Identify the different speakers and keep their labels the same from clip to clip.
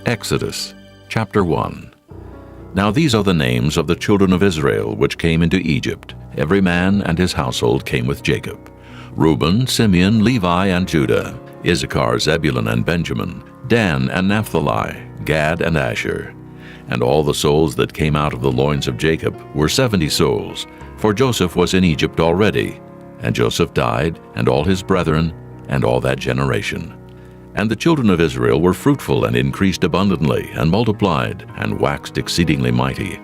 Speaker 1: Exodus, chapter 1. Now these are the names of the children of Israel which came into Egypt. Every man and his household came with Jacob. Reuben, Simeon, Levi, and Judah, Issachar, Zebulun, and Benjamin, Dan and Naphtali, Gad and Asher. And all the souls that came out of the loins of Jacob were 70 souls, for Joseph was in Egypt already. And Joseph died, and all his brethren, and all that generation. And the children of Israel were fruitful and increased abundantly, and multiplied, and waxed exceedingly mighty,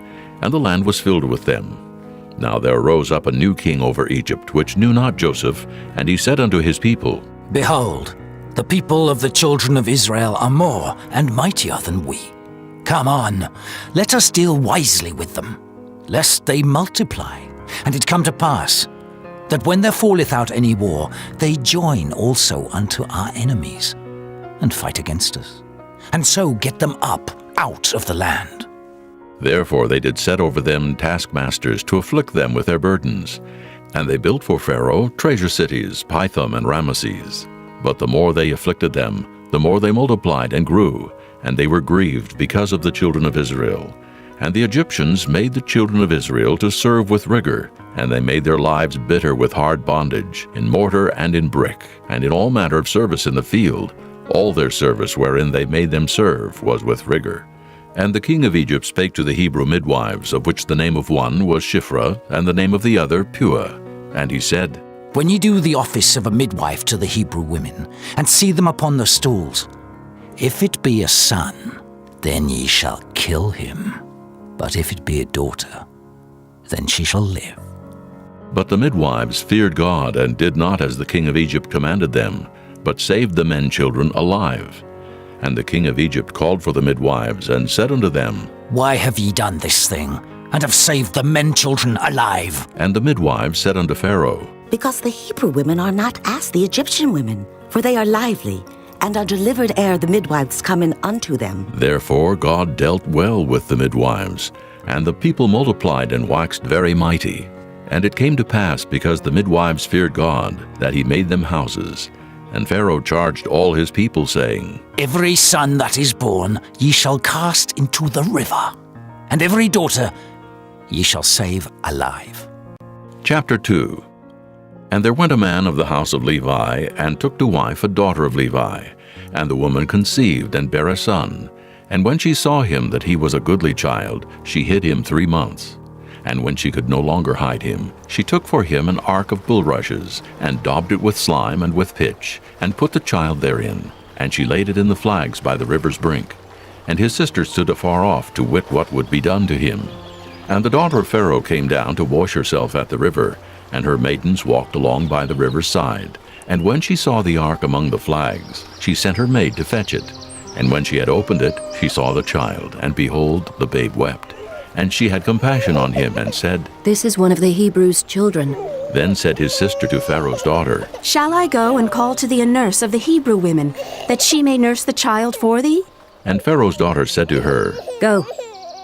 Speaker 1: and the land was filled with them. Now there arose up a new king over Egypt, which knew not Joseph, and he said unto his people,
Speaker 2: Behold, the people of the children of Israel are more and mightier than we. Come on, let us deal wisely with them, lest they multiply. And it come to pass, that when there falleth out any war, they join also unto our enemies, and fight against us, and so get them up out of the land.
Speaker 1: Therefore they did set over them taskmasters to afflict them with their burdens. And they built for Pharaoh treasure cities, Pithom and Ramesses. But the more they afflicted them, the more they multiplied and grew, and they were grieved because of the children of Israel. And the Egyptians made the children of Israel to serve with rigor, and they made their lives bitter with hard bondage, in mortar and in brick, and in all manner of service in the field. All their service wherein they made them serve was with rigor. And the king of Egypt spake to the Hebrew midwives, of which the name of one was Shiphrah, and the name of the other Puah. And he said,
Speaker 2: When ye do the office of a midwife to the Hebrew women, and see them upon the stools, if it be a son, then ye shall kill him. But if it be a daughter, then she shall live.
Speaker 1: But the midwives feared God, and did not as the king of Egypt commanded them, but saved the men children alive. And the king of Egypt called for the midwives, and said unto them,
Speaker 2: Why have ye done this thing, and have saved the men children alive?
Speaker 1: And the midwives said unto Pharaoh,
Speaker 3: Because the Hebrew women are not as the Egyptian women, for they are lively, and are delivered ere the midwives come in unto them.
Speaker 1: Therefore God dealt well with the midwives, and the people multiplied and waxed very mighty. And it came to pass, because the midwives feared God, that he made them houses. And Pharaoh charged all his people, saying,
Speaker 2: Every son that is born ye shall cast into the river, and every daughter ye shall save alive.
Speaker 1: Chapter 2. And there went a man of the house of Levi, and took to wife a daughter of Levi. And the woman conceived, and bare a son. And when she saw him that he was a goodly child, she hid him 3 months. And when she could no longer hide him, she took for him an ark of bulrushes, and daubed it with slime and with pitch, and put the child therein. And she laid it in the flags by the river's brink. And his sister stood afar off to wit what would be done to him. And the daughter of Pharaoh came down to wash herself at the river, and her maidens walked along by the river's side. And when she saw the ark among the flags, she sent her maid to fetch it. And when she had opened it, she saw the child, and behold, the babe wept. And she had compassion on him, and said,
Speaker 4: This is one of the Hebrews' children.
Speaker 1: Then said his sister to Pharaoh's daughter,
Speaker 5: Shall I go and call to thee a nurse of the Hebrew women, that she may nurse the child for thee?
Speaker 1: And Pharaoh's daughter said to her,
Speaker 4: Go,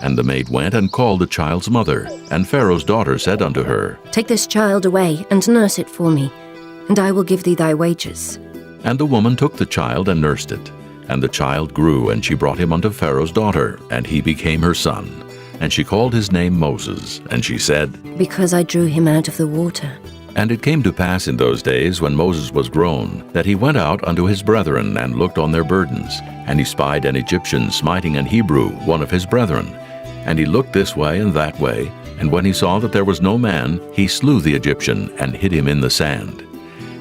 Speaker 1: And the maid went and called the child's mother. And Pharaoh's daughter said unto her,
Speaker 4: take this child away, and nurse it for me, and I will give thee thy wages.
Speaker 1: And the woman took the child and nursed it. And the child grew, and she brought him unto Pharaoh's daughter, and he became her son. And she called his name Moses, and she said,
Speaker 4: Because I drew him out of the water.
Speaker 1: And it came to pass in those days, when Moses was grown, that he went out unto his brethren, and looked on their burdens. And he spied an Egyptian smiting an Hebrew, one of his brethren. And he looked this way and that way, and when he saw that there was no man, he slew the Egyptian, and hid him in the sand.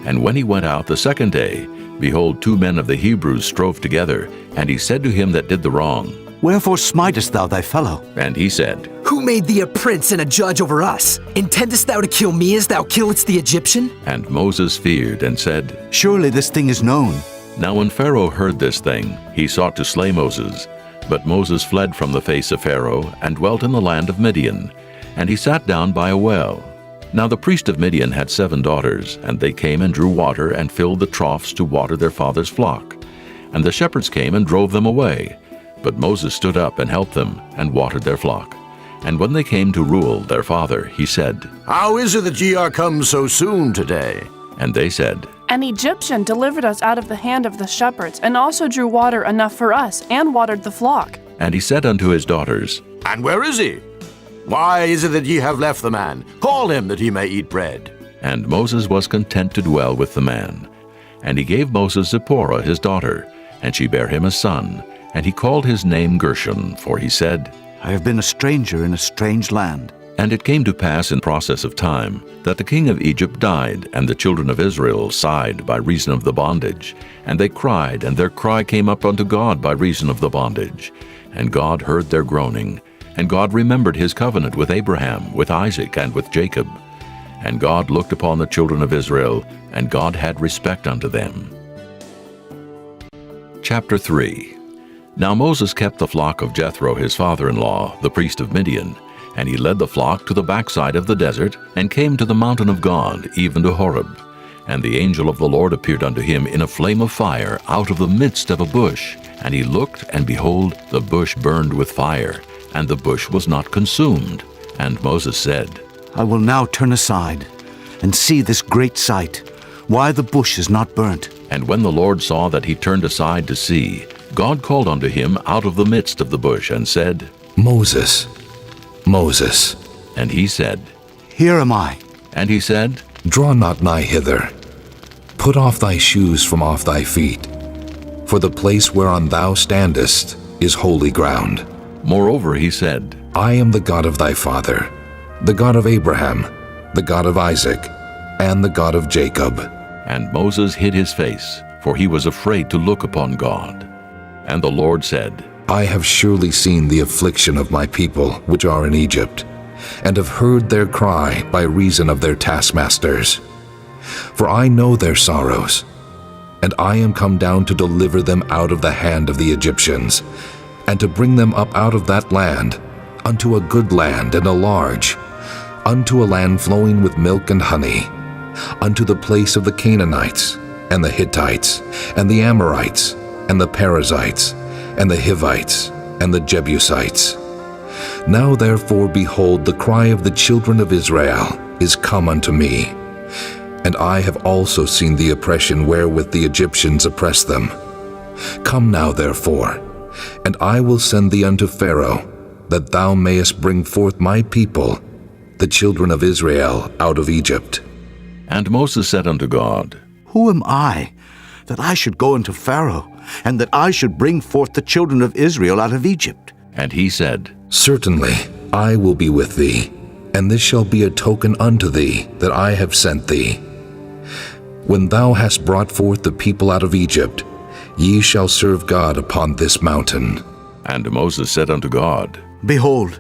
Speaker 1: And when he went out the second day, behold, 2 men of the Hebrews strove together. And he said to him that did the wrong,
Speaker 6: Wherefore smitest thou thy fellow?
Speaker 1: And he said,
Speaker 7: Who made thee a prince and a judge over us? Intendest thou to kill me as thou killedst the Egyptian?
Speaker 1: And Moses feared, and said,
Speaker 6: Surely this thing is known.
Speaker 1: Now when Pharaoh heard this thing, he sought to slay Moses. But Moses fled from the face of Pharaoh, and dwelt in the land of Midian. And he sat down by a well. Now the priest of Midian had 7 daughters, and they came and drew water, and filled the troughs to water their father's flock. And the shepherds came and drove them away. But Moses stood up and helped them, and watered their flock. And when they came to Reuel their father, he said,
Speaker 8: How is it that ye are come so soon today?
Speaker 1: And they said,
Speaker 8: An Egyptian delivered us out of the hand of the shepherds, and also drew water enough for us, and watered the flock.
Speaker 1: And he said unto his daughters,
Speaker 9: And where is he? Why is it that ye have left the man? Call him that he may eat bread.
Speaker 1: And Moses was content to dwell with the man. And he gave Moses Zipporah his daughter, and she bare him a son, and he called his name Gershon, for he said,
Speaker 6: I have been a stranger in a strange land.
Speaker 1: And it came to pass in process of time that the king of Egypt died, and the children of Israel sighed by reason of the bondage. And they cried, and their cry came up unto God by reason of the bondage. And God heard their groaning. And God remembered his covenant with Abraham, with Isaac, and with Jacob. And God looked upon the children of Israel, and God had respect unto them. Chapter 3. Now Moses kept the flock of Jethro his father-in-law, the priest of Midian. And he led the flock to the backside of the desert, and came to the mountain of God, even to Horeb. And the angel of the Lord appeared unto him in a flame of fire out of the midst of a bush. And he looked, and behold, the bush burned with fire, and the bush was not consumed. And Moses said,
Speaker 6: I will now turn aside and see this great sight, why the bush is not burnt.
Speaker 1: And when the Lord saw that he turned aside to see, God called unto him out of the midst of the bush, and said,
Speaker 10: Moses, Moses.
Speaker 1: And he said,
Speaker 6: Here am I.
Speaker 1: And he said,
Speaker 10: Draw not nigh hither. Put off thy shoes from off thy feet, for the place whereon thou standest is holy ground.
Speaker 1: Moreover he said,
Speaker 10: I am the God of thy father, the God of Abraham, the God of Isaac, and the God of Jacob.
Speaker 1: And Moses hid his face, for he was afraid to look upon God. And the Lord said,
Speaker 10: I have surely seen the affliction of my people which are in Egypt, and have heard their cry by reason of their taskmasters. For I know their sorrows, and I am come down to deliver them out of the hand of the Egyptians, and to bring them up out of that land, unto a good land and a large, unto a land flowing with milk and honey, unto the place of the Canaanites, and the Hittites, and the Amorites, and the Perizzites, and the Hivites, and the Jebusites. Now therefore, behold, the cry of the children of Israel is come unto me, and I have also seen the oppression wherewith the Egyptians oppress them. Come now therefore, and I will send thee unto Pharaoh, that thou mayest bring forth my people, the children of Israel, out of Egypt.
Speaker 1: And Moses said unto God,
Speaker 6: Who am I, that I should go unto Pharaoh, and that I should bring forth the children of Israel out of Egypt?
Speaker 1: And he said,
Speaker 10: Certainly I will be with thee, and this shall be a token unto thee that I have sent thee. When thou hast brought forth the people out of Egypt, ye shall serve God upon this mountain.
Speaker 1: And Moses said unto God,
Speaker 6: Behold,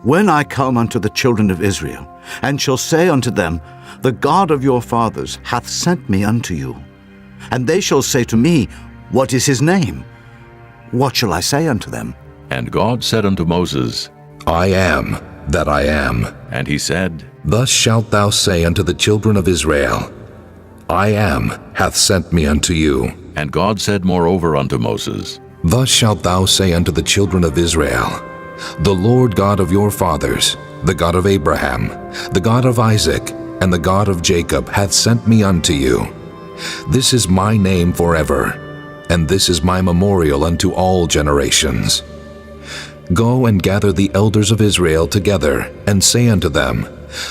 Speaker 6: when I come unto the children of Israel, and shall say unto them, The God of your fathers hath sent me unto you, and they shall say to me, What is his name? What shall I say unto them?
Speaker 1: And God said unto Moses,
Speaker 10: I am that I am.
Speaker 1: And he said,
Speaker 10: Thus shalt thou say unto the children of Israel, I am hath sent me unto you.
Speaker 1: And God said moreover unto Moses,
Speaker 10: Thus shalt thou say unto the children of Israel, The Lord God of your fathers, the God of Abraham, the God of Isaac, and the God of Jacob hath sent me unto you. This is my name forever, and this is my memorial unto all generations. Go and gather the elders of Israel together, and say unto them,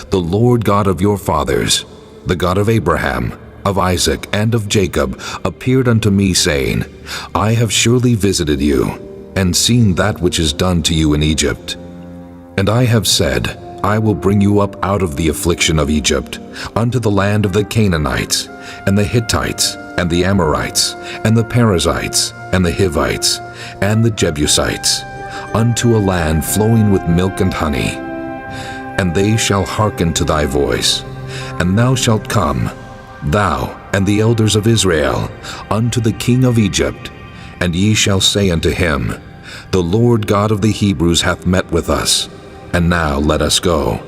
Speaker 10: The Lord God of your fathers, the God of Abraham, of Isaac, and of Jacob, appeared unto me, saying, I have surely visited you, and seen that which is done to you in Egypt. And I have said, I will bring you up out of the affliction of Egypt, unto the land of the Canaanites, and the Hittites, and the Amorites, and the Perizzites, and the Hivites, and the Jebusites, unto a land flowing with milk and honey. And they shall hearken to thy voice, and thou shalt come, thou and the elders of Israel, unto the king of Egypt, and ye shall say unto him, The Lord God of the Hebrews hath met with us, and now let us go.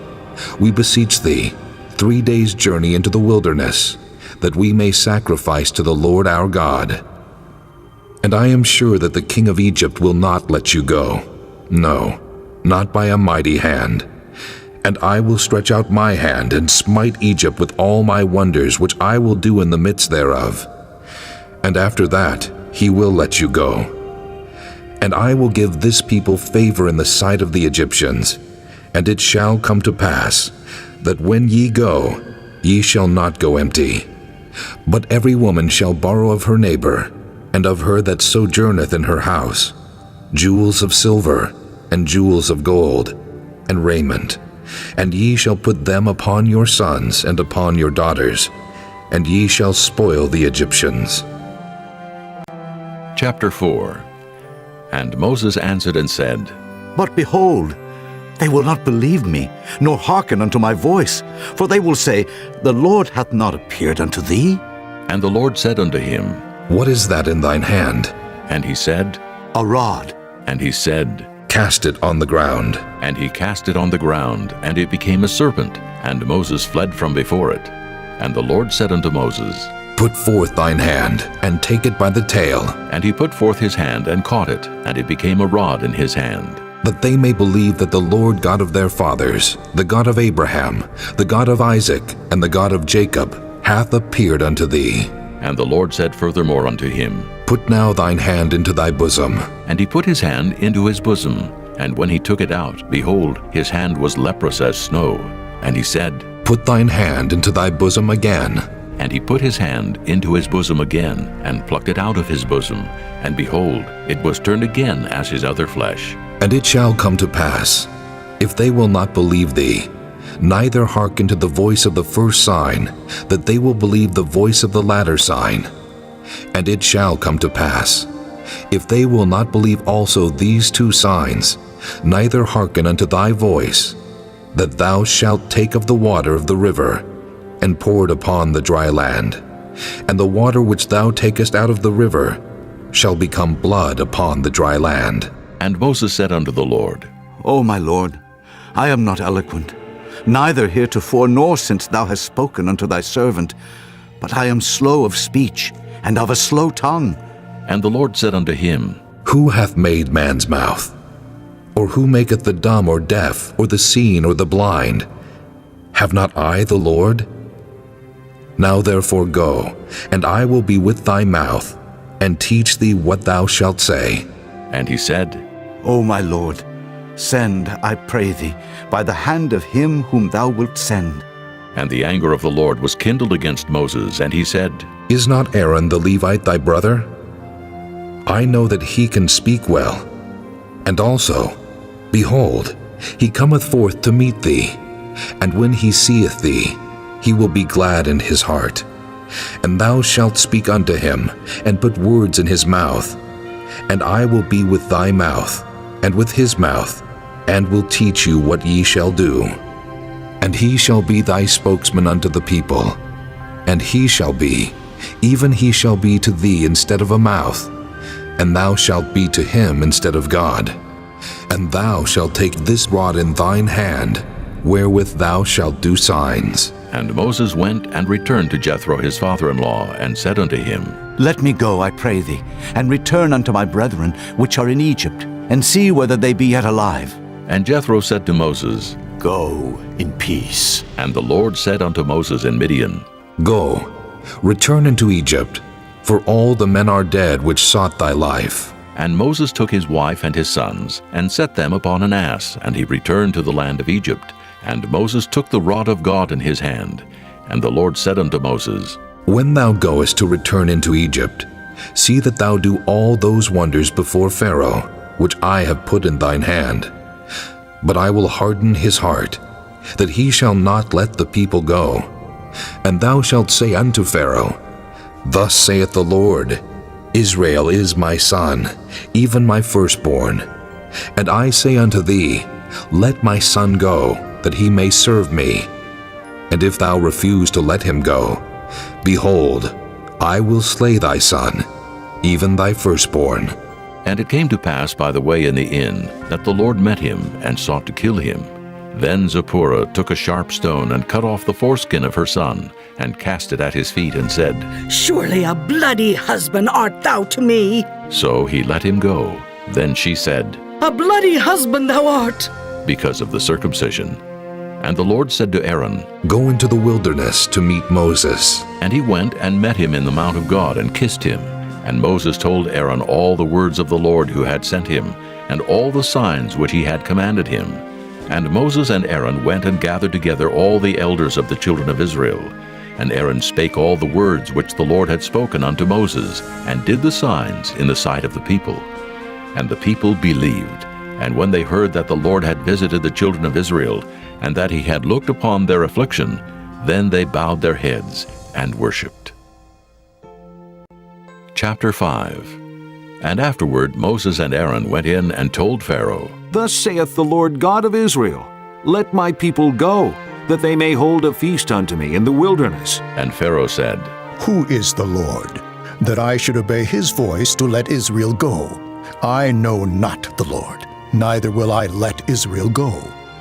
Speaker 10: We beseech thee, 3 days' journey into the wilderness, that we may sacrifice to the Lord our God. And I am sure that the king of Egypt will not let you go, no, not by a mighty hand. And I will stretch out my hand and smite Egypt with all my wonders which I will do in the midst thereof. And after that he will let you go. And I will give this people favor in the sight of the Egyptians. And it shall come to pass, that when ye go, ye shall not go empty. But every woman shall borrow of her neighbor, and of her that sojourneth in her house, jewels of silver, and jewels of gold, and raiment. And ye shall put them upon your sons and upon your daughters, and ye shall spoil the Egyptians.
Speaker 1: Chapter 4. And Moses answered and said,
Speaker 6: But behold, they will not believe me, nor hearken unto my voice. For they will say, The Lord hath not appeared unto thee.
Speaker 1: And the Lord said unto him,
Speaker 10: What is that in thine hand?
Speaker 1: And he said,
Speaker 6: A rod.
Speaker 1: And he said,
Speaker 10: Cast it on the ground.
Speaker 1: And he cast it on the ground, and it became a serpent, and Moses fled from before it. And the Lord said unto Moses,
Speaker 10: Put forth thine hand, and take it by the tail.
Speaker 1: And he put forth his hand, and caught it, and it became a rod in his hand.
Speaker 10: That they may believe that the Lord God of their fathers, the God of Abraham, the God of Isaac, and the God of Jacob, hath appeared unto thee.
Speaker 1: And the Lord said furthermore unto him,
Speaker 10: Put now thine hand into thy bosom.
Speaker 1: And he put his hand into his bosom, and when he took it out, behold, his hand was leprous as snow. And he said,
Speaker 10: Put thine hand into thy bosom again.
Speaker 1: And he put his hand into his bosom again, and plucked it out of his bosom, and behold, it was turned again as his other flesh.
Speaker 10: And it shall come to pass, if they will not believe thee, neither hearken to the voice of the first sign, that they will believe the voice of the latter sign. And it shall come to pass, if they will not believe also these two signs, neither hearken unto thy voice, that thou shalt take of the water of the river, and pour it upon the dry land. And the water which thou takest out of the river shall become blood upon the dry land.
Speaker 1: And Moses said unto the Lord,
Speaker 6: O my Lord, I am not eloquent, neither heretofore nor since thou hast spoken unto thy servant, but I am slow of speech, and of a slow tongue.
Speaker 1: And the Lord said unto him,
Speaker 10: Who hath made man's mouth? Or who maketh the dumb or deaf, or the seen or the blind? Have not I the Lord? Now therefore go, and I will be with thy mouth, and teach thee what thou shalt say.
Speaker 1: And he said,
Speaker 6: O my Lord, send, I pray thee, by the hand of him whom thou wilt send.
Speaker 1: And the anger of the Lord was kindled against Moses, and he said,
Speaker 10: Is not Aaron the Levite thy brother? I know that he can speak well. And also, behold, he cometh forth to meet thee, and when he seeth thee, he will be glad in his heart. And thou shalt speak unto him, and put words in his mouth. And I will be with thy mouth, and with his mouth, and will teach you what ye shall do. And he shall be thy spokesman unto the people. And he shall be, even he shall be to thee instead of a mouth, and thou shalt be to him instead of God. And thou shalt take this rod in thine hand, wherewith thou shalt do signs.
Speaker 1: And Moses went and returned to Jethro his father-in-law, and said unto him,
Speaker 6: Let me go, I pray thee, and return unto my brethren which are in Egypt, and see whether they be yet alive.
Speaker 1: And Jethro said to Moses,
Speaker 9: Go in peace.
Speaker 1: And the Lord said unto Moses in Midian,
Speaker 10: Go, return into Egypt, for all the men are dead which sought thy life.
Speaker 1: And Moses took his wife and his sons, and set them upon an ass, and he returned to the land of Egypt. And Moses took the rod of God in his hand. And the Lord said unto Moses,
Speaker 10: When thou goest to return into Egypt, see that thou do all those wonders before Pharaoh, which I have put in thine hand. But I will harden his heart, that he shall not let the people go. And thou shalt say unto Pharaoh, Thus saith the Lord, Israel is my son, even my firstborn. And I say unto thee, Let my son go, that he may serve me. And if thou refuse to let him go, behold, I will slay thy son, even thy firstborn.
Speaker 1: And it came to pass by the way in the inn, that the Lord met him, and sought to kill him. Then Zipporah took a sharp stone, and cut off the foreskin of her son, and cast it at his feet, and said,
Speaker 11: Surely a bloody husband art thou to me.
Speaker 1: So he let him go. Then she said,
Speaker 11: A bloody husband thou art.
Speaker 1: because of the circumcision. And the Lord said to Aaron,
Speaker 10: Go into the wilderness to meet Moses.
Speaker 1: And he went and met him in the mount of God and kissed him. And Moses told Aaron all the words of the Lord who had sent him, and all the signs which he had commanded him. And Moses and Aaron went and gathered together all the elders of the children of Israel. And Aaron spake all the words which the Lord had spoken unto Moses, and did the signs in the sight of the people. And the people believed. And when they heard that the Lord had visited the children of Israel, and that he had looked upon their affliction, then they bowed their heads and worshipped. Chapter 5. And afterward Moses and Aaron went in and told Pharaoh,
Speaker 12: Thus saith the Lord God of Israel, Let my people go, that they may hold a feast unto me in the wilderness.
Speaker 1: And Pharaoh said,
Speaker 13: Who is the Lord, that I should obey his voice to let Israel go? I know not the Lord, neither will I let Israel go.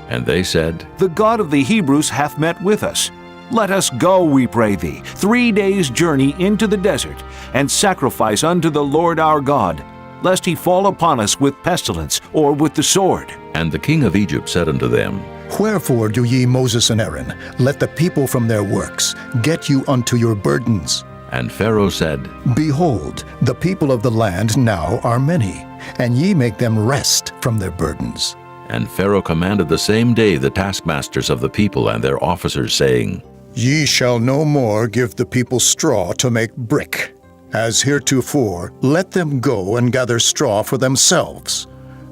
Speaker 1: And they said,
Speaker 12: The God of the Hebrews hath met with us. Let us go, we pray thee, 3 days' journey into the desert, and sacrifice unto the Lord our God, lest he fall upon us with pestilence or with the sword.
Speaker 1: And the king of Egypt said unto them,
Speaker 13: Wherefore do ye, Moses and Aaron, let the people from their works get you unto your burdens?
Speaker 1: And Pharaoh said,
Speaker 13: Behold, the people of the land now are many, and ye make them rest from their burdens.
Speaker 1: And Pharaoh commanded the same day the taskmasters of the people and their officers, saying,
Speaker 13: Ye shall no more give the people straw to make brick. As heretofore, let them go and gather straw for themselves.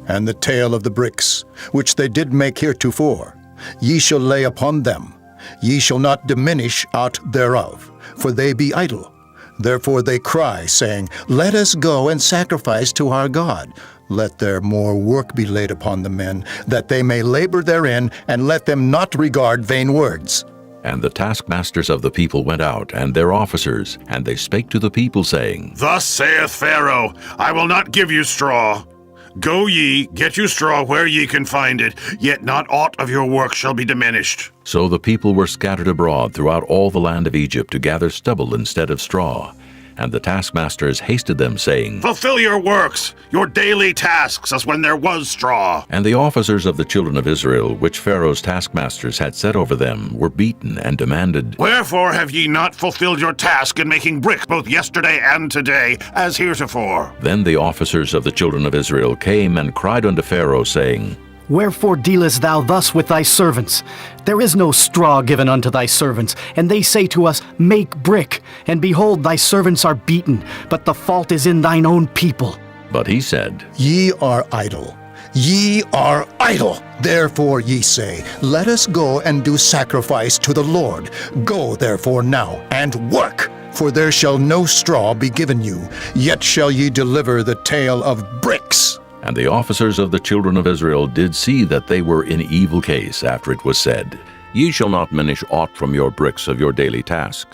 Speaker 13: And the tale of the bricks, which they did make heretofore, ye shall lay upon them. Ye shall not diminish aught thereof, for they be idle. Therefore they cry, saying, Let us go and sacrifice to our God. Let there more work be laid upon the men, that they may labor therein, and let them not regard vain words.
Speaker 1: And the taskmasters of the people went out, and their officers, and they spake to the people, saying,
Speaker 14: Thus saith Pharaoh, I will not give you straw. Go ye, get you straw where ye can find it, yet not aught of your work shall be diminished.
Speaker 1: So the people were scattered abroad throughout all the land of Egypt to gather stubble instead of straw. And the taskmasters hasted them, saying,
Speaker 14: Fulfill your works, your daily tasks, as when there was straw.
Speaker 1: And the officers of the children of Israel, which Pharaoh's taskmasters had set over them, were beaten and demanded,
Speaker 14: Wherefore have ye not fulfilled your task in making brick both yesterday and today, as heretofore?
Speaker 1: Then the officers of the children of Israel came and cried unto Pharaoh, saying,
Speaker 15: Wherefore dealest thou thus with thy servants? There is no straw given unto thy servants, and they say to us, Make brick. And behold, thy servants are beaten, but the fault is in thine own people.
Speaker 1: But he said,
Speaker 13: Ye are idle. Ye are idle. Therefore ye say, Let us go and do sacrifice to the Lord. Go therefore now, and work. For there shall no straw be given you, yet shall ye deliver the tale of bricks.
Speaker 1: And the officers of the children of Israel did see that they were in evil case after it was said, Ye shall not diminish aught from your bricks of your daily task.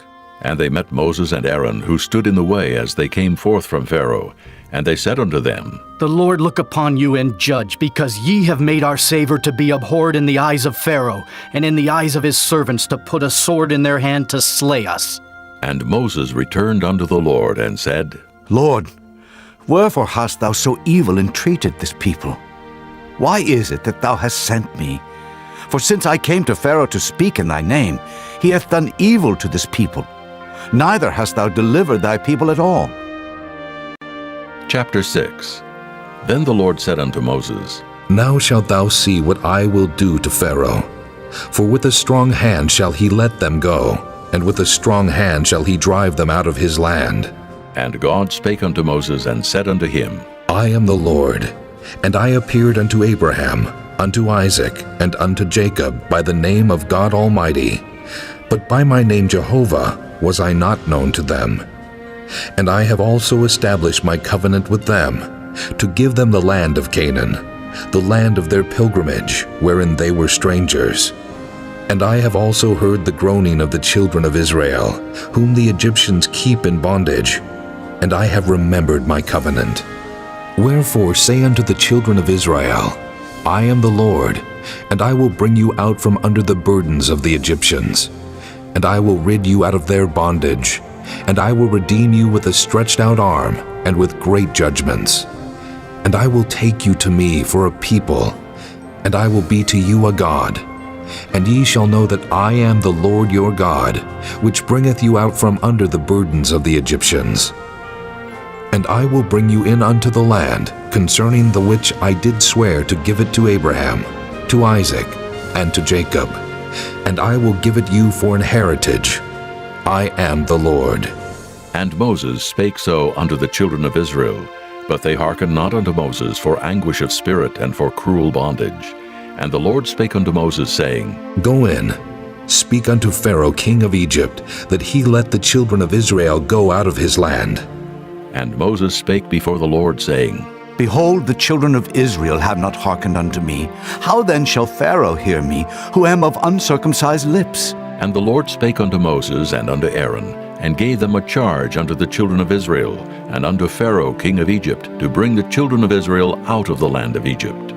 Speaker 1: And they met Moses and Aaron, who stood in the way as they came forth from Pharaoh. And they said unto them,
Speaker 15: The Lord look upon you and judge, because ye have made our savor to be abhorred in the eyes of Pharaoh, and in the eyes of his servants to put a sword in their hand to slay us.
Speaker 1: And Moses returned unto the Lord and said,
Speaker 6: Lord, wherefore hast thou so evil entreated this people? Why is it that thou hast sent me? For since I came to Pharaoh to speak in thy name, he hath done evil to this people. Neither hast thou delivered thy people at all.
Speaker 1: Chapter 6. Then the Lord said unto Moses,
Speaker 10: Now shalt thou see what I will do to Pharaoh. For with a strong hand shall he let them go, and with a strong hand shall he drive them out of his land.
Speaker 1: And God spake unto Moses and said unto him,
Speaker 10: I am the Lord, and I appeared unto Abraham, unto Isaac, and unto Jacob by the name of God Almighty. But by my name Jehovah was I not known to them. And I have also established my covenant with them, to give them the land of Canaan, the land of their pilgrimage, wherein they were strangers. And I have also heard the groaning of the children of Israel, whom the Egyptians keep in bondage, and I have remembered my covenant. Wherefore say unto the children of Israel, I am the Lord, and I will bring you out from under the burdens of the Egyptians, and I will rid you out of their bondage, and I will redeem you with a stretched out arm, and with great judgments. And I will take you to me for a people, and I will be to you a God. And ye shall know that I am the Lord your God, which bringeth you out from under the burdens of the Egyptians. And I will bring you in unto the land, concerning the which I did swear to give it to Abraham, to Isaac, and to Jacob. And I will give it you for an heritage. I am the Lord.
Speaker 1: And Moses spake so unto the children of Israel, but they hearkened not unto Moses for anguish of spirit and for cruel bondage. And the Lord spake unto Moses, saying,
Speaker 10: Go in, speak unto Pharaoh king of Egypt, that he let the children of Israel go out of his land.
Speaker 1: And Moses spake before the Lord, saying,
Speaker 6: Behold, the children of Israel have not hearkened unto me. How then shall Pharaoh hear me, who am of uncircumcised lips?
Speaker 1: And the Lord spake unto Moses and unto Aaron, and gave them a charge unto the children of Israel, and unto Pharaoh king of Egypt, to bring the children of Israel out of the land of Egypt.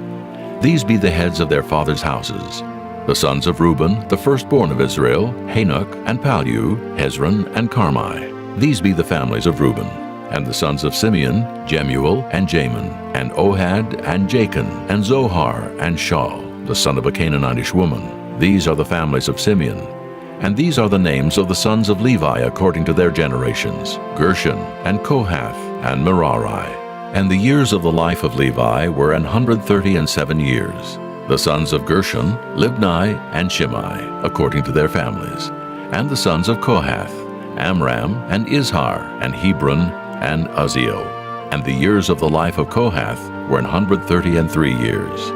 Speaker 1: These be the heads of their fathers' houses. The sons of Reuben, the firstborn of Israel, Hanok, and Pallu, Hezron, and Carmi. These be the families of Reuben. And the sons of Simeon, Jemuel, and Jamin, and Ohad, and Jachin, and Zohar, and Shaul, the son of a Canaanitish woman. These are the families of Simeon. And these are the names of the sons of Levi according to their generations, Gershon, and Kohath, and Merari. And the years of the life of Levi were 137 years. The sons of Gershon, Libni, and Shimei, according to their families. And the sons of Kohath, Amram, and Izhar, and Hebron, and Uzziel. And the years of the life of Kohath were 133 years.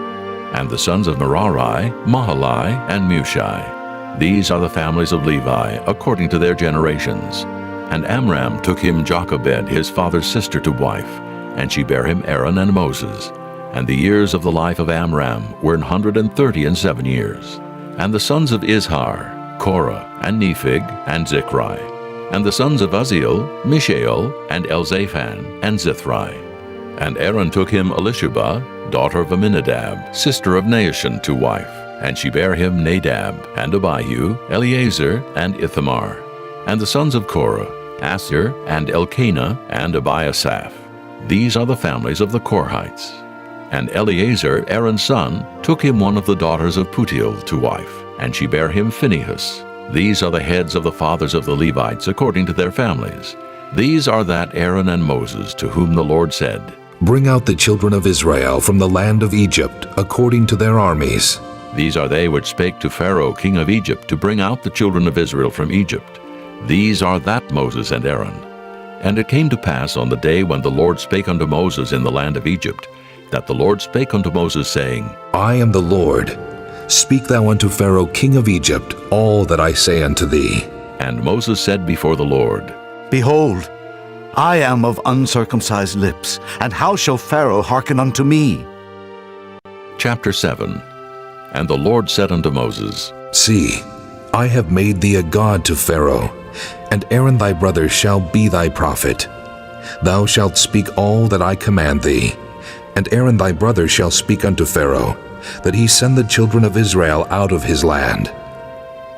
Speaker 1: And the sons of Merari, Mahali, and Mushi. These are the families of Levi, according to their generations. And Amram took him Jochebed, his father's sister, to wife, and she bare him Aaron and Moses. And the years of the life of Amram were 137 years. And the sons of Izhar, Korah, and Nephig, and Zichri. And the sons of Uzziel, Mishael, and Elzaphan, and Zithri. And Aaron took him Elishubah, daughter of Aminadab, sister of Naashon, to wife. And she bare him Nadab, and Abihu, Eleazar, and Ithamar. And the sons of Korah, Asir, and Elkanah, and Abiasaph. These are the families of the Korhites. And Eleazar, Aaron's son, took him one of the daughters of Putiel to wife, and she bare him Phinehas. These are the heads of the fathers of the Levites according to their families. These are that Aaron and Moses, to whom the Lord said,
Speaker 10: Bring out the children of Israel from the land of Egypt according to their armies.
Speaker 1: These are they which spake to Pharaoh king of Egypt to bring out the children of Israel from Egypt. These are that Moses and Aaron. And it came to pass on the day when the Lord spake unto Moses in the land of Egypt, that the Lord spake unto Moses, saying,
Speaker 10: I am the Lord. Speak thou unto Pharaoh king of Egypt all that I say unto thee.
Speaker 1: And Moses said before the Lord,
Speaker 6: Behold, I am of uncircumcised lips, and how shall Pharaoh hearken unto me?
Speaker 1: Chapter 7. And the Lord said unto Moses,
Speaker 10: See, I have made thee a god to Pharaoh, and Aaron thy brother shall be thy prophet. Thou shalt speak all that I command thee, and Aaron thy brother shall speak unto Pharaoh, that he send the children of Israel out of his land.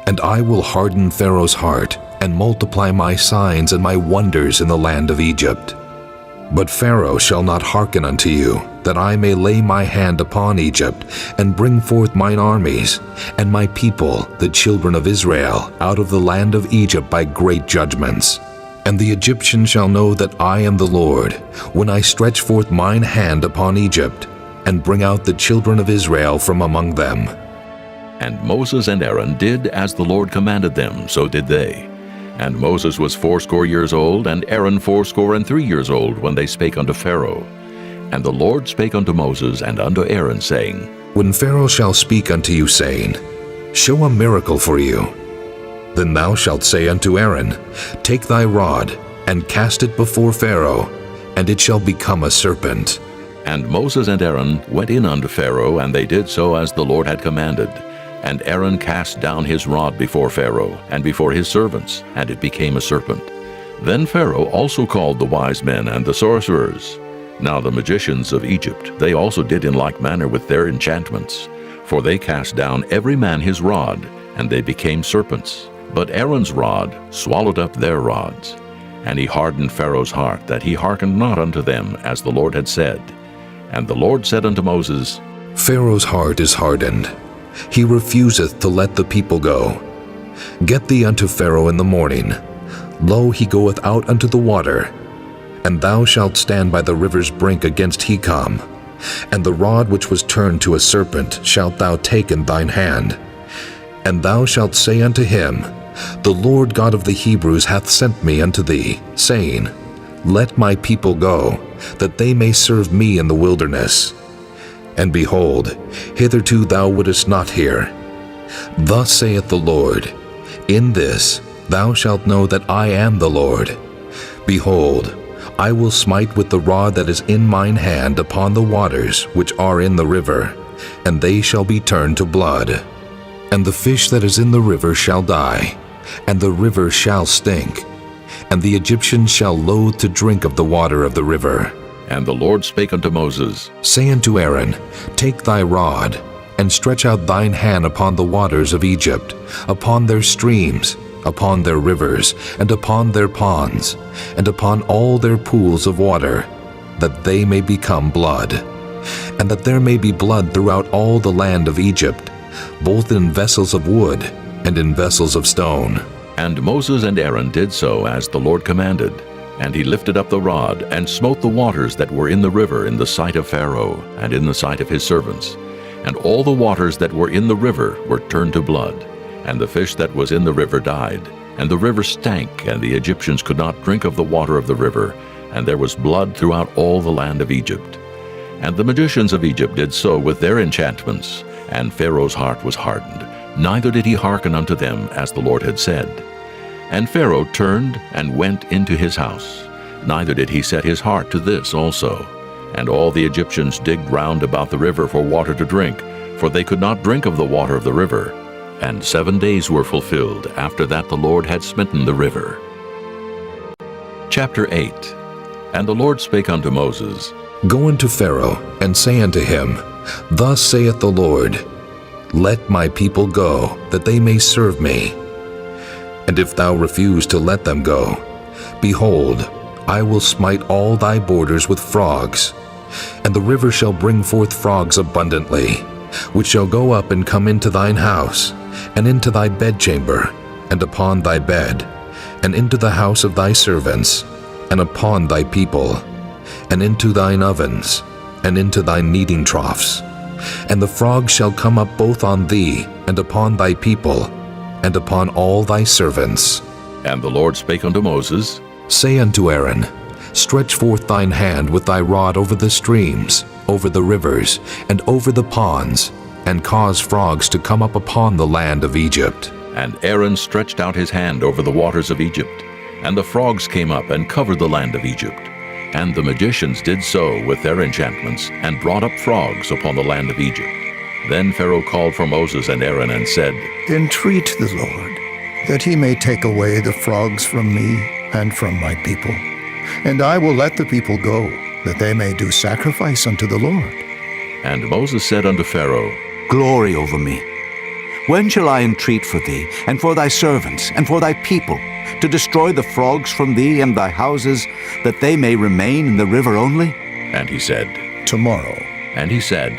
Speaker 10: And I will harden Pharaoh's heart, and multiply my signs and my wonders in the land of Egypt. But Pharaoh shall not hearken unto you, that I may lay my hand upon Egypt, and bring forth mine armies, and my people, the children of Israel, out of the land of Egypt by great judgments. And the Egyptians shall know that I am the Lord, when I stretch forth mine hand upon Egypt, and bring out the children of Israel from among them.
Speaker 1: And Moses and Aaron did as the Lord commanded them, so did they. And Moses was 80 years old, and Aaron 83 years old, when they spake unto Pharaoh. And the Lord spake unto Moses and unto Aaron, saying,
Speaker 10: When Pharaoh shall speak unto you, saying, Show a miracle for you, then thou shalt say unto Aaron, Take thy rod, and cast it before Pharaoh, and it shall become a serpent.
Speaker 1: And Moses and Aaron went in unto Pharaoh, and they did so as the Lord had commanded. And Aaron cast down his rod before Pharaoh, and before his servants, and it became a serpent. Then Pharaoh also called the wise men and the sorcerers. Now the magicians of Egypt, they also did in like manner with their enchantments. For they cast down every man his rod, and they became serpents. But Aaron's rod swallowed up their rods. And he hardened Pharaoh's heart, that he hearkened not unto them, as the Lord had said. And the Lord said unto Moses,
Speaker 10: Pharaoh's heart is hardened. he refuseth to let the people go. Get thee unto Pharaoh in the morning. Lo, he goeth out unto the water. And thou shalt stand by the river's brink against Hekam. And the rod which was turned to a serpent shalt thou take in thine hand. And thou shalt say unto him, The Lord God of the Hebrews hath sent me unto thee, saying, Let my people go, that they may serve me in the wilderness. And behold, hitherto thou wouldest not hear. Thus saith the Lord, In this thou shalt know that I am the Lord. Behold, I will smite with the rod that is in mine hand upon the waters which are in the river, and they shall be turned to blood. And the fish that is in the river shall die, and the river shall stink, and the Egyptians shall loathe to drink of the water of the river.
Speaker 1: And the Lord spake unto Moses,
Speaker 10: Say unto Aaron, Take thy rod, and stretch out thine hand upon the waters of Egypt, upon their streams, upon their rivers, and upon their ponds, and upon all their pools of water, that they may become blood, and that there may be blood throughout all the land of Egypt, both in vessels of wood and in vessels of stone.
Speaker 1: And Moses and Aaron did so as the Lord commanded. And he lifted up the rod, and smote the waters that were in the river in the sight of Pharaoh, and in the sight of his servants. And all the waters that were in the river were turned to blood, and the fish that was in the river died. And the river stank, and the Egyptians could not drink of the water of the river, and there was blood throughout all the land of Egypt. And the magicians of Egypt did so with their enchantments, and Pharaoh's heart was hardened, neither did he hearken unto them as the Lord had said. And Pharaoh turned and went into his house, neither did he set his heart to this also. And all the Egyptians digged round about the river for water to drink, for they could not drink of the water of the river. And 7 days were fulfilled after that the Lord had smitten the river. Chapter 8. And the Lord spake unto Moses,
Speaker 10: Go unto Pharaoh, and say unto him, Thus saith the Lord, Let my people go, that they may serve me. And if thou refuse to let them go, behold, I will smite all thy borders with frogs, and the river shall bring forth frogs abundantly, which shall go up and come into thine house, and into thy bedchamber, and upon thy bed, and into the house of thy servants, and upon thy people, and into thine ovens, and into thy kneading troughs. And the frogs shall come up both on thee, and upon thy people, and upon all thy servants.
Speaker 1: And the Lord spake unto Moses,
Speaker 10: Say unto Aaron, Stretch forth thine hand with thy rod over the streams, over the rivers, and over the ponds, and cause frogs to come up upon the land of Egypt.
Speaker 1: And Aaron stretched out his hand over the waters of Egypt, and the frogs came up and covered the land of Egypt. And the magicians did so with their enchantments, and brought up frogs upon the land of Egypt. Then Pharaoh called for Moses and Aaron and said,
Speaker 13: Entreat the Lord, that he may take away the frogs from me and from my people, and I will let the people go, that they may do sacrifice unto the Lord.
Speaker 1: And Moses said unto Pharaoh,
Speaker 6: Glory over me. When shall I entreat for thee, and for thy servants, and for thy people, to destroy the frogs from thee and thy houses, that they may remain in the river only?
Speaker 1: And he said,
Speaker 13: Tomorrow.
Speaker 1: And he said,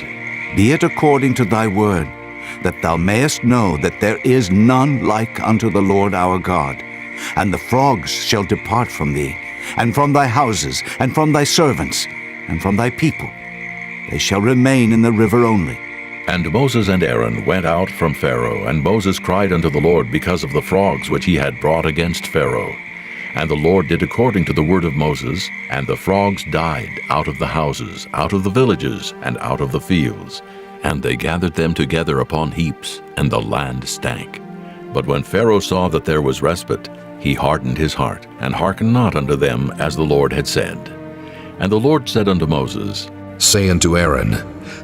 Speaker 6: Be it according to thy word, that thou mayest know that there is none like unto the Lord our God. And the frogs shall depart from thee, and from thy houses, and from thy servants, and from thy people. They shall remain in the river only.
Speaker 1: And Moses and Aaron went out from Pharaoh, and Moses cried unto the Lord because of the frogs which he had brought against Pharaoh. And the Lord did according to the word of Moses, and the frogs died out of the houses, out of the villages, and out of the fields. And they gathered them together upon heaps, and the land stank. But when Pharaoh saw that there was respite, he hardened his heart, and hearkened not unto them as the Lord had said. And the Lord said unto Moses,
Speaker 10: Say unto Aaron,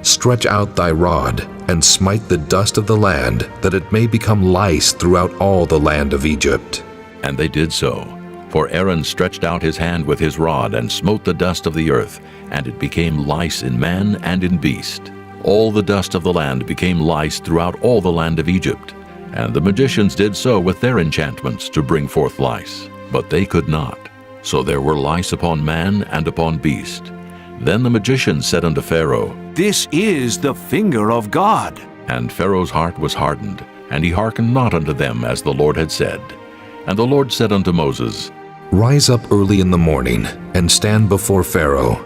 Speaker 10: Stretch out thy rod, and smite the dust of the land, that it may become lice throughout all the land of Egypt.
Speaker 1: And they did so. For Aaron stretched out his hand with his rod, and smote the dust of the earth, and it became lice in man and in beast. All the dust of the land became lice throughout all the land of Egypt. And the magicians did so with their enchantments to bring forth lice, but they could not. So there were lice upon man and upon beast. Then the magicians said unto Pharaoh,
Speaker 12: This is the finger of God.
Speaker 1: And Pharaoh's heart was hardened, and he hearkened not unto them as the Lord had said. And the Lord said unto Moses,
Speaker 10: Rise up early in the morning, and stand before Pharaoh.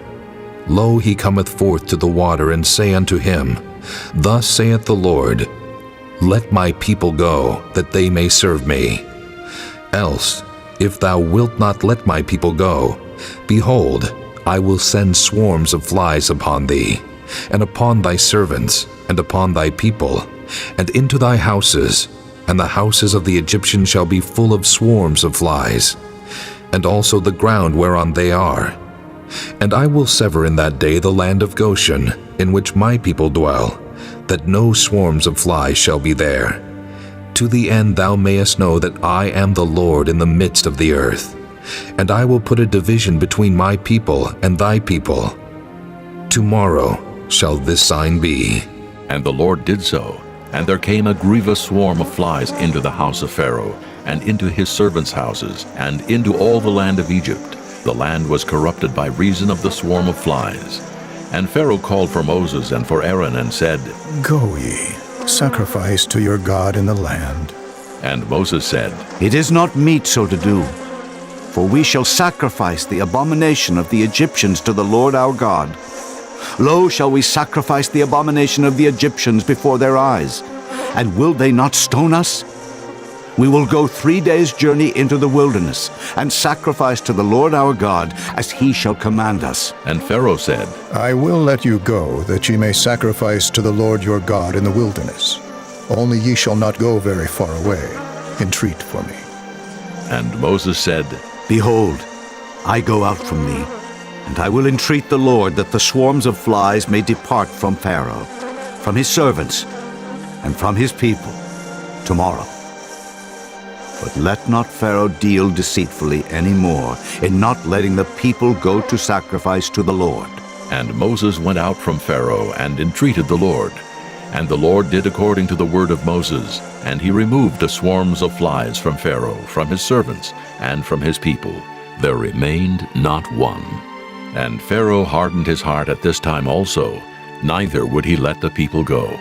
Speaker 10: Lo, he cometh forth to the water, and say unto him, Thus saith the Lord, Let my people go, that they may serve me. Else, if thou wilt not let my people go, behold, I will send swarms of flies upon thee, and upon thy servants, and upon thy people, and into thy houses, and the houses of the Egyptians shall be full of swarms of flies, and also the ground whereon they are. And I will sever in that day the land of Goshen, in which my people dwell, that no swarms of flies shall be there, to the end thou mayest know that I am the Lord in the midst of the earth. And I will put a division between my people and thy people. Tomorrow shall this sign be.
Speaker 1: And the Lord did so. And there came a grievous swarm of flies into the house of Pharaoh, and into his servants' houses, and into all the land of Egypt. The land was corrupted by reason of the swarm of flies. And Pharaoh called for Moses and for Aaron, and said,
Speaker 13: Go ye, sacrifice to your God in the land.
Speaker 1: And Moses said,
Speaker 6: It is not meet so to do, for we shall sacrifice the abomination of the Egyptians to the Lord our God. Lo, shall we sacrifice the abomination of the Egyptians before their eyes? And will they not stone us? We will go 3 days' journey into the wilderness, and sacrifice to the Lord our God, as he shall command us.
Speaker 1: And Pharaoh said,
Speaker 13: I will let you go, that ye may sacrifice to the Lord your God in the wilderness. Only ye shall not go very far away. Entreat for me.
Speaker 1: And Moses said,
Speaker 6: Behold, I go out from thee, and I will entreat the Lord that the swarms of flies may depart from Pharaoh, from his servants, and from his people, tomorrow. But let not Pharaoh deal deceitfully any more in not letting the people go to sacrifice to the Lord.
Speaker 1: And Moses went out from Pharaoh and entreated the Lord. And the Lord did according to the word of Moses, and he removed the swarms of flies from Pharaoh, from his servants, and from his people. There remained not one. And Pharaoh hardened his heart at this time also, neither would he let the people go.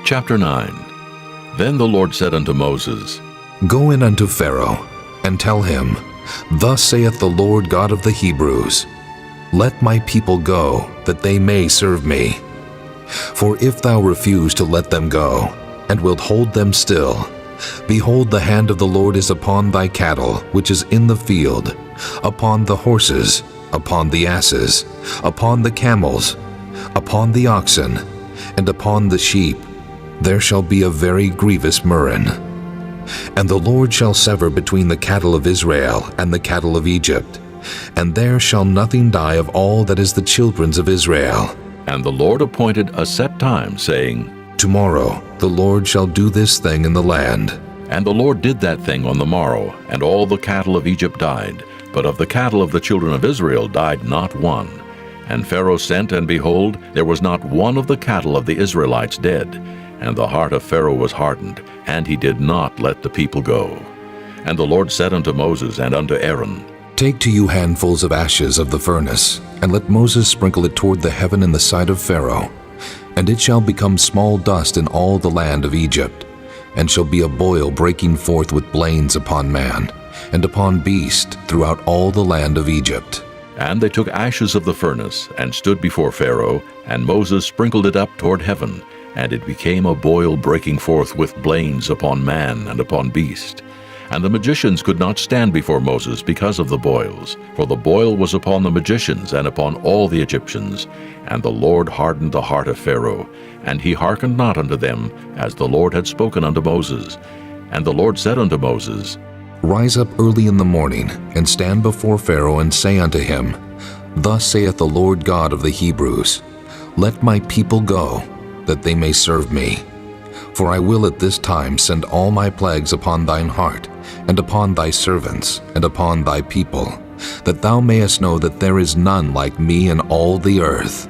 Speaker 1: Chapter 9. Then the Lord said unto Moses,
Speaker 10: Go in unto Pharaoh, and tell him, Thus saith the Lord God of the Hebrews, Let my people go, that they may serve me. For if thou refuse to let them go, and wilt hold them still, behold, the hand of the Lord is upon thy cattle, which is in the field, upon the horses, upon the asses, upon the camels, upon the oxen, and upon the sheep. There shall be a very grievous murrain. And the Lord shall sever between the cattle of Israel and the cattle of Egypt, and there shall nothing die of all that is the children's of Israel.
Speaker 1: And the Lord appointed a set time, saying,
Speaker 10: Tomorrow the Lord shall do this thing in the land.
Speaker 1: And the Lord did that thing on the morrow, and all the cattle of Egypt died, but of the cattle of the children of Israel died not one. And Pharaoh sent, and behold, there was not one of the cattle of the Israelites dead. And the heart of Pharaoh was hardened, and he did not let the people go. And the Lord said unto Moses and unto Aaron,
Speaker 10: Take to you handfuls of ashes of the furnace, and let Moses sprinkle it toward the heaven in the sight of Pharaoh. And it shall become small dust in all the land of Egypt, and shall be a boil breaking forth with blains upon man, and upon beast throughout all the land of Egypt.
Speaker 1: And they took ashes of the furnace, and stood before Pharaoh, and Moses sprinkled it up toward heaven, and it became a boil breaking forth with blains upon man and upon beast. And the magicians could not stand before Moses because of the boils, for the boil was upon the magicians and upon all the Egyptians. And the Lord hardened the heart of Pharaoh, and he hearkened not unto them, as the Lord had spoken unto Moses. And the Lord said unto Moses,
Speaker 10: Rise up early in the morning, and stand before Pharaoh, and say unto him, Thus saith the Lord God of the Hebrews, Let my people go, that they may serve me. For I will at this time send all my plagues upon thine heart, and upon thy servants, and upon thy people, that thou mayest know that there is none like me in all the earth.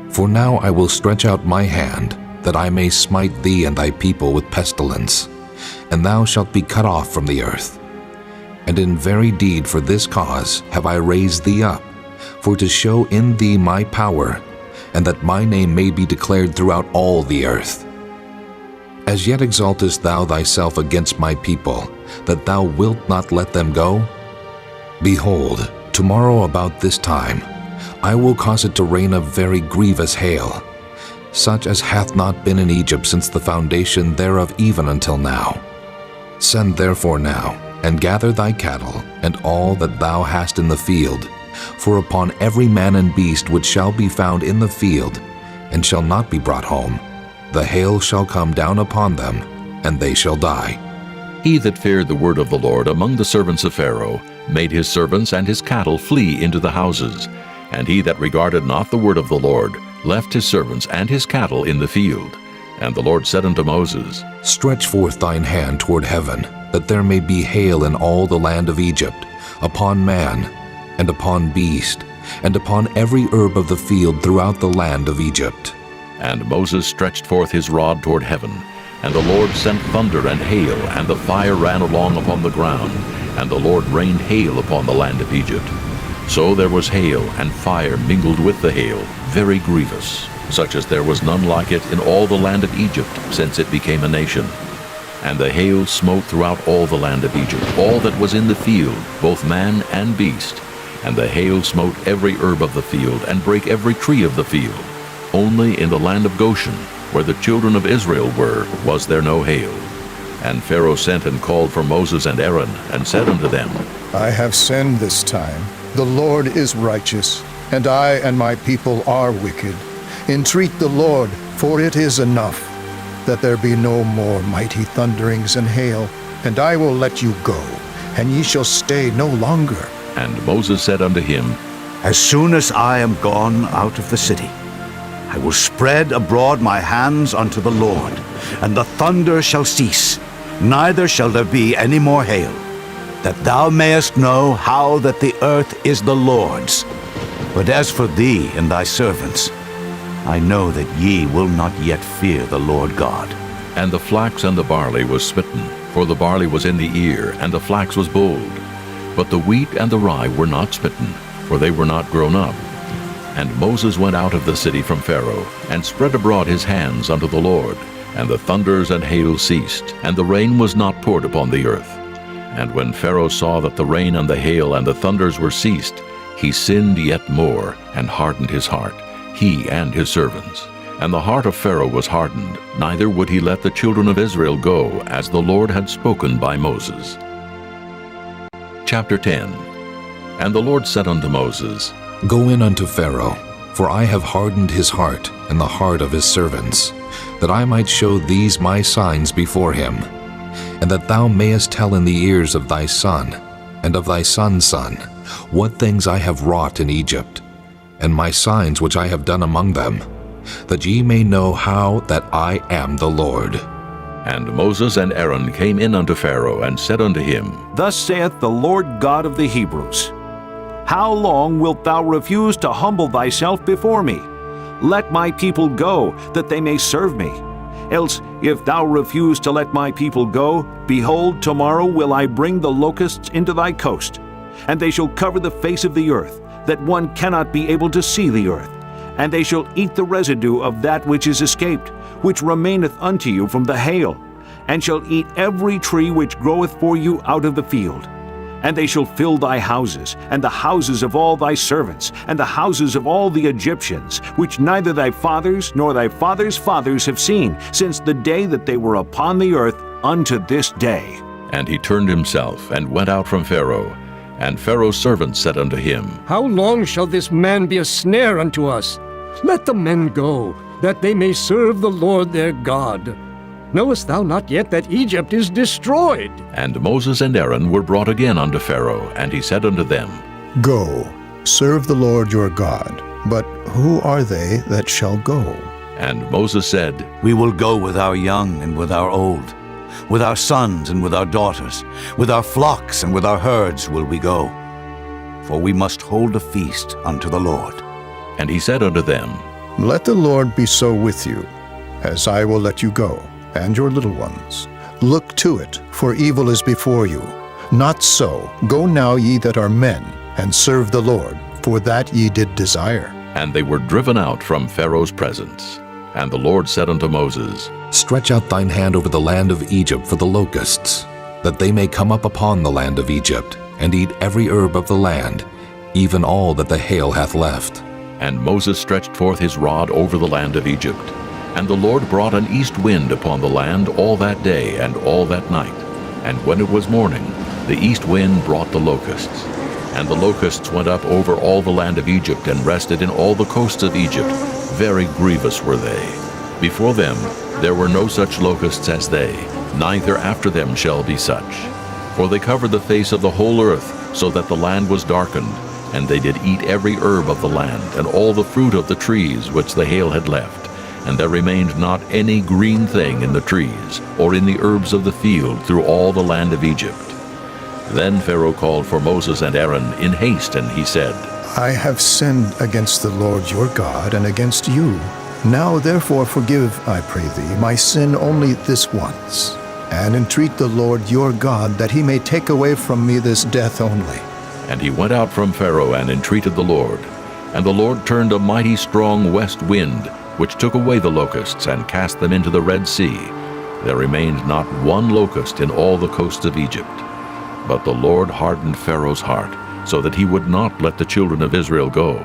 Speaker 10: For now I will stretch out my hand, that I may smite thee and thy people with pestilence, and thou shalt be cut off from the earth. And in very deed for this cause have I raised thee up, for to show in thee my power, and that my name may be declared throughout all the earth. As yet exaltest thou thyself against my people, that thou wilt not let them go? Behold, tomorrow about this time, I will cause it to rain a very grievous hail, such as hath not been in Egypt since the foundation thereof even until now. Send therefore now, and gather thy cattle, and all that thou hast in the field, for upon every man and beast which shall be found in the field, and shall not be brought home, the hail shall come down upon them, and they shall die.
Speaker 1: He that feared the word of the Lord among the servants of Pharaoh made his servants and his cattle flee into the houses, and he that regarded not the word of the Lord left his servants and his cattle in the field. And the Lord said unto Moses,
Speaker 10: Stretch forth thine hand toward heaven, that there may be hail in all the land of Egypt, upon man, and upon beast, and upon every herb of the field throughout the land of Egypt.
Speaker 1: And Moses stretched forth his rod toward heaven, and the Lord sent thunder and hail, and the fire ran along upon the ground, and the Lord rained hail upon the land of Egypt. So there was hail and fire mingled with the hail, very grievous, such as there was none like it in all the land of Egypt since it became a nation. And the hail smote throughout all the land of Egypt, all that was in the field, both man and beast. And the hail smote every herb of the field, and brake every tree of the field. Only in the land of Goshen, where the children of Israel were, was there no hail. And Pharaoh sent and called for Moses and Aaron, and said unto them,
Speaker 13: I have sinned this time. The Lord is righteous, and I and my people are wicked. Entreat the Lord, for it is enough, that there be no more mighty thunderings and hail, and I will let you go, and ye shall stay no longer.
Speaker 1: And Moses said unto him,
Speaker 6: As soon as I am gone out of the city, I will spread abroad my hands unto the Lord, and the thunder shall cease, neither shall there be any more hail, that thou mayest know how that the earth is the Lord's. But as for thee and thy servants, I know that ye will not yet fear the Lord God.
Speaker 1: And the flax and the barley was smitten, for the barley was in the ear, and the flax was bold. But the wheat and the rye were not smitten, for they were not grown up. And Moses went out of the city from Pharaoh, and spread abroad his hands unto the Lord. And the thunders and hail ceased, and the rain was not poured upon the earth. And when Pharaoh saw that the rain and the hail and the thunders were ceased, he sinned yet more, and hardened his heart, he and his servants. And the heart of Pharaoh was hardened, neither would he let the children of Israel go, as the Lord had spoken by Moses. Chapter 10. And the Lord said unto Moses,
Speaker 10: Go in unto Pharaoh, for I have hardened his heart and the heart of his servants, that I might show these my signs before him, and that thou mayest tell in the ears of thy son, and of thy son's son, what things I have wrought in Egypt, and my signs which I have done among them, that ye may know how that I am the Lord.
Speaker 1: And Moses and Aaron came in unto Pharaoh, and said unto him,
Speaker 12: Thus saith the Lord God of the Hebrews, How long wilt thou refuse to humble thyself before me? Let my people go, that they may serve me. Else, if thou refuse to let my people go, behold, tomorrow will I bring the locusts into thy coast, and they shall cover the face of the earth, that one cannot be able to see the earth. And they shall eat the residue of that which is escaped, which remaineth unto you from the hail, and shall eat every tree which groweth for you out of the field. And they shall fill thy houses, and the houses of all thy servants, and the houses of all the Egyptians, which neither thy fathers nor thy fathers' fathers have seen, since the day that they were upon the earth unto this day.
Speaker 1: And he turned himself, and went out from Pharaoh. And Pharaoh's servants said unto him,
Speaker 16: How long shall this man be a snare unto us? Let the men go, that they may serve the Lord their God. Knowest thou not yet that Egypt is destroyed?
Speaker 1: And Moses and Aaron were brought again unto Pharaoh, and he said unto them,
Speaker 13: Go, serve the Lord your God. But who are they that shall go?
Speaker 1: And Moses said,
Speaker 6: We will go with our young and with our old, with our sons and with our daughters, with our flocks and with our herds will we go. For we must hold a feast unto the Lord.
Speaker 1: And he said unto them,
Speaker 13: Let the Lord be so with you, as I will let you go, and your little ones. Look to it, for evil is before you. Not so. Go now, ye that are men, and serve the Lord, for that ye did desire.
Speaker 1: And they were driven out from Pharaoh's presence. And the Lord said unto Moses,
Speaker 10: Stretch out thine hand over the land of Egypt for the locusts, that they may come up upon the land of Egypt, and eat every herb of the land, even all that the hail hath left.
Speaker 1: And Moses stretched forth his rod over the land of Egypt. And the Lord brought an east wind upon the land all that day and all that night. And when it was morning, the east wind brought the locusts. And the locusts went up over all the land of Egypt, and rested in all the coasts of Egypt. Very grievous were they. Before them there were no such locusts as they, neither after them shall be such. For they covered the face of the whole earth, so that the land was darkened. And they did eat every herb of the land, and all the fruit of the trees which the hail had left. And there remained not any green thing in the trees, or in the herbs of the field through all the land of Egypt. Then Pharaoh called for Moses and Aaron in haste, and he said,
Speaker 13: I have sinned against the Lord your God and against you. Now therefore forgive, I pray thee, my sin only this once, and entreat the Lord your God that he may take away from me this death only.
Speaker 1: And he went out from Pharaoh and entreated the Lord. And the Lord turned a mighty strong west wind, which took away the locusts and cast them into the Red Sea. There remained not one locust in all the coasts of Egypt. But the Lord hardened Pharaoh's heart, so that he would not let the children of Israel go.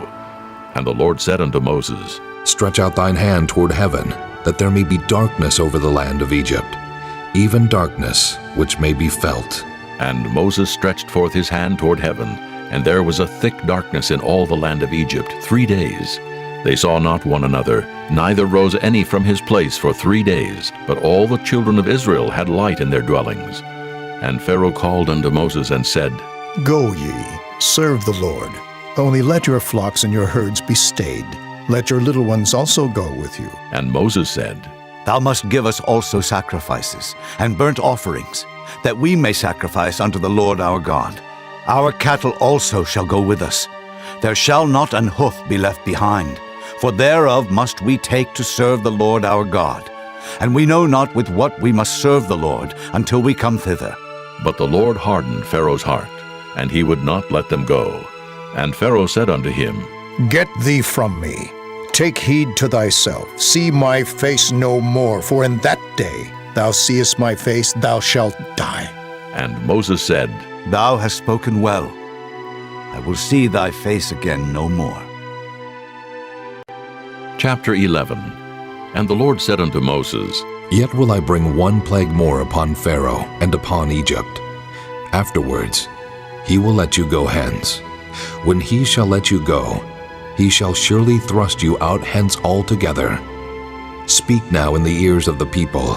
Speaker 1: And the Lord said unto Moses,
Speaker 10: Stretch out thine hand toward heaven, that there may be darkness over the land of Egypt, even darkness which may be felt.
Speaker 1: And Moses stretched forth his hand toward heaven, and there was a thick darkness in all the land of Egypt 3 days. They saw not one another, neither rose any from his place for 3 days, but all the children of Israel had light in their dwellings. And Pharaoh called unto Moses and said,
Speaker 13: Go ye, serve the Lord. Only let your flocks and your herds be stayed. Let your little ones also go with you.
Speaker 1: And Moses said,
Speaker 6: Thou must give us also sacrifices and burnt offerings, that we may sacrifice unto the Lord our God. Our cattle also shall go with us. There shall not an hoof be left behind, for thereof must we take to serve the Lord our God. And we know not with what we must serve the Lord until we come thither.
Speaker 1: But the Lord hardened Pharaoh's heart, and he would not let them go. And Pharaoh said unto him,
Speaker 13: Get thee from me. Take heed to thyself. See my face no more, for in that day thou seest my face, thou shalt die.
Speaker 1: And Moses said,
Speaker 6: Thou hast spoken well. I will see thy face again no more.
Speaker 1: Chapter 11. And the Lord said unto Moses,
Speaker 10: Yet will I bring one plague more upon Pharaoh and upon Egypt. Afterwards he will let you go hence. When he shall let you go, he shall surely thrust you out hence altogether. Speak now in the ears of the people,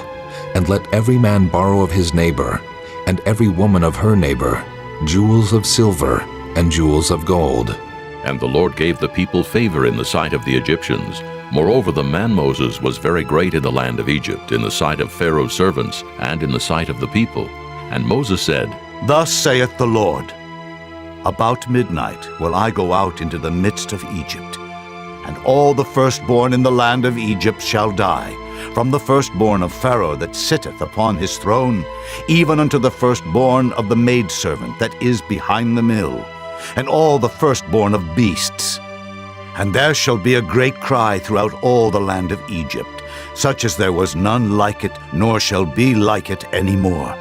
Speaker 10: and let every man borrow of his neighbor, and every woman of her neighbor, jewels of silver and jewels of gold.
Speaker 1: And the Lord gave the people favor in the sight of the Egyptians. Moreover, the man Moses was very great in the land of Egypt, in the sight of Pharaoh's servants, and in the sight of the people. And Moses said,
Speaker 6: Thus saith the Lord, About midnight will I go out into the midst of Egypt, and all the firstborn in the land of Egypt shall die, from the firstborn of Pharaoh that sitteth upon his throne, even unto the firstborn of the maidservant that is behind the mill, and all the firstborn of beasts. And there shall be a great cry throughout all the land of Egypt, such as there was none like it, nor shall be like it any more.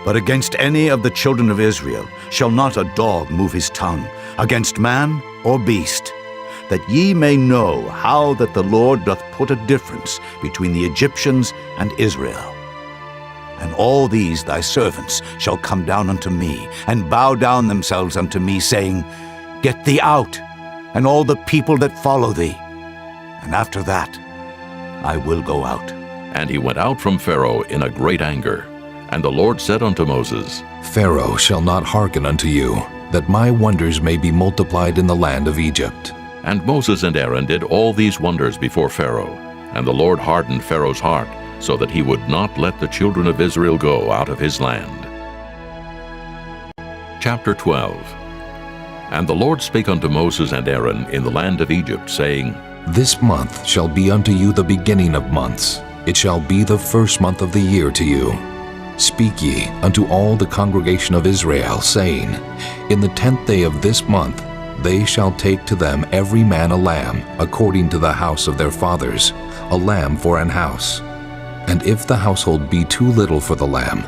Speaker 6: But against any of the children of Israel shall not a dog move his tongue, against man or beast, that ye may know how that the Lord doth put a difference between the Egyptians and Israel. And all these thy servants shall come down unto me, and bow down themselves unto me, saying, Get thee out, and all the people that follow thee. And after that I will go out.
Speaker 1: And he went out from Pharaoh in a great anger. And the Lord said unto Moses,
Speaker 10: Pharaoh shall not hearken unto you, that my wonders may be multiplied in the land of Egypt.
Speaker 1: And Moses and Aaron did all these wonders before Pharaoh. And the Lord hardened Pharaoh's heart, so that he would not let the children of Israel go out of his land. Chapter 12. And the Lord spake unto Moses and Aaron in the land of Egypt, saying,
Speaker 10: This month shall be unto you the beginning of months. It shall be the first month of the year to you. Speak ye unto all the congregation of Israel, saying, In the 10th day of this month they shall take to them every man a lamb, according to the house of their fathers, a lamb for an house. And if the household be too little for the lamb,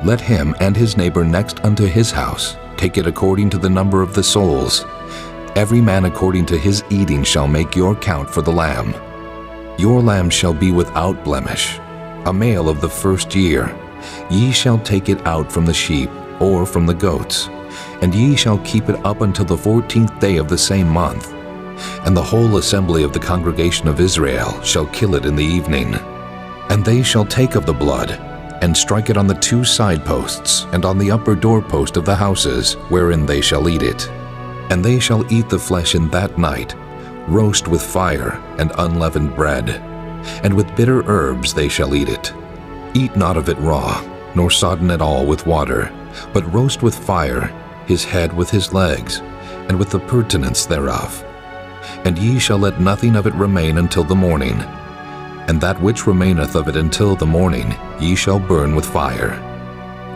Speaker 10: let him and his neighbor next unto his house take it according to the number of the souls. Every man according to his eating shall make your count for the lamb. Your lamb shall be without blemish, a male of the first year. Ye shall take it out from the sheep or from the goats, and ye shall keep it up until the 14th day of the same month. And the whole assembly of the congregation of Israel shall kill it in the evening. And they shall take of the blood, and strike it on the 2 side posts, and on the upper doorpost of the houses, wherein they shall eat it. And they shall eat the flesh in that night, roast with fire and unleavened bread, and with bitter herbs they shall eat it. Eat not of it raw, nor sodden at all with water, but roast with fire his head with his legs, and with the purtenance thereof. And ye shall let nothing of it remain until the morning. And that which remaineth of it until the morning ye shall burn with fire.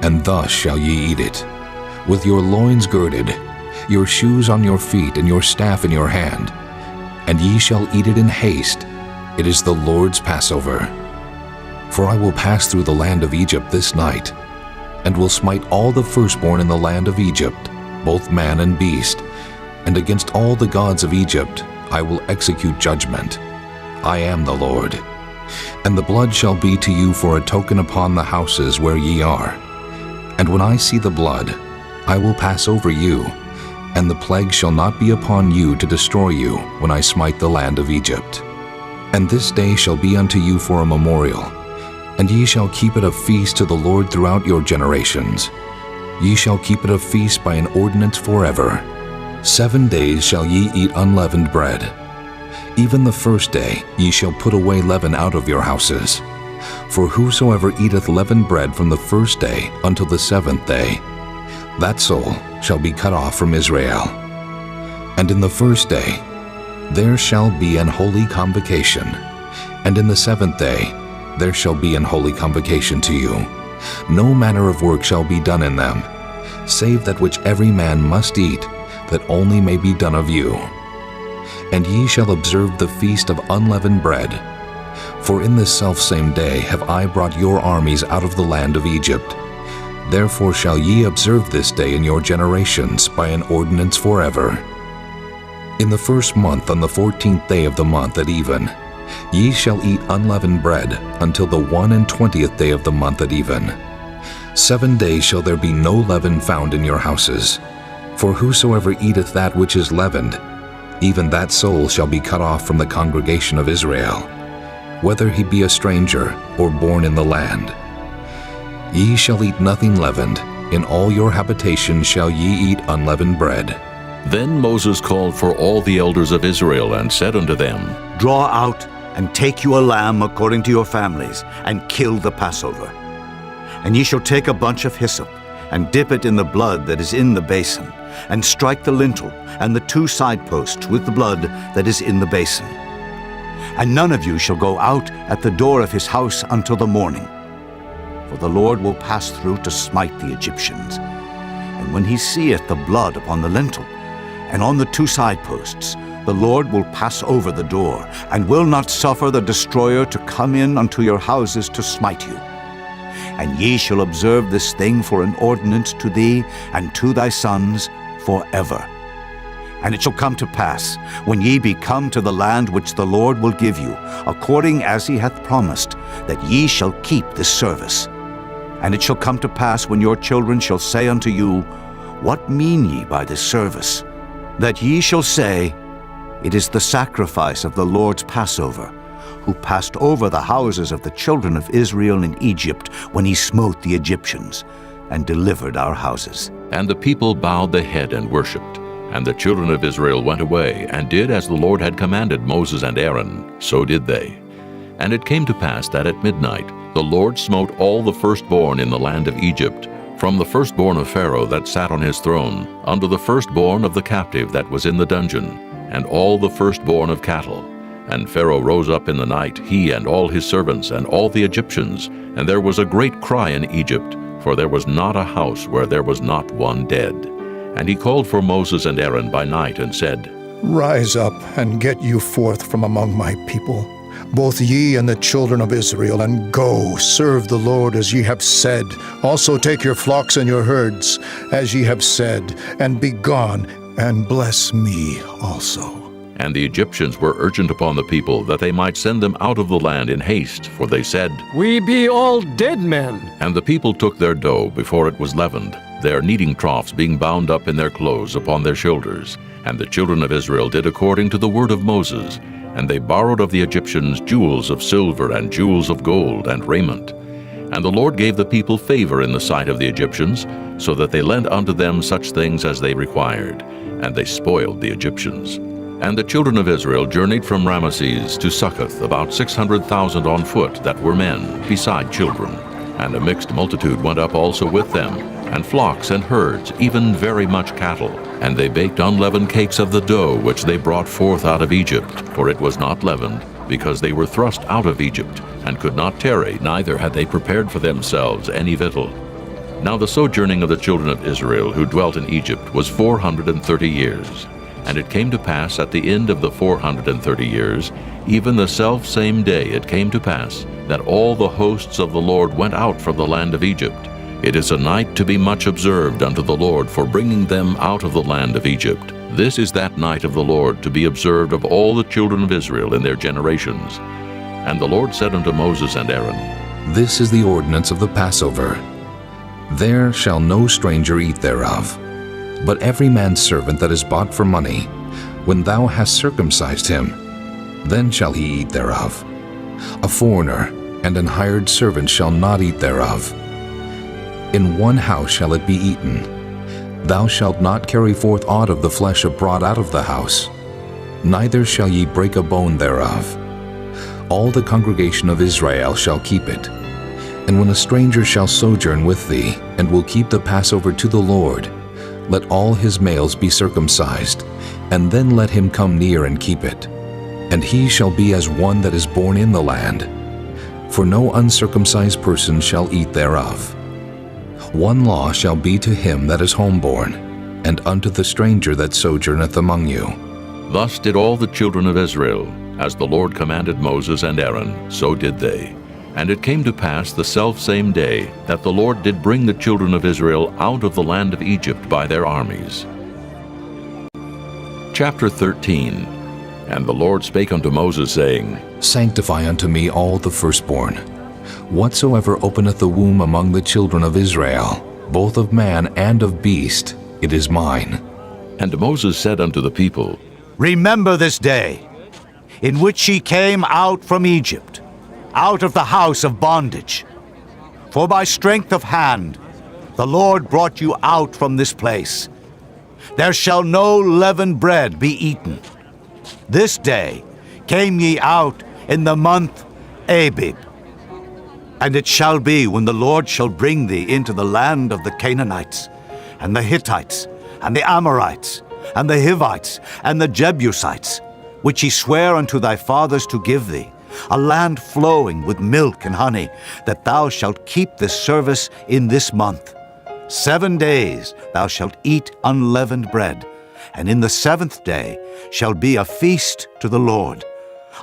Speaker 10: And thus shall ye eat it, with your loins girded, your shoes on your feet, and your staff in your hand. And ye shall eat it in haste. It is the Lord's Passover. For I will pass through the land of Egypt this night, and will smite all the firstborn in the land of Egypt, both man and beast, and against all the gods of Egypt I will execute judgment. I am the Lord. And the blood shall be to you for a token upon the houses where ye are. And when I see the blood, I will pass over you, and the plague shall not be upon you to destroy you when I smite the land of Egypt. And this day shall be unto you for a memorial, and ye shall keep it a feast to the Lord throughout your generations. Ye shall keep it a feast by an ordinance forever. 7 days shall ye eat unleavened bread. Even the first day ye shall put away leaven out of your houses. For whosoever eateth leavened bread from the first day until the 7th day, that soul shall be cut off from Israel. And in the first day there shall be an holy convocation, and in the 7th day there shall be an holy convocation to you. No manner of work shall be done in them, save that which every man must eat, that only may be done of you. And ye shall observe the feast of unleavened bread. For in this selfsame day have I brought your armies out of the land of Egypt. Therefore shall ye observe this day in your generations by an ordinance forever. In the first month, on the 14th day of the month at even, ye shall eat unleavened bread until the 21st day of the month at even. 7 days shall there be no leaven found in your houses. For whosoever eateth that which is leavened, even that soul shall be cut off from the congregation of Israel, whether he be a stranger or born in the land. Ye shall eat nothing leavened. In all your habitations shall ye eat unleavened bread.
Speaker 1: Then Moses called for all the elders of Israel and said unto them,
Speaker 6: Draw out and take you a lamb according to your families, and kill the Passover. And ye shall take a bunch of hyssop, and dip it in the blood that is in the basin, and strike the lintel and the 2 side posts with the blood that is in the basin. And none of you shall go out at the door of his house until the morning. For the Lord will pass through to smite the Egyptians. And when he seeth the blood upon the lintel and on the 2 side posts, the Lord will pass over the door, and will not suffer the destroyer to come in unto your houses to smite you. And ye shall observe this thing for an ordinance to thee and to thy sons forever. And it shall come to pass, when ye be come to the land which the Lord will give you, according as he hath promised, that ye shall keep this service. And it shall come to pass, when your children shall say unto you, What mean ye by this service? That ye shall say, It is the sacrifice of the Lord's Passover, who passed over the houses of the children of Israel in Egypt when he smote the Egyptians, and delivered our houses.
Speaker 1: And the people bowed the head and worshipped. And the children of Israel went away, and did as the Lord had commanded Moses and Aaron, so did they. And it came to pass that at midnight the Lord smote all the firstborn in the land of Egypt, from the firstborn of Pharaoh that sat on his throne, unto the firstborn of the captive that was in the dungeon, and all the firstborn of cattle. And Pharaoh rose up in the night, he and all his servants, and all the Egyptians, and there was a great cry in Egypt, for there was not a house where there was not one dead. And he called for Moses and Aaron by night and said,
Speaker 13: Rise up and get you forth from among my people, both ye and the children of Israel, and go, serve the Lord as ye have said. Also take your flocks and your herds, as ye have said, and be gone, and bless me also.
Speaker 1: And the Egyptians were urgent upon the people that they might send them out of the land in haste, for they said,
Speaker 16: We be all dead men.
Speaker 1: And the people took their dough before it was leavened, their kneading troughs being bound up in their clothes upon their shoulders. And the children of Israel did according to the word of Moses, and they borrowed of the Egyptians jewels of silver and jewels of gold and raiment. And the Lord gave the people favor in the sight of the Egyptians, so that they lent unto them such things as they required, and they spoiled the Egyptians. And the children of Israel journeyed from Ramesses to Succoth, about 600,000 on foot that were men, beside children. And a mixed multitude went up also with them, and flocks and herds, even very much cattle. And they baked unleavened cakes of the dough which they brought forth out of Egypt, for it was not leavened, because they were thrust out of Egypt, and could not tarry, neither had they prepared for themselves any victual. Now the sojourning of the children of Israel who dwelt in Egypt was 430 years. And it came to pass at the end of the 430 years, even the selfsame day it came to pass, that all the hosts of the Lord went out from the land of Egypt. It is a night to be much observed unto the Lord for bringing them out of the land of Egypt. This is that night of the Lord to be observed of all the children of Israel in their generations. And the Lord said unto Moses and Aaron,
Speaker 10: This is the ordinance of the Passover. There shall no stranger eat thereof. But every man's servant that is bought for money, when thou hast circumcised him, then shall he eat thereof. A foreigner and an hired servant shall not eat thereof. In one house shall it be eaten. Thou shalt not carry forth aught of the flesh abroad out of the house, neither shall ye break a bone thereof. All the congregation of Israel shall keep it. And when a stranger shall sojourn with thee, and will keep the Passover to the Lord, let all his males be circumcised, and then let him come near and keep it. And he shall be as one that is born in the land, for no uncircumcised person shall eat thereof. One law shall be to him that is homeborn, and unto the stranger that sojourneth among you.
Speaker 1: Thus did all the children of Israel, as the Lord commanded Moses and Aaron, so did they. And it came to pass the selfsame day that the Lord did bring the children of Israel out of the land of Egypt by their armies. Chapter 13. And the Lord spake unto Moses, saying,
Speaker 10: Sanctify unto me all the firstborn. Whatsoever openeth the womb among the children of Israel, both of man and of beast, it is mine.
Speaker 1: And Moses said unto the people,
Speaker 6: Remember this day, in which ye came out from Egypt, out of the house of bondage. For by strength of hand the Lord brought you out from this place. There shall no leavened bread be eaten. This day came ye out in the month Abib. And it shall be, when the Lord shall bring thee into the land of the Canaanites, and the Hittites, and the Amorites, and the Hivites, and the Jebusites, which he sware unto thy fathers to give thee, a land flowing with milk and honey, that thou shalt keep this service in this month. 7 days thou shalt eat unleavened bread, and in the 7th day shall be a feast to the Lord.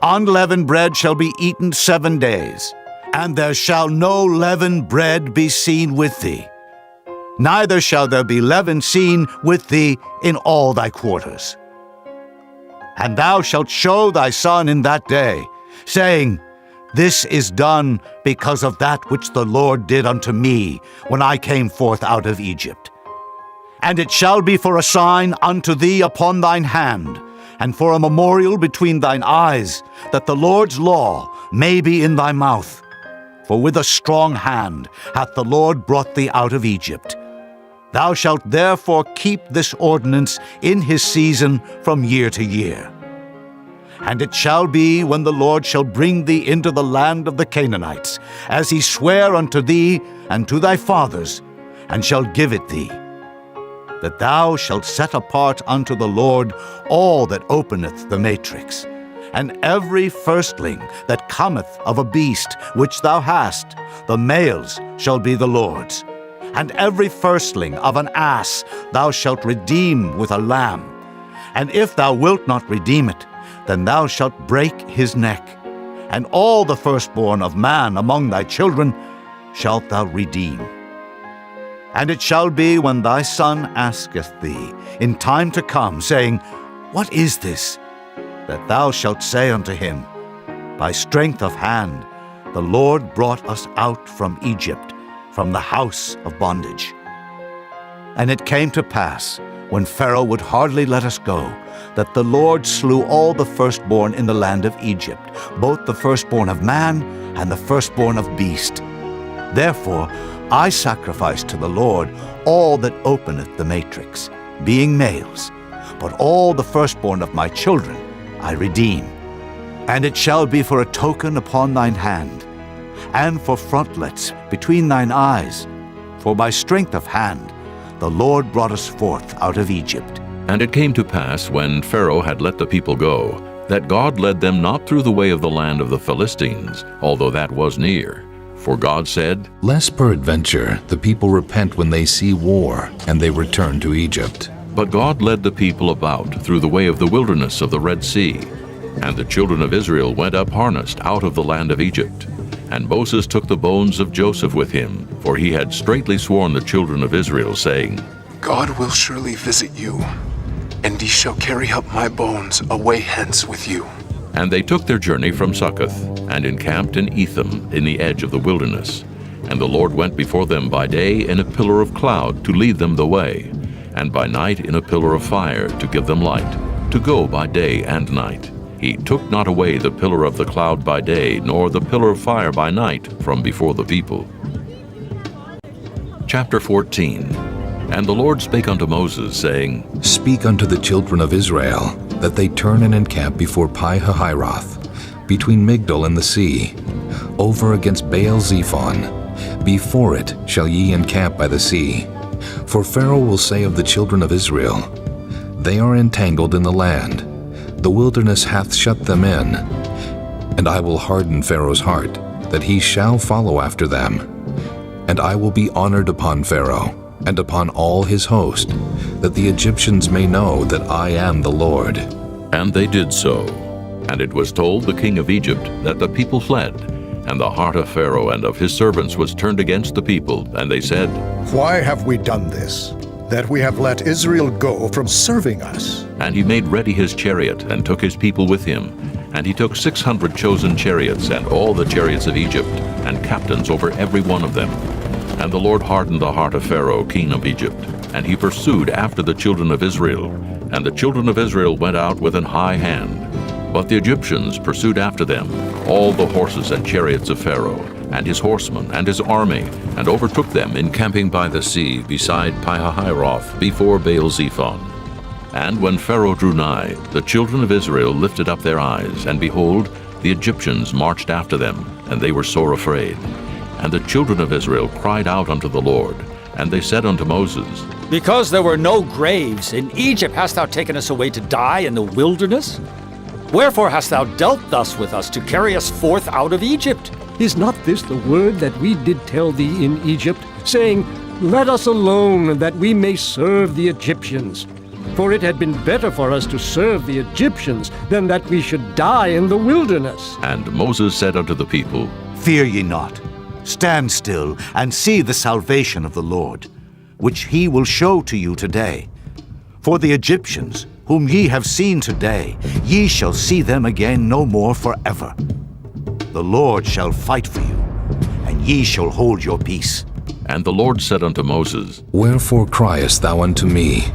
Speaker 6: Unleavened bread shall be eaten 7 days, and there shall no leavened bread be seen with thee. Neither shall there be leaven seen with thee in all thy quarters. And thou shalt show thy son in that day, saying, This is done because of that which the Lord did unto me when I came forth out of Egypt. And it shall be for a sign unto thee upon thine hand, and for a memorial between thine eyes, that the Lord's law may be in thy mouth. For with a strong hand hath the Lord brought thee out of Egypt. Thou shalt therefore keep this ordinance in his season from year to year. And it shall be, when the Lord shall bring thee into the land of the Canaanites, as he sware unto thee and to thy fathers, and shall give it thee, that thou shalt set apart unto the Lord all that openeth the matrix, and every firstling that cometh of a beast which thou hast, the males shall be the Lord's. And every firstling of an ass thou shalt redeem with a lamb. And if thou wilt not redeem it, then thou shalt break his neck. And all the firstborn of man among thy children shalt thou redeem. And it shall be when thy son asketh thee in time to come, saying, What is this? That thou shalt say unto him, By strength of hand the Lord brought us out from Egypt, from the house of bondage. And it came to pass, when Pharaoh would hardly let us go, that the Lord slew all the firstborn in the land of Egypt, both the firstborn of man and the firstborn of beast. Therefore I sacrifice to the Lord all that openeth the matrix, being males, but all the firstborn of my children I redeem. And it shall be for a token upon thine hand, and for frontlets between thine eyes, for by strength of hand the Lord brought us forth out of Egypt.
Speaker 1: And it came to pass, when Pharaoh had let the people go, that God led them not through the way of the land of the Philistines, although that was near. For God said,
Speaker 10: Lest peradventure the people repent when they see war, and they return to Egypt.
Speaker 1: But God led the people about through the way of the wilderness of the Red Sea. And the children of Israel went up harnessed out of the land of Egypt. And Moses took the bones of Joseph with him, for he had straitly sworn the children of Israel, saying,
Speaker 17: God will surely visit you, and ye shall carry up my bones away hence with you.
Speaker 1: And they took their journey from Succoth, and encamped in Etham in the edge of the wilderness. And the Lord went before them by day in a pillar of cloud to lead them the way, and by night in a pillar of fire to give them light, to go by day and night. He took not away the pillar of the cloud by day, nor the pillar of fire by night from before the people. Chapter 14. And the Lord spake unto Moses, saying,
Speaker 10: Speak unto the children of Israel, that they turn and encamp before Pi-hahiroth, between Migdol and the sea, over against Baal-zephon. Before it shall ye encamp by the sea. For Pharaoh will say of the children of Israel, They are entangled in the land, the wilderness hath shut them in. And I will harden Pharaoh's heart, that he shall follow after them. And I will be honored upon Pharaoh, and upon all his host, that the Egyptians may know that I am the Lord.
Speaker 1: And they did so. And it was told the king of Egypt that the people fled, and the heart of Pharaoh and of his servants was turned against the people, and they said,
Speaker 13: Why have we done this, that we have let Israel go from serving us?
Speaker 1: And he made ready his chariot, and took his people with him. And he took 600 chosen chariots, and all the chariots of Egypt, and captains over every one of them. And the Lord hardened the heart of Pharaoh, king of Egypt, and he pursued after the children of Israel. And the children of Israel went out with an high hand. But the Egyptians pursued after them, all the horses and chariots of Pharaoh, and his horsemen, and his army, and overtook them encamping by the sea beside Pi-hahiroth, before Baal-zephon. And when Pharaoh drew nigh, the children of Israel lifted up their eyes, and behold, the Egyptians marched after them, and they were sore afraid. And the children of Israel cried out unto the Lord, and they said unto Moses,
Speaker 18: Because there were no graves, in Egypt hast thou taken us away to die in the wilderness? Wherefore hast thou dealt thus with us, to carry us forth out of Egypt?
Speaker 16: Is not this the word that we did tell thee in Egypt, saying, Let us alone, that we may serve the Egyptians? For it had been better for us to serve the Egyptians than that we should die in the wilderness.
Speaker 1: And Moses said unto the people,
Speaker 6: Fear ye not. Stand still and see the salvation of the Lord, which he will show to you today. For the Egyptians, whom ye have seen today, ye shall see them again no more forever. The Lord shall fight for you, and ye shall hold your peace.
Speaker 1: And the Lord said unto Moses,
Speaker 10: Wherefore criest thou unto me?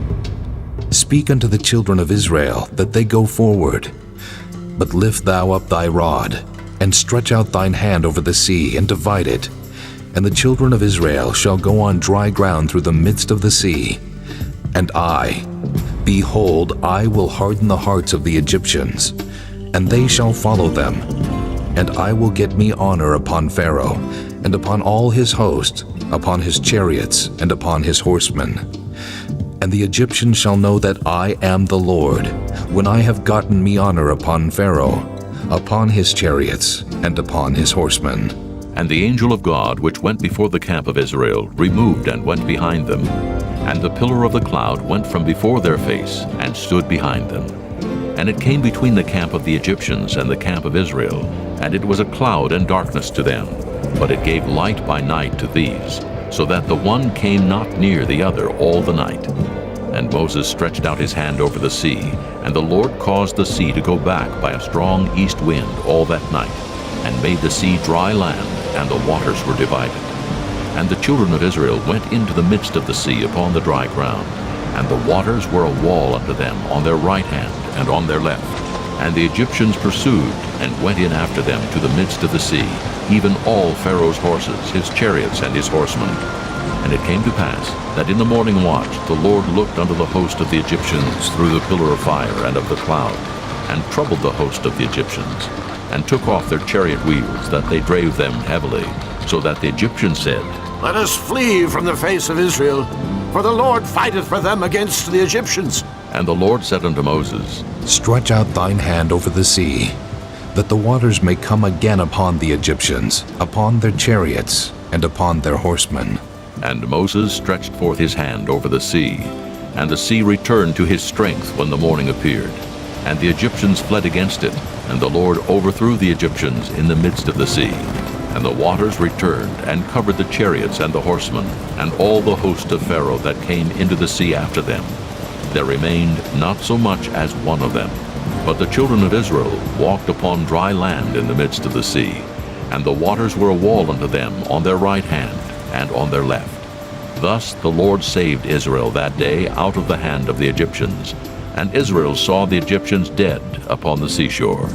Speaker 10: Speak unto the children of Israel, that they go forward. But lift thou up thy rod, and stretch out thine hand over the sea, and divide it. And the children of Israel shall go on dry ground through the midst of the sea. And I, behold, I will harden the hearts of the Egyptians, and they shall follow them. And I will get me honor upon Pharaoh, and upon all his host, upon his chariots, and upon his horsemen. And the Egyptians shall know that I am the Lord, when I have gotten me honor upon Pharaoh, upon his chariots, and upon his horsemen.
Speaker 1: And the angel of God, which went before the camp of Israel, removed and went behind them. And the pillar of the cloud went from before their face, and stood behind them. And it came between the camp of the Egyptians and the camp of Israel, and it was a cloud and darkness to them, but it gave light by night to these, so that the one came not near the other all the night. And Moses stretched out his hand over the sea, and the Lord caused the sea to go back by a strong east wind all that night, and made the sea dry land, and the waters were divided. And the children of Israel went into the midst of the sea upon the dry ground, and the waters were a wall unto them on their right hand and on their left. And the Egyptians pursued, and went in after them to the midst of the sea, even all Pharaoh's horses, his chariots, and his horsemen. And it came to pass that in the morning watch the Lord looked unto the host of the Egyptians through the pillar of fire and of the cloud, and troubled the host of the Egyptians, and took off their chariot wheels, that they drave them heavily, so that the Egyptians said,
Speaker 9: Let us flee from the face of Israel, for the Lord fighteth for them against the Egyptians.
Speaker 1: And the Lord said unto Moses,
Speaker 10: Stretch out thine hand over the sea, that the waters may come again upon the Egyptians, upon their chariots, and upon their horsemen.
Speaker 1: And Moses stretched forth his hand over the sea, and the sea returned to his strength when the morning appeared. And the Egyptians fled against it, and the Lord overthrew the Egyptians in the midst of the sea. And the waters returned, and covered the chariots and the horsemen, and all the host of Pharaoh that came into the sea after them. There remained not so much as one of them. But the children of Israel walked upon dry land in the midst of the sea, and the waters were a wall unto them on their right hand and on their left. Thus the Lord saved Israel that day out of the hand of the Egyptians. And Israel saw the Egyptians dead upon the seashore.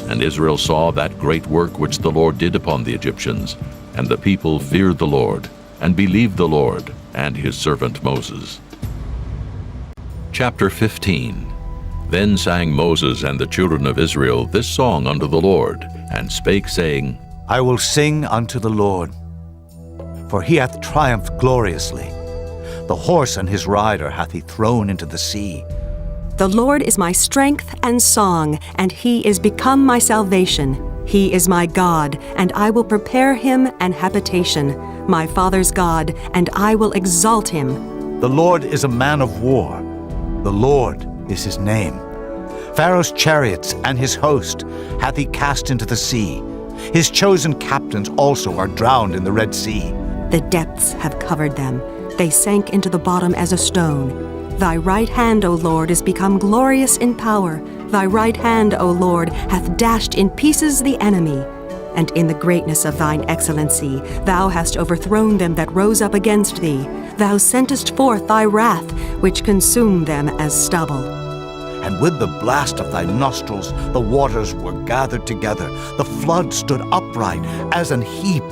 Speaker 1: And Israel saw that great work which the Lord did upon the Egyptians. And the people feared the Lord, and believed the Lord and his servant Moses. Chapter 15. Then sang Moses and the children of Israel this song unto the Lord, and spake, saying,
Speaker 6: I will sing unto the Lord, for he hath triumphed gloriously. The horse and his rider hath he thrown into the sea.
Speaker 19: The Lord is my strength and song, and he is become my salvation. He is my God, and I will prepare him an habitation, my father's God, and I will exalt him.
Speaker 6: The Lord is a man of war. The Lord is his name. Pharaoh's chariots and his host hath he cast into the sea. His chosen captains also are drowned in the Red Sea.
Speaker 19: The depths have covered them. They sank into the bottom as a stone. Thy right hand, O Lord, is become glorious in power. Thy right hand, O Lord, hath dashed in pieces the enemy. And in the greatness of thine excellency, thou hast overthrown them that rose up against thee. Thou sentest forth thy wrath, which consumed them as stubble.
Speaker 6: And with the blast of thy nostrils the waters were gathered together. The flood stood upright as an heap,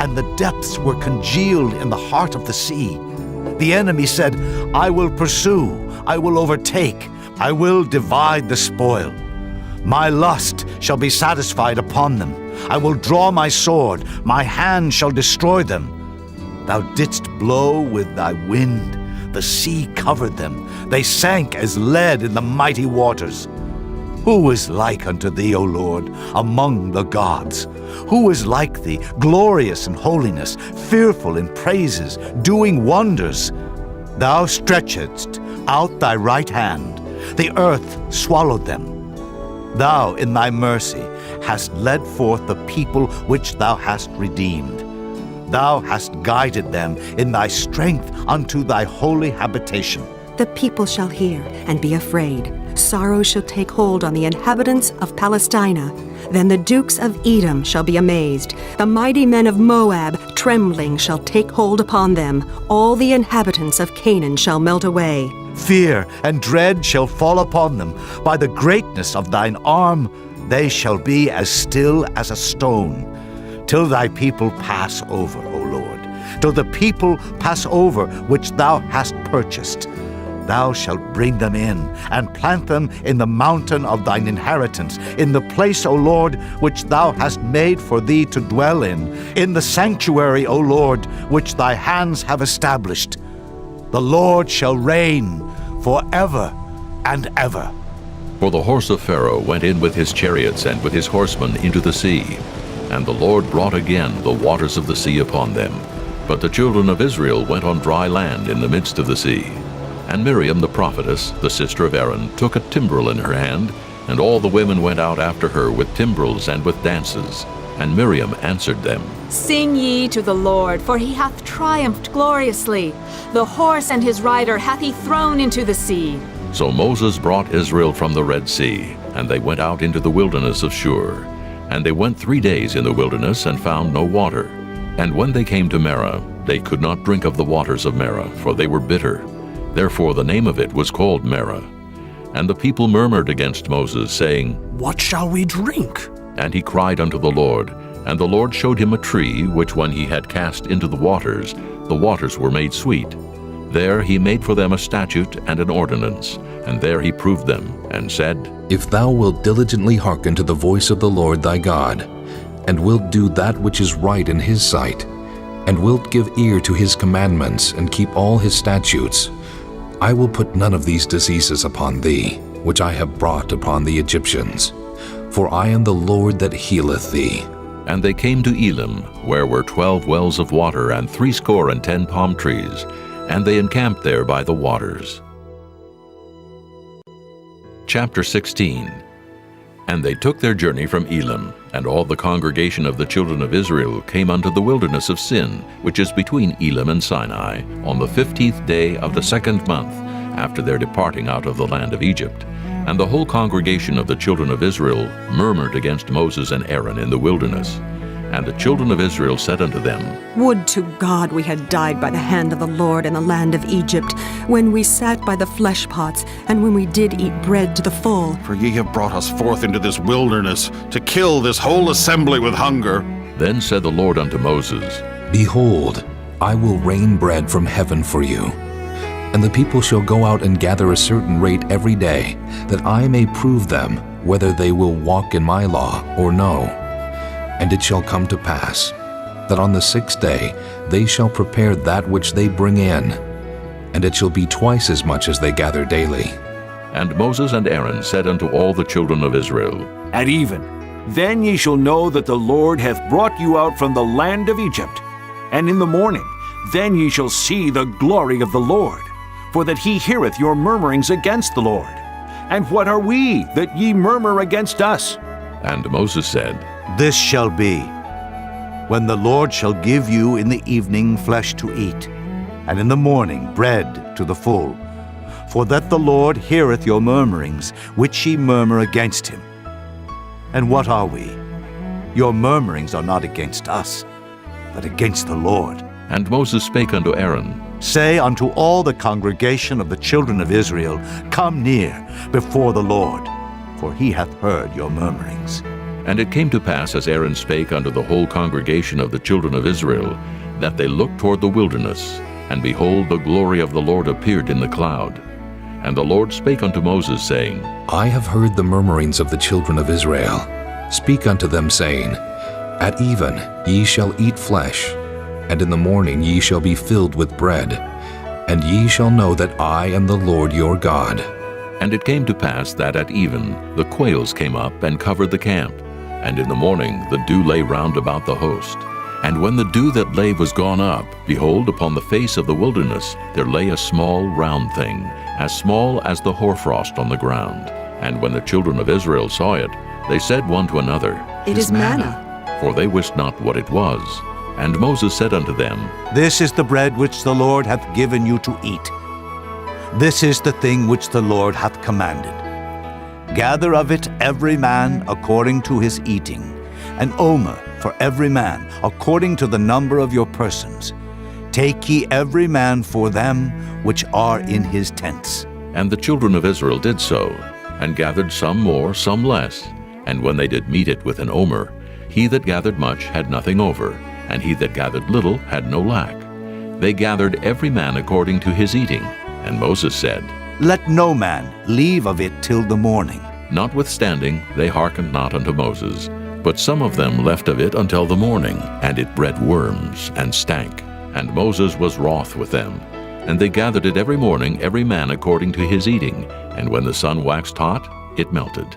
Speaker 6: and the depths were congealed in the heart of the sea. The enemy said, I will pursue, I will overtake, I will divide the spoil. My lust shall be satisfied upon them. I will draw my sword, my hand shall destroy them. Thou didst blow with thy wind, the sea covered them. They sank as lead in the mighty waters. Who is like unto thee, O Lord, among the gods? Who is like thee, glorious in holiness, fearful in praises, doing wonders? Thou stretchedst out thy right hand, the earth swallowed them. Thou in thy mercy hast led forth the people which thou hast redeemed. Thou hast guided them in thy strength unto thy holy habitation.
Speaker 19: The people shall hear and be afraid. Sorrow shall take hold on the inhabitants of Palestina. Then the dukes of Edom shall be amazed. The mighty men of Moab, trembling, shall take hold upon them. All the inhabitants of Canaan shall melt away.
Speaker 6: Fear and dread shall fall upon them. By the greatness of thine arm, they shall be as still as a stone, till thy people pass over, O Lord, till the people pass over which thou hast purchased. Thou shalt bring them in, and plant them in the mountain of thine inheritance, in the place, O Lord, which thou hast made for thee to dwell in the sanctuary, O Lord, which thy hands have established. The Lord shall reign forever and ever.
Speaker 1: For the horse of Pharaoh went in with his chariots and with his horsemen into the sea. And the Lord brought again the waters of the sea upon them. But the children of Israel went on dry land in the midst of the sea. And Miriam the prophetess, the sister of Aaron, took a timbrel in her hand, and all the women went out after her with timbrels and with dances. And Miriam answered them,
Speaker 20: Sing ye to the Lord, for he hath triumphed gloriously. The horse and his rider hath he thrown into the sea.
Speaker 1: So Moses brought Israel from the Red Sea, and they went out into the wilderness of Shur. And they went 3 days in the wilderness and found no water. And when they came to Marah, they could not drink of the waters of Marah, for they were bitter. Therefore the name of it was called Marah. And the people murmured against Moses, saying,
Speaker 21: What shall we drink?
Speaker 1: And he cried unto the Lord. And the Lord showed him a tree, which when he had cast into the waters were made sweet. There he made for them a statute and an ordinance, and there he proved them, and said,
Speaker 10: If thou wilt diligently hearken to the voice of the Lord thy God, and wilt do that which is right in his sight, and wilt give ear to his commandments, and keep all his statutes, I will put none of these diseases upon thee, which I have brought upon the Egyptians. For I am the Lord that healeth thee.
Speaker 1: And they came to Elim, where were 12 wells of water, and 70 palm trees, and they encamped there by the waters. Chapter 16. And they took their journey from Elim, and all the congregation of the children of Israel came unto the wilderness of Sin, which is between Elim and Sinai, on the 15th day of the 2nd month, after their departing out of the land of Egypt. And the whole congregation of the children of Israel murmured against Moses and Aaron in the wilderness. And the children of Israel said unto them,
Speaker 19: Would to God we had died by the hand of the Lord in the land of Egypt, when we sat by the flesh pots, and when we did eat bread to the full.
Speaker 14: For ye have brought us forth into this wilderness, to kill this whole assembly with hunger.
Speaker 1: Then said the Lord unto Moses,
Speaker 10: Behold, I will rain bread from heaven for you. And the people shall go out and gather a certain rate every day, that I may prove them whether they will walk in my law or no. And it shall come to pass, that on the 6th day they shall prepare that which they bring in, and it shall be twice as much as they gather daily.
Speaker 1: And Moses and Aaron said unto all the children of Israel,
Speaker 12: At even, then ye shall know that the Lord hath brought you out from the land of Egypt. And in the morning, then ye shall see the glory of the Lord, for that he heareth your murmurings against the Lord. And what are we, that ye murmur against us?
Speaker 1: And Moses said,
Speaker 6: This shall be, when the Lord shall give you in the evening flesh to eat, and in the morning bread to the full, for that the Lord heareth your murmurings, which ye murmur against him. And what are we? Your murmurings are not against us, but against the Lord.
Speaker 1: And Moses spake unto Aaron,
Speaker 6: Say unto all the congregation of the children of Israel, Come near before the Lord, for he hath heard your murmurings.
Speaker 1: And it came to pass, as Aaron spake unto the whole congregation of the children of Israel, that they looked toward the wilderness, and behold, the glory of the Lord appeared in the cloud. And the Lord spake unto Moses, saying,
Speaker 10: I have heard the murmurings of the children of Israel. Speak unto them, saying, At even ye shall eat flesh, and in the morning ye shall be filled with bread, and ye shall know that I am the Lord your God.
Speaker 1: And it came to pass that at even the quails came up and covered the camp, and in the morning the dew lay round about the host. And when the dew that lay was gone up, behold, upon the face of the wilderness there lay a small round thing, as small as the hoarfrost on the ground. And when the children of Israel saw it, they said one to another,
Speaker 19: It is manna.
Speaker 1: For they wist not what it was. And Moses said unto them,
Speaker 6: This is the bread which the Lord hath given you to eat. This is the thing which the Lord hath commanded. Gather of it every man according to his eating, an omer for every man according to the number of your persons. Take ye every man for them which are in his tents.
Speaker 1: And the children of Israel did so, and gathered some more, some less. And when they did meet it with an omer, he that gathered much had nothing over, and he that gathered little had no lack. They gathered every man according to his eating. And Moses said,
Speaker 6: Let no man leave of it till the morning.
Speaker 1: Notwithstanding, they hearkened not unto Moses. But some of them left of it until the morning, and it bred worms, and stank. And Moses was wroth with them. And they gathered it every morning, every man according to his eating. And when the sun waxed hot, it melted.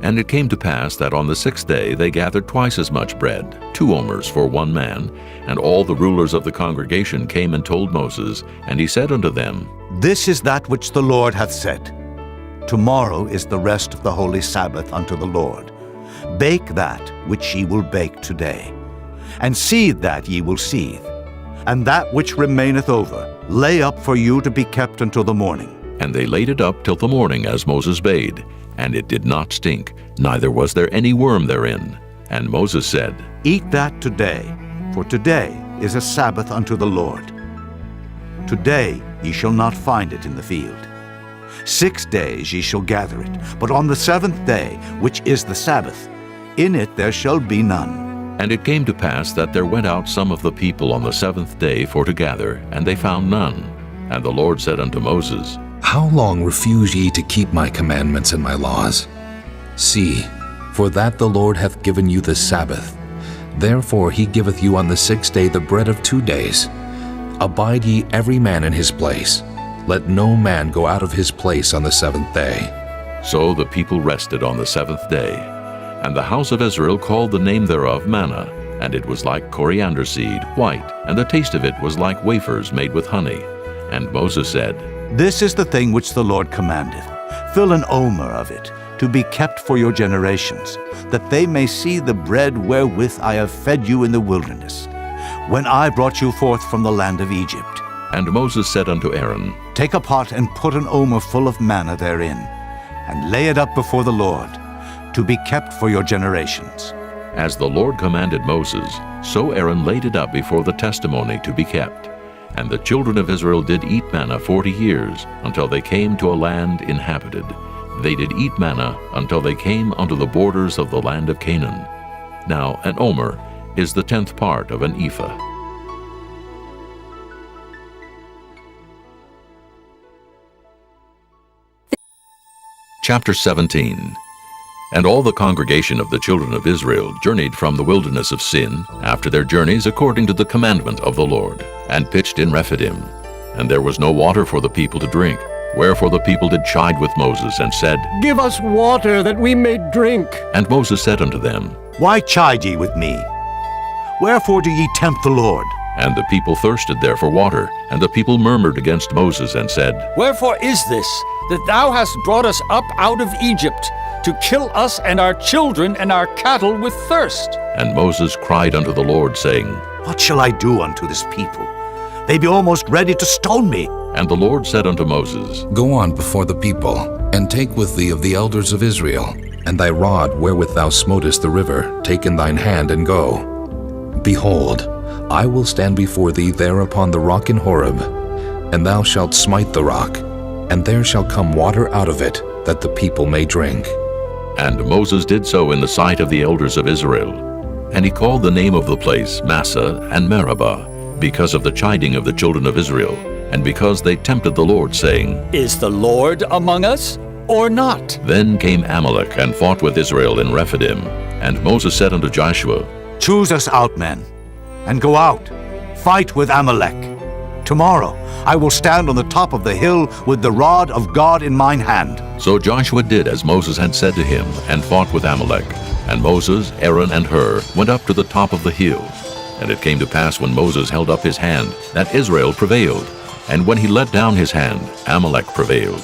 Speaker 1: And it came to pass that on the 6th day they gathered twice as much bread, 2 omers for 1 man. And all the rulers of the congregation came and told Moses, and he said unto them,
Speaker 6: This is that which the Lord hath said. Tomorrow is the rest of the holy Sabbath unto the Lord. Bake that which ye will bake today, and seethe that ye will seethe, and that which remaineth over lay up for you to be kept until the morning.
Speaker 1: And they laid it up till the morning, as Moses bade. And it did not stink, neither was there any worm therein. And Moses said,
Speaker 6: Eat that today, for today is a Sabbath unto the Lord. Today ye shall not find it in the field. 6 days ye shall gather it, but on the 7th day, which is the Sabbath, in it there shall be none.
Speaker 1: And it came to pass that there went out some of the people on the 7th day for to gather, and they found none. And the Lord said unto Moses,
Speaker 10: How long refuse ye to keep my commandments and my laws? See, for that the Lord hath given you the Sabbath. Therefore he giveth you on the 6th day the bread of 2 days. Abide ye every man in his place. Let no man go out of his place on the 7th day.
Speaker 1: So the people rested on the 7th day. And the house of Israel called the name thereof manna, and it was like coriander seed, white, and the taste of it was like wafers made with honey. And Moses said,
Speaker 6: This is the thing which the Lord commandeth. Fill an omer of it, to be kept for your generations, that they may see the bread wherewith I have fed you in the wilderness, when I brought you forth from the land of Egypt.
Speaker 1: And Moses said unto Aaron,
Speaker 6: Take a pot and put an omer full of manna therein, and lay it up before the Lord, to be kept for your generations.
Speaker 1: As the Lord commanded Moses, so Aaron laid it up before the testimony to be kept. And the children of Israel did eat manna 40 years, until they came to a land inhabited. They did eat manna until they came unto the borders of the land of Canaan. Now an omer is the 10th part of an ephah. Chapter 17. And all the congregation of the children of Israel journeyed from the wilderness of Sin, after their journeys according to the commandment of the Lord, and pitched in Rephidim. And there was no water for the people to drink. Wherefore the people did chide with Moses, and said,
Speaker 16: Give us water that we may drink.
Speaker 1: And Moses said unto them,
Speaker 6: Why chide ye with me? Wherefore do ye tempt the Lord?
Speaker 1: And the people thirsted there for water, and the people murmured against Moses, and said,
Speaker 18: Wherefore is this, that thou hast brought us up out of Egypt, to kill us and our children and our cattle with thirst?
Speaker 1: And Moses cried unto the Lord, saying,
Speaker 6: What shall I do unto this people? They be almost ready to stone me.
Speaker 1: And the Lord said unto Moses,
Speaker 10: Go on before the people, and take with thee of the elders of Israel, and thy rod wherewith thou smotest the river, take in thine hand, and go. Behold, I will stand before thee there upon the rock in Horeb, and thou shalt smite the rock, and there shall come water out of it, that the people may drink.
Speaker 1: And Moses did so in the sight of the elders of Israel. And he called the name of the place Massah and Meribah, because of the chiding of the children of Israel, and because they tempted the Lord, saying,
Speaker 18: Is the Lord among us, or not?
Speaker 1: Then came Amalek and fought with Israel in Rephidim. And Moses said unto Joshua,
Speaker 6: Choose us out men, and go out, fight with Amalek. Tomorrow I will stand on the top of the hill with the rod of God in mine hand.
Speaker 1: So Joshua did as Moses had said to him, and fought with Amalek. And Moses, Aaron, and Hur went up to the top of the hill. And it came to pass when Moses held up his hand, that Israel prevailed. And when he let down his hand, Amalek prevailed.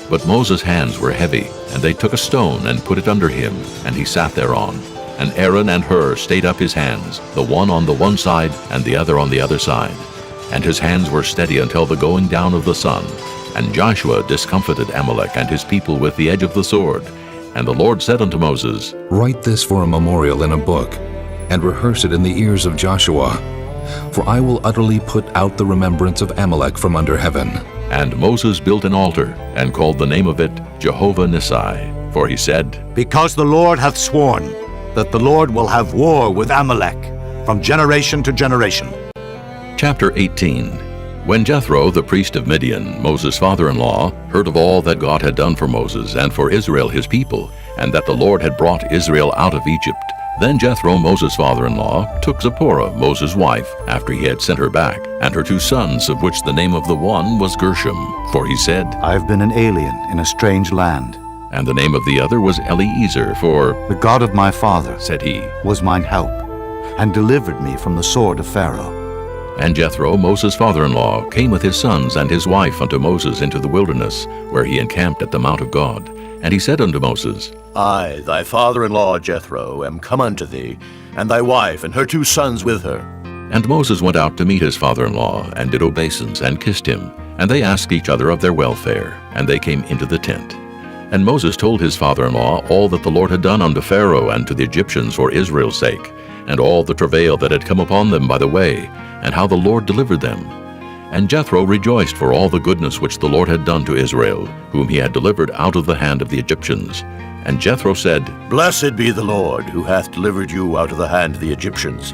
Speaker 1: But Moses' hands were heavy, and they took a stone and put it under him, and he sat thereon. And Aaron and Hur stayed up his hands, the one on the one side, and the other on the other side. And his hands were steady until the going down of the sun. And Joshua discomfited Amalek and his people with the edge of the sword. And the Lord said unto Moses,
Speaker 10: Write this for a memorial in a book, and rehearse it in the ears of Joshua. For I will utterly put out the remembrance of Amalek from under heaven.
Speaker 1: And Moses built an altar, and called the name of it Jehovah Nissi. For he said,
Speaker 6: Because the Lord hath sworn that the Lord will have war with Amalek from generation to generation.
Speaker 1: Chapter 18. When Jethro, the priest of Midian, Moses' father-in-law, heard of all that God had done for Moses and for Israel his people, and that the Lord had brought Israel out of Egypt, then Jethro, Moses' father-in-law, took Zipporah, Moses' wife, after he had sent her back, and her 2 sons, of which the name of the one was Gershom. For he said,
Speaker 6: I have been an alien in a strange land,
Speaker 1: And the name of the other was Eliezer, for
Speaker 6: "The God of my father,"
Speaker 1: said he,
Speaker 6: "was mine help, and delivered me from the sword of Pharaoh."
Speaker 1: And Jethro, Moses' father-in-law, came with his sons and his wife unto Moses into the wilderness, where he encamped at the mount of God. And he said unto Moses,
Speaker 9: I, thy father-in-law Jethro, am come unto thee, and thy wife and her 2 sons with her.
Speaker 1: And Moses went out to meet his father-in-law, and did obeisance, and kissed him. And they asked each other of their welfare, and they came into the tent. And Moses told his father-in-law all that the Lord had done unto Pharaoh and to the Egyptians for Israel's sake, and all the travail that had come upon them by the way, and how the Lord delivered them. And Jethro rejoiced for all the goodness which the Lord had done to Israel, whom he had delivered out of the hand of the Egyptians. And Jethro said,
Speaker 9: Blessed be the Lord, who hath delivered you out of the hand of the Egyptians,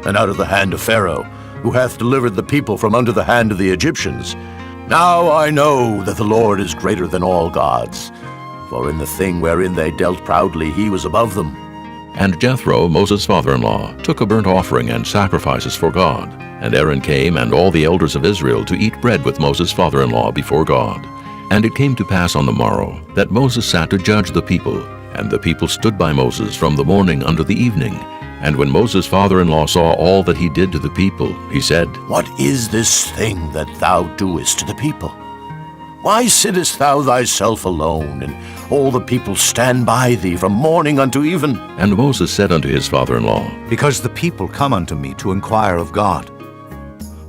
Speaker 9: and out of the hand of Pharaoh, who hath delivered the people from under the hand of the Egyptians. Now I know that the Lord is greater than all gods, for in the thing wherein they dealt proudly he was above them.
Speaker 1: And Jethro, Moses' father-in-law, took a burnt offering and sacrifices for God. And Aaron came and all the elders of Israel to eat bread with Moses' father-in-law before God. And it came to pass on the morrow that Moses sat to judge the people, and the people stood by Moses from the morning unto the evening. And when Moses' father-in-law saw all that he did to the people, he said,
Speaker 9: What is this thing that thou doest to the people? Why sittest thou thyself alone, and all the people stand by thee from morning unto even?
Speaker 1: And Moses said unto his father-in-law,
Speaker 6: Because the people come unto me to inquire of God.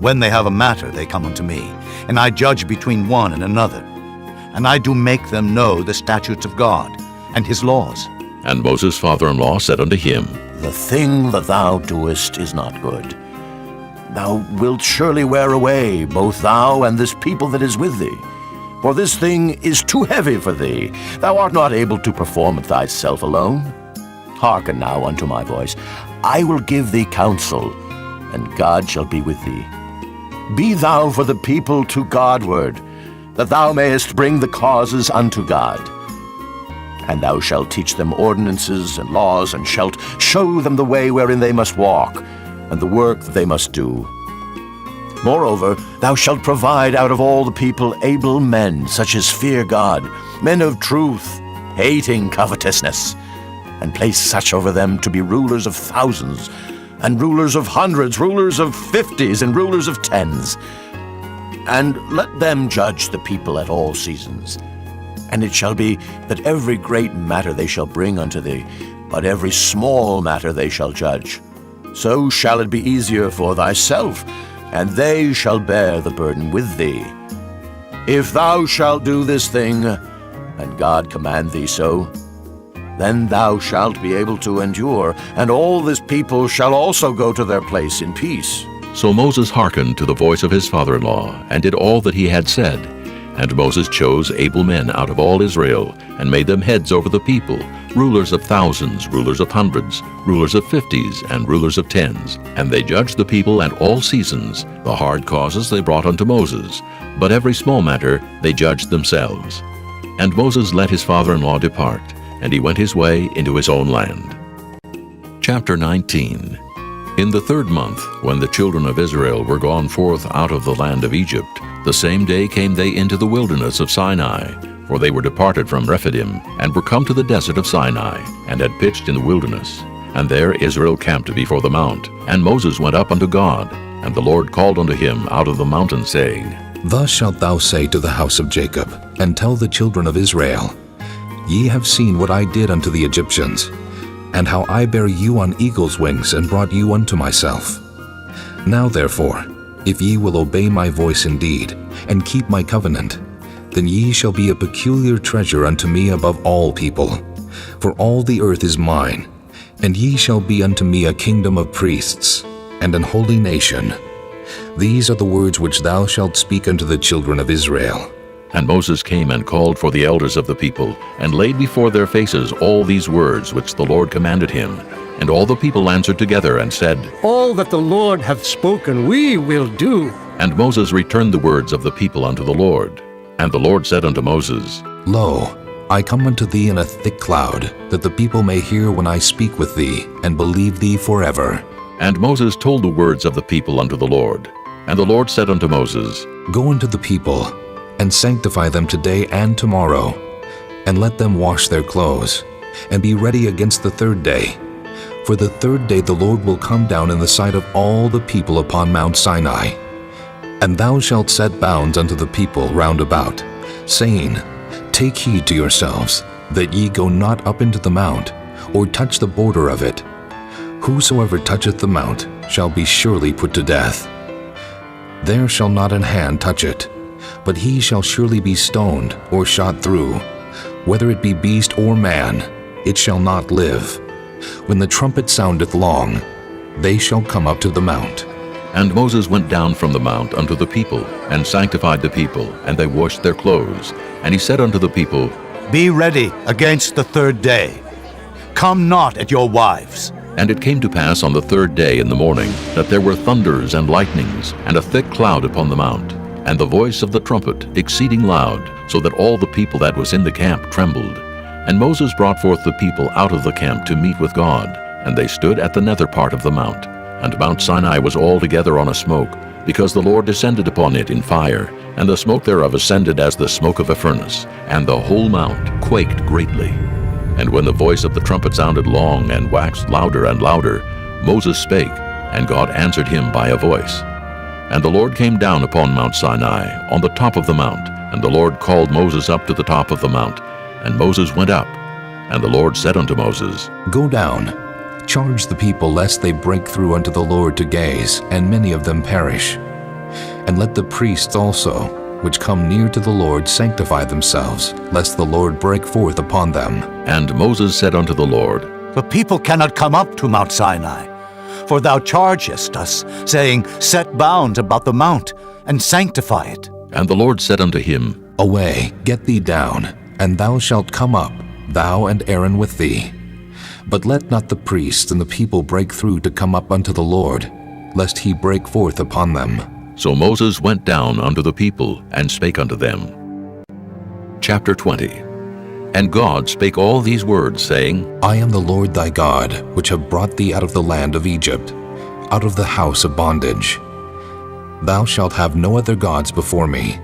Speaker 6: When they have a matter, they come unto me, and I judge between one and another. And I do make them know the statutes of God, and his laws.
Speaker 1: And Moses' father-in-law said unto him,
Speaker 9: The thing that thou doest is not good. Thou wilt surely wear away, both thou and this people that is with thee. For this thing is too heavy for thee. Thou art not able to perform it thyself alone. Hearken now unto my voice. I will give thee counsel, and God shall be with thee. Be thou for the people to Godward, that thou mayest bring the causes unto God. And thou shalt teach them ordinances and laws, and shalt show them the way wherein they must walk, and the work that they must do. Moreover, thou shalt provide out of all the people able men, such as fear God, men of truth, hating covetousness, and place such over them to be rulers of thousands, and rulers of hundreds, rulers of 50s, and rulers of 10s. And let them judge the people at all seasons. And it shall be that every great matter they shall bring unto thee, but every small matter they shall judge. So shall it be easier for thyself, and they shall bear the burden with thee. If thou shalt do this thing, and God command thee so, then thou shalt be able to endure, and all this people shall also go to their place in peace.
Speaker 1: So Moses hearkened to the voice of his father-in-law, and did all that he had said. And Moses chose able men out of all Israel, and made them heads over the people, rulers of thousands, rulers of hundreds, rulers of 50s, and rulers of 10s. And they judged the people at all seasons. The hard causes they brought unto Moses, but every small matter they judged themselves. And Moses let his father-in-law depart, and he went his way into his own land. Chapter 19. In the 3rd month, when the children of Israel were gone forth out of the land of Egypt, the same day came they into the wilderness of Sinai, for they were departed from Rephidim, and were come to the desert of Sinai, and had pitched in the wilderness. And there Israel camped before the mount. And Moses went up unto God, and the Lord called unto him out of the mountain, saying,
Speaker 10: Thus shalt thou say to the house of Jacob, and tell the children of Israel, Ye have seen what I did unto the Egyptians, and how I bare you on eagle's wings, and brought you unto myself. Now therefore, if ye will obey my voice indeed, and keep my covenant, then ye shall be a peculiar treasure unto me above all people. For all the earth is mine, and ye shall be unto me a kingdom of priests, and an holy nation. These are the words which thou shalt speak unto the children of Israel.
Speaker 1: And Moses came and called for the elders of the people, and laid before their faces all these words which the Lord commanded him. And all the people answered together and said,
Speaker 16: All that the Lord hath spoken we will do.
Speaker 1: And Moses returned the words of the people unto the Lord. And the Lord said unto Moses,
Speaker 10: Lo, I come unto thee in a thick cloud, that the people may hear when I speak with thee, and believe thee forever.
Speaker 1: And Moses told the words of the people unto the Lord. And the Lord said unto Moses,
Speaker 10: Go unto the people, and sanctify them today and tomorrow, and let them wash their clothes, and be ready against the third day. For the third day the Lord will come down in the sight of all the people upon Mount Sinai. And thou shalt set bounds unto the people round about, saying, Take heed to yourselves, that ye go not up into the mount, or touch the border of it. Whosoever toucheth the mount shall be surely put to death. There shall not an hand touch it, but he shall surely be stoned or shot through. Whether it be beast or man, it shall not live. When the trumpet soundeth long, they shall come up to the mount.
Speaker 1: And Moses went down from the mount unto the people, and sanctified the people, and they washed their clothes. And he said unto the people,
Speaker 6: Be ready against the third day. Come not at your wives.
Speaker 1: And it came to pass on the third day in the morning, that there were thunders and lightnings, and a thick cloud upon the mount, and the voice of the trumpet exceeding loud, so that all the people that was in the camp trembled. And Moses brought forth the people out of the camp to meet with God, and they stood at the nether part of the mount. And Mount Sinai was altogether on a smoke, because the Lord descended upon it in fire, and the smoke thereof ascended as the smoke of a furnace, and the whole mount quaked greatly. And when the voice of the trumpet sounded long and waxed louder and louder, Moses spake, and God answered him by a voice. And the Lord came down upon Mount Sinai, on the top of the mount, and the Lord called Moses up to the top of the mount. And Moses went up, and the Lord said unto Moses,
Speaker 10: Go down, charge the people lest they break through unto the Lord to gaze, and many of them perish. And let the priests also, which come near to the Lord, sanctify themselves, lest the Lord break forth upon them.
Speaker 1: And Moses said unto the Lord,
Speaker 6: The people cannot come up to Mount Sinai, for thou chargest us, saying, Set bounds about the mount, and sanctify it.
Speaker 1: And the Lord said unto him,
Speaker 10: Away, get thee down, and thou shalt come up, thou and Aaron with thee. But let not the priests and the people break through to come up unto the Lord, lest he break forth upon them.
Speaker 1: So Moses went down unto the people, and spake unto them. Chapter 20. And God spake all these words, saying,
Speaker 10: I am the Lord thy God, which have brought thee out of the land of Egypt, out of the house of bondage. Thou shalt have no other gods before me.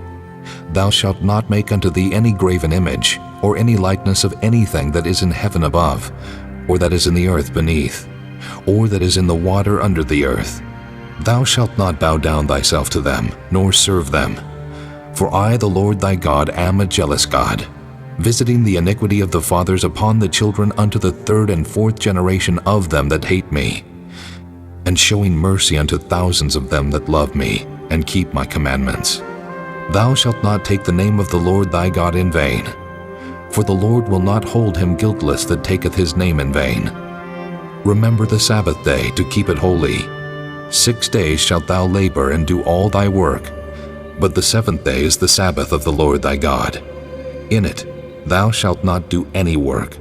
Speaker 10: Thou shalt not make unto thee any graven image, or any likeness of anything that is in heaven above, or that is in the earth beneath, or that is in the water under the earth. Thou shalt not bow down thyself to them, nor serve them. For I, the Lord thy God, am a jealous God, visiting the iniquity of the fathers upon the children unto the third and fourth generation of them that hate me, and showing mercy unto thousands of them that love me, and keep my commandments. Thou shalt not take the name of the Lord thy God in vain, for the Lord will not hold him guiltless that taketh his name in vain. Remember the Sabbath day to keep it holy. 6 days shalt thou labor and do all thy work, but the seventh day is the Sabbath of the Lord thy God. In it thou shalt not do any work,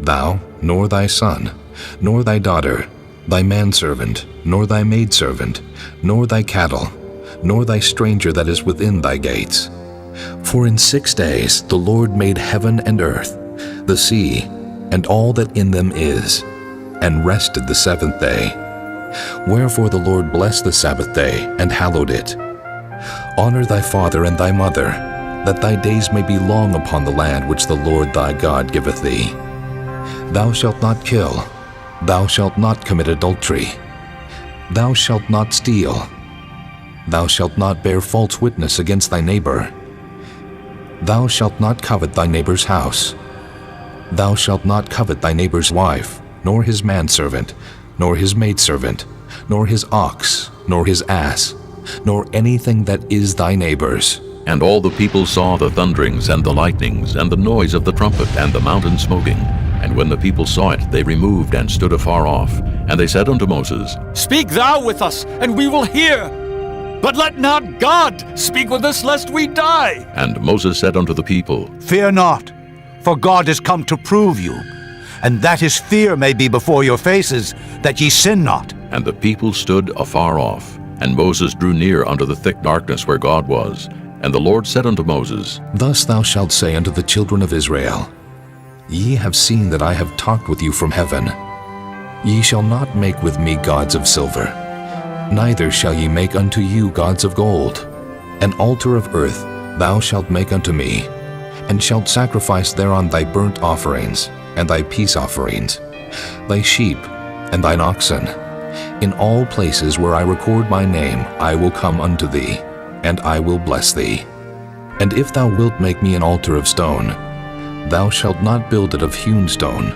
Speaker 10: thou, nor thy son, nor thy daughter, thy manservant, nor thy maidservant, nor thy cattle, nor thy stranger that is within thy gates. For in 6 days the Lord made heaven and earth, the sea, and all that in them is, and rested the seventh day. Wherefore the Lord blessed the Sabbath day, and hallowed it. Honor thy father and thy mother, that thy days may be long upon the land which the Lord thy God giveth thee. Thou shalt not kill. Thou shalt not commit adultery. Thou shalt not steal. Thou shalt not bear false witness against thy neighbor. Thou shalt not covet thy neighbor's house. Thou shalt not covet thy neighbor's wife, nor his manservant, nor his maidservant, nor his ox, nor his ass, nor anything that is thy neighbor's.
Speaker 1: And all the people saw the thunderings and the lightnings, and the noise of the trumpet, and the mountain smoking. And when the people saw it, they removed and stood afar off. And they said unto Moses,
Speaker 18: Speak thou with us, and we will hear. But let not God speak with us, lest we die.
Speaker 1: And Moses said unto the people,
Speaker 6: Fear not, for God is come to prove you, and that his fear may be before your faces, that ye sin not.
Speaker 1: And the people stood afar off. And Moses drew near unto the thick darkness where God was. And the Lord said unto Moses,
Speaker 10: Thus thou shalt say unto the children of Israel, Ye have seen that I have talked with you from heaven. Ye shall not make with me gods of silver, neither shall ye make unto you gods of gold. An altar of earth thou shalt make unto me, and shalt sacrifice thereon thy burnt offerings, and thy peace offerings, thy sheep, and thine oxen. In all places where I record my name, I will come unto thee, and I will bless thee. And if thou wilt make me an altar of stone, thou shalt not build it of hewn stone,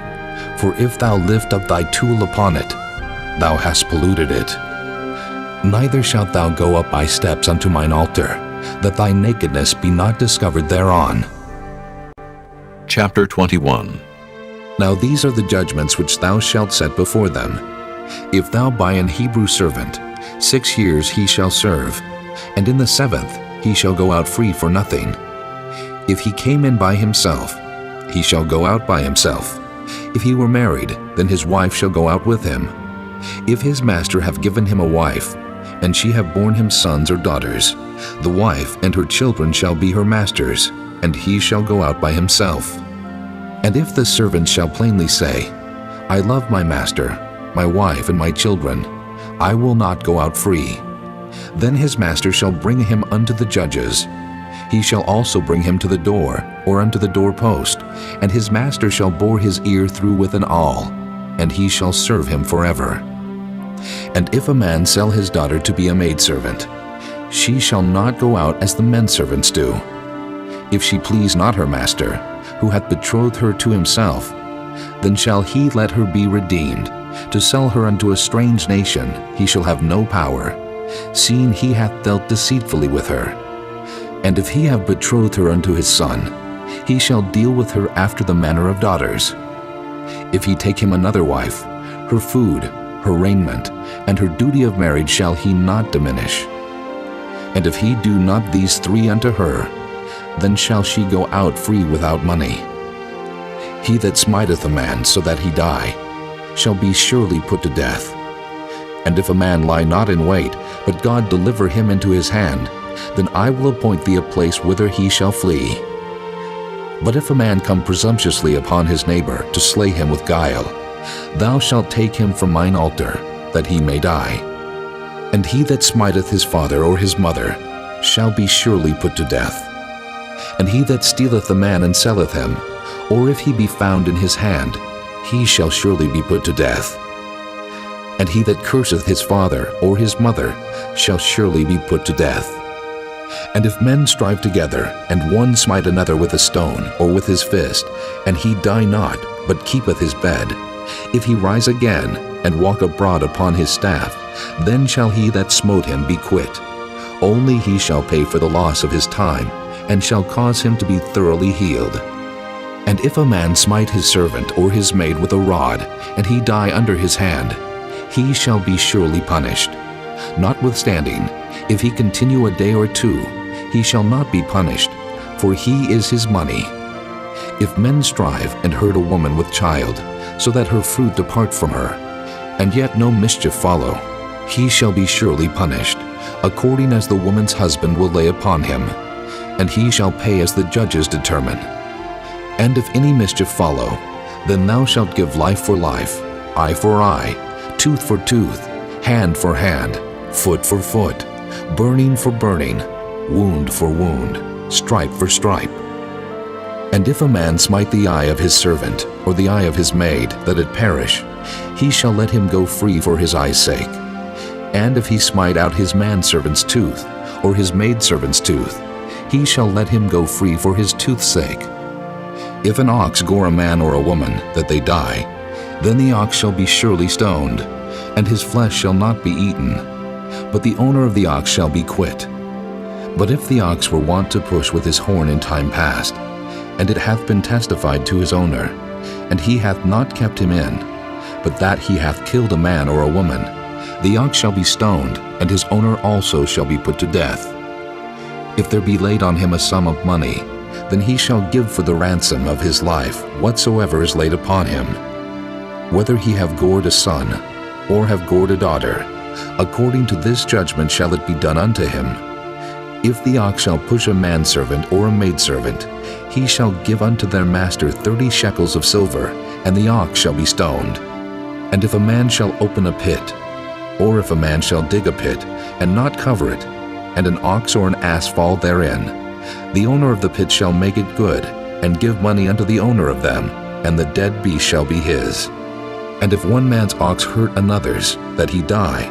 Speaker 10: for if thou lift up thy tool upon it, thou hast polluted it. Neither shalt thou go up by steps unto mine altar, that thy nakedness be not discovered thereon.
Speaker 1: Chapter 21.
Speaker 10: Now these are the judgments which thou shalt set before them. If thou buy an Hebrew servant, 6 years he shall serve, and in the 7th he shall go out free for nothing. If he came in by himself, he shall go out by himself. If he were married, then his wife shall go out with him. If his master have given him a wife, and she have borne him sons or daughters, the wife and her children shall be her master's, and he shall go out by himself. And if the servant shall plainly say, I love my master, my wife, and my children, I will not go out free, then his master shall bring him unto the judges. He shall also bring him to the door, or unto the doorpost, and his master shall bore his ear through with an awl, and he shall serve him forever. And if a man sell his daughter to be a maidservant, she shall not go out as the men servants do. If she please not her master, who hath betrothed her to himself, then shall he let her be redeemed. To sell her unto a strange nation he shall have no power, seeing he hath dealt deceitfully with her. And if he have betrothed her unto his son, he shall deal with her after the manner of daughters. If he take him another wife, her food, her raiment, and her duty of marriage shall he not diminish. And if he do not these 3 unto her, then shall she go out free without money. He that smiteth a man so that he die, shall be surely put to death. And if a man lie not in wait, but God deliver him into his hand, then I will appoint thee a place whither he shall flee. But if a man come presumptuously upon his neighbor to slay him with guile, thou shalt take him from mine altar, that he may die. And he that smiteth his father or his mother shall be surely put to death. And he that stealeth a man and selleth him, or if he be found in his hand, he shall surely be put to death. And he that curseth his father or his mother shall surely be put to death. And if men strive together, and one smite another with a stone or with his fist, and he die not, but keepeth his bed, if he rise again, and walk abroad upon his staff, then shall he that smote him be quit. Only he shall pay for the loss of his time, and shall cause him to be thoroughly healed. And if a man smite his servant or his maid with a rod, and he die under his hand, he shall be surely punished. Notwithstanding, if he continue a day or 2, he shall not be punished, for he is his money. If men strive and hurt a woman with child, so that her fruit depart from her, and yet no mischief follow, he shall be surely punished, according as the woman's husband will lay upon him, and he shall pay as the judges determine. And if any mischief follow, then thou shalt give life for life, eye for eye, tooth for tooth, hand for hand, foot for foot, burning for burning, wound for wound, stripe for stripe. And if a man smite the eye of his servant, or the eye of his maid, that it perish, he shall let him go free for his eye's sake. And if he smite out his manservant's tooth, or his maidservant's tooth, he shall let him go free for his tooth's sake. If an ox gore a man or a woman, that they die, then the ox shall be surely stoned, and his flesh shall not be eaten, but the owner of the ox shall be quit. But if the ox were wont to push with his horn in time past, and it hath been testified to his owner, and he hath not kept him in, but that he hath killed a man or a woman, the ox shall be stoned, and his owner also shall be put to death. If there be laid on him a sum of money, then he shall give for the ransom of his life whatsoever is laid upon him. Whether he have gored a son, or have gored a daughter, according to this judgment shall it be done unto him. If the ox shall push a manservant or a maidservant, he shall give unto their master 30 shekels of silver, and the ox shall be stoned. And if a man shall open a pit, or if a man shall dig a pit, and not cover it, and an ox or an ass fall therein, the owner of the pit shall make it good, and give money unto the owner of them, and the dead beast shall be his. And if one man's ox hurt another's, that he die,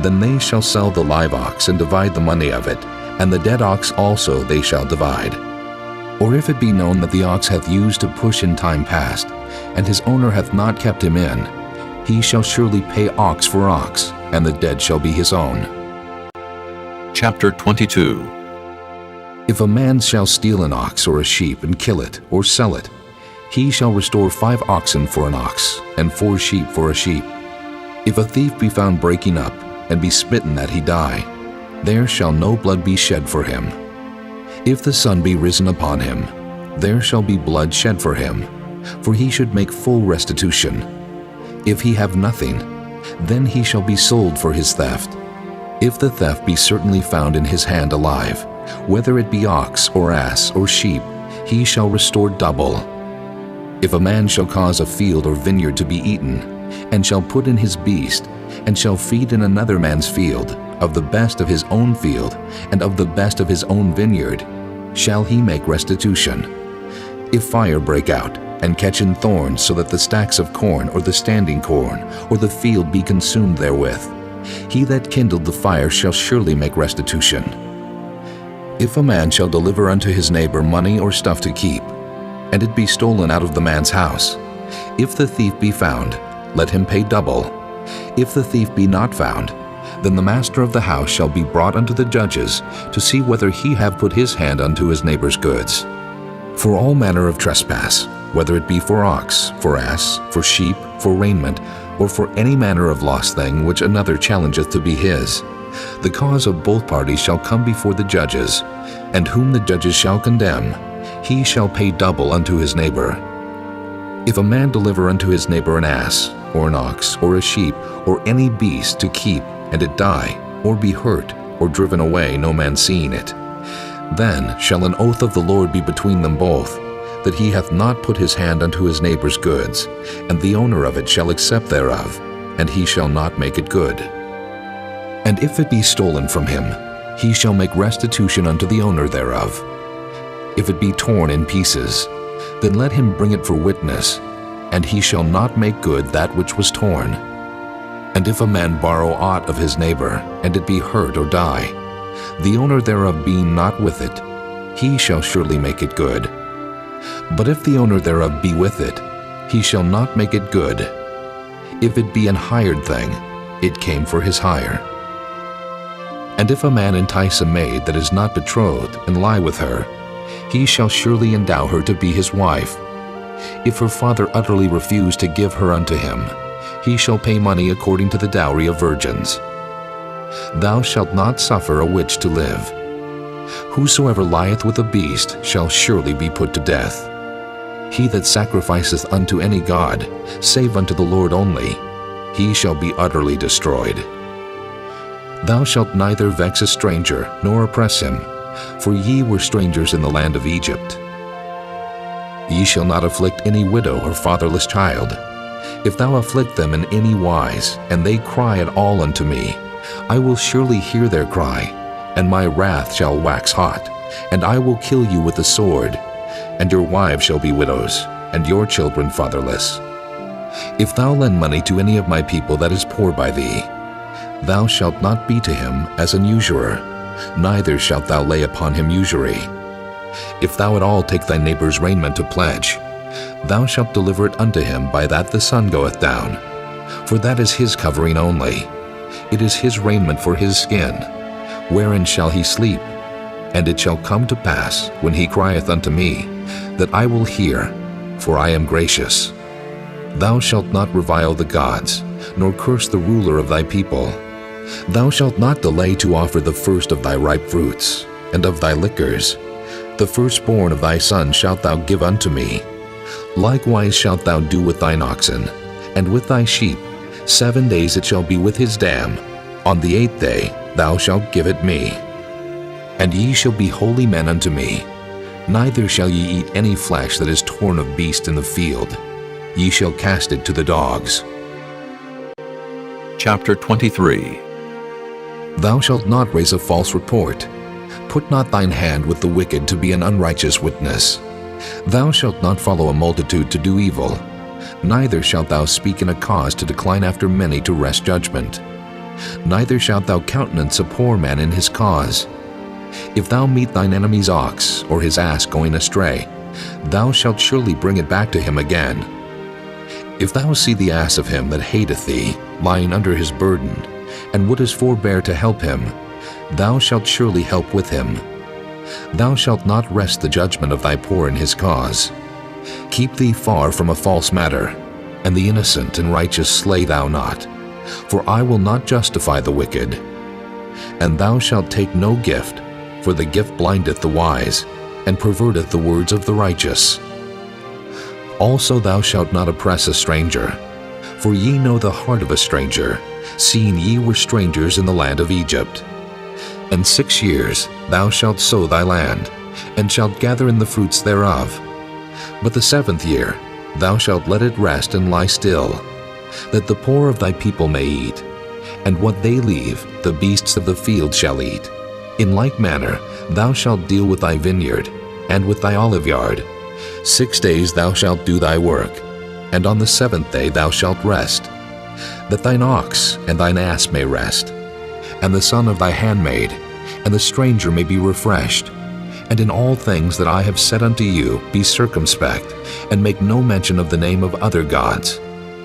Speaker 10: then they shall sell the live ox and divide the money of it, and the dead ox also they shall divide. Or if it be known that the ox hath used to push in time past, and his owner hath not kept him in, he shall surely pay ox for ox, and the dead shall be his own.
Speaker 1: Chapter 22.
Speaker 10: If a man shall steal an ox or a sheep and kill it or sell it, he shall restore 5 oxen for an ox, and 4 sheep for a sheep. If a thief be found breaking up, and be smitten that he die, there shall no blood be shed for him. If the sun be risen upon him, there shall be blood shed for him, for he should make full restitution. If he have nothing, then he shall be sold for his theft. If the theft be certainly found in his hand alive, whether it be ox or ass or sheep, he shall restore double. If a man shall cause a field or vineyard to be eaten, and shall put in his beast, and shall feed in another man's field, of the best of his own field, and of the best of his own vineyard, shall he make restitution. If fire break out, and catch in thorns, so that the stacks of corn, or the standing corn, or the field be consumed therewith, he that kindled the fire shall surely make restitution. If a man shall deliver unto his neighbor money or stuff to keep, and it be stolen out of the man's house, if the thief be found, let him pay double. If the thief be not found, then the master of the house shall be brought unto the judges, to see whether he have put his hand unto his neighbor's goods. For all manner of trespass, whether it be for ox, for ass, for sheep, for raiment, or for any manner of lost thing which another challengeth to be his, the cause of both parties shall come before the judges, and whom the judges shall condemn, he shall pay double unto his neighbor. If a man deliver unto his neighbor an ass, or an ox, or a sheep, or any beast to keep, and it die, or be hurt, or driven away, no man seeing it, then shall an oath of the Lord be between them both, that he hath not put his hand unto his neighbor's goods, and the owner of it shall accept thereof, and he shall not make it good. And if it be stolen from him, he shall make restitution unto the owner thereof. If it be torn in pieces, then let him bring it for witness, and he shall not make good that which was torn. And if a man borrow aught of his neighbor, and it be hurt or die, the owner thereof being not with it, he shall surely make it good. But if the owner thereof be with it, he shall not make it good. If it be an hired thing, it came for his hire. And if a man entice a maid that is not betrothed, and lie with her, he shall surely endow her to be his wife. If her father utterly refuse to give her unto him, he shall pay money according to the dowry of virgins. Thou shalt not suffer a witch to live. Whosoever lieth with a beast shall surely be put to death. He that sacrificeth unto any god, save unto the Lord only, he shall be utterly destroyed. Thou shalt neither vex a stranger, nor oppress him, for ye were strangers in the land of Egypt. Ye shall not afflict any widow or fatherless child. If thou afflict them in any wise, and they cry at all unto me, I will surely hear their cry, and my wrath shall wax hot, and I will kill you with the sword, and your wives shall be widows, and your children fatherless. If thou lend money to any of my people that is poor by thee, thou shalt not be to him as an usurer, neither shalt thou lay upon him usury. If thou at all take thy neighbor's raiment to pledge, thou shalt deliver it unto him by that the sun goeth down, for that is his covering only. It is his raiment for his skin. Wherein shall he sleep? And it shall come to pass, when he crieth unto me, that I will hear, for I am gracious. Thou shalt not revile the gods, nor curse the ruler of thy people. Thou shalt not delay to offer the first of thy ripe fruits, and of thy liquors. The firstborn of thy son shalt thou give unto me. Likewise shalt thou do with thine oxen, and with thy sheep. 7 days it shall be with his dam. On the 8th day thou shalt give it me. And ye shall be holy men unto me. Neither shall ye eat any flesh that is torn of beast in the field. Ye shall cast it to the dogs.
Speaker 1: Chapter 23.
Speaker 10: Thou shalt not raise a false report. Put not thine hand with the wicked to be an unrighteous witness. Thou shalt not follow a multitude to do evil, neither shalt thou speak in a cause to decline after many to wrest judgment. Neither shalt thou countenance a poor man in his cause. If thou meet thine enemy's ox or his ass going astray, thou shalt surely bring it back to him again. If thou see the ass of him that hateth thee lying under his burden, and wouldest forbear to help him, thou shalt surely help with him. Thou shalt not wrest the judgment of thy poor in his cause. Keep thee far from a false matter, and the innocent and righteous slay thou not, for I will not justify the wicked. And thou shalt take no gift, for the gift blindeth the wise, and perverteth the words of the righteous. Also thou shalt not oppress a stranger, for ye know the heart of a stranger, seeing ye were strangers in the land of Egypt. And 6 years thou shalt sow thy land, and shalt gather in the fruits thereof. But the 7th year thou shalt let it rest and lie still, that the poor of thy people may eat, and what they leave the beasts of the field shall eat. In like manner thou shalt deal with thy vineyard, and with thy oliveyard. 6 days thou shalt do thy work, and on the 7th day thou shalt rest, that thine ox and thine ass may rest, and the son of thy handmaid, and the stranger may be refreshed. And in all things that I have said unto you be circumspect, and make no mention of the name of other gods,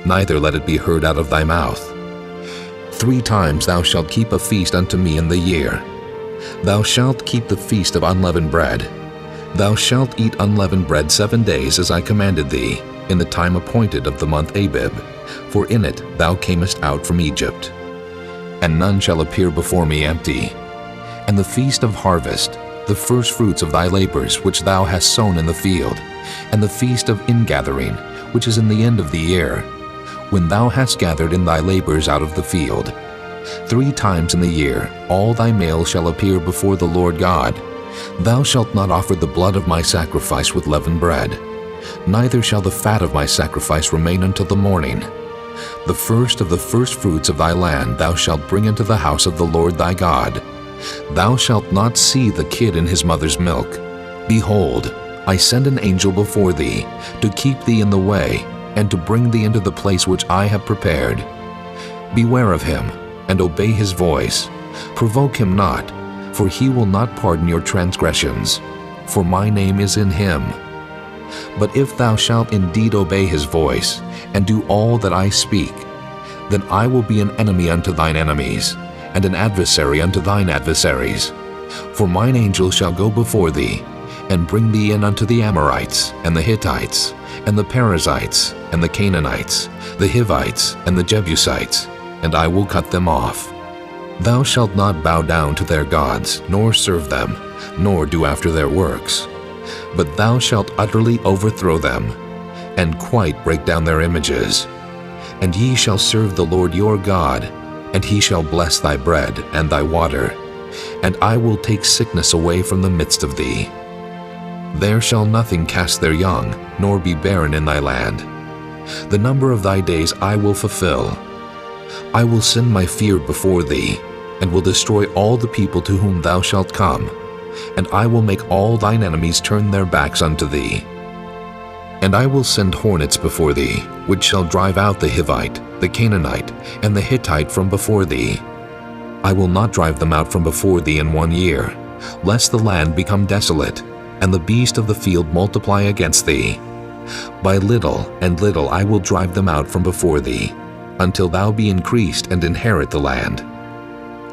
Speaker 10: neither let it be heard out of thy mouth. 3 times thou shalt keep a feast unto me in the year. Thou shalt keep the feast of unleavened bread. Thou shalt eat unleavened bread 7 days, as I commanded thee, in the time appointed of the month Abib, for in it thou camest out from Egypt. And none shall appear before me empty. And the feast of harvest, the first fruits of thy labors which thou hast sown in the field, and the feast of ingathering, which is in the end of the year, when thou hast gathered in thy labors out of the field. 3 times in the year all thy males shall appear before the Lord God. Thou shalt not offer the blood of my sacrifice with leavened bread, neither shall the fat of my sacrifice remain until the morning. The first of the first fruits of thy land thou shalt bring into the house of the Lord thy God. Thou shalt not see the kid in his mother's milk. Behold, I send an angel before thee, to keep thee in the way, and to bring thee into the place which I have prepared. Beware of him, and obey his voice. Provoke him not, for he will not pardon your transgressions, for my name is in him. But if thou shalt indeed obey his voice, and do all that I speak, then I will be an enemy unto thine enemies, and an adversary unto thine adversaries. For mine angel shall go before thee, and bring thee in unto the Amorites, and the Hittites, and the Perizzites, and the Canaanites, the Hivites, and the Jebusites, and I will cut them off. Thou shalt not bow down to their gods, nor serve them, nor do after their works. But thou shalt utterly overthrow them, and quite break down their images. And ye shall serve the Lord your God, and he shall bless thy bread and thy water, and I will take sickness away from the midst of thee. There shall nothing cast their young, nor be barren in thy land. The number of thy days I will fulfill. I will send my fear before thee, and will destroy all the people to whom thou shalt come, and I will make all thine enemies turn their backs unto thee. And I will send hornets before thee, which shall drive out the Hivite, the Canaanite, and the Hittite from before thee. I will not drive them out from before thee in 1 year, lest the land become desolate, and the beast of the field multiply against thee. By little and little I will drive them out from before thee, until thou be increased and inherit the land.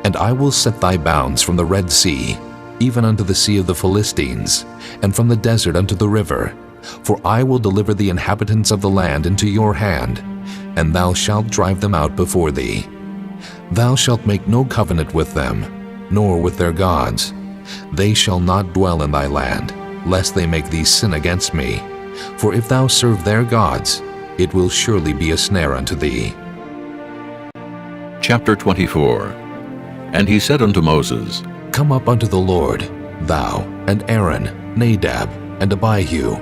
Speaker 10: And I will set thy bounds from the Red Sea, even unto the sea of the Philistines, and from the desert unto the river. For I will deliver the inhabitants of the land into your hand, and thou shalt drive them out before thee. Thou shalt make no covenant with them, nor with their gods. They shall not dwell in thy land, lest they make thee sin against me. For if thou serve their gods, it will surely be a snare unto thee.
Speaker 1: Chapter 24. And he said unto Moses,
Speaker 10: Come up unto the Lord, thou, and Aaron, Nadab, and Abihu,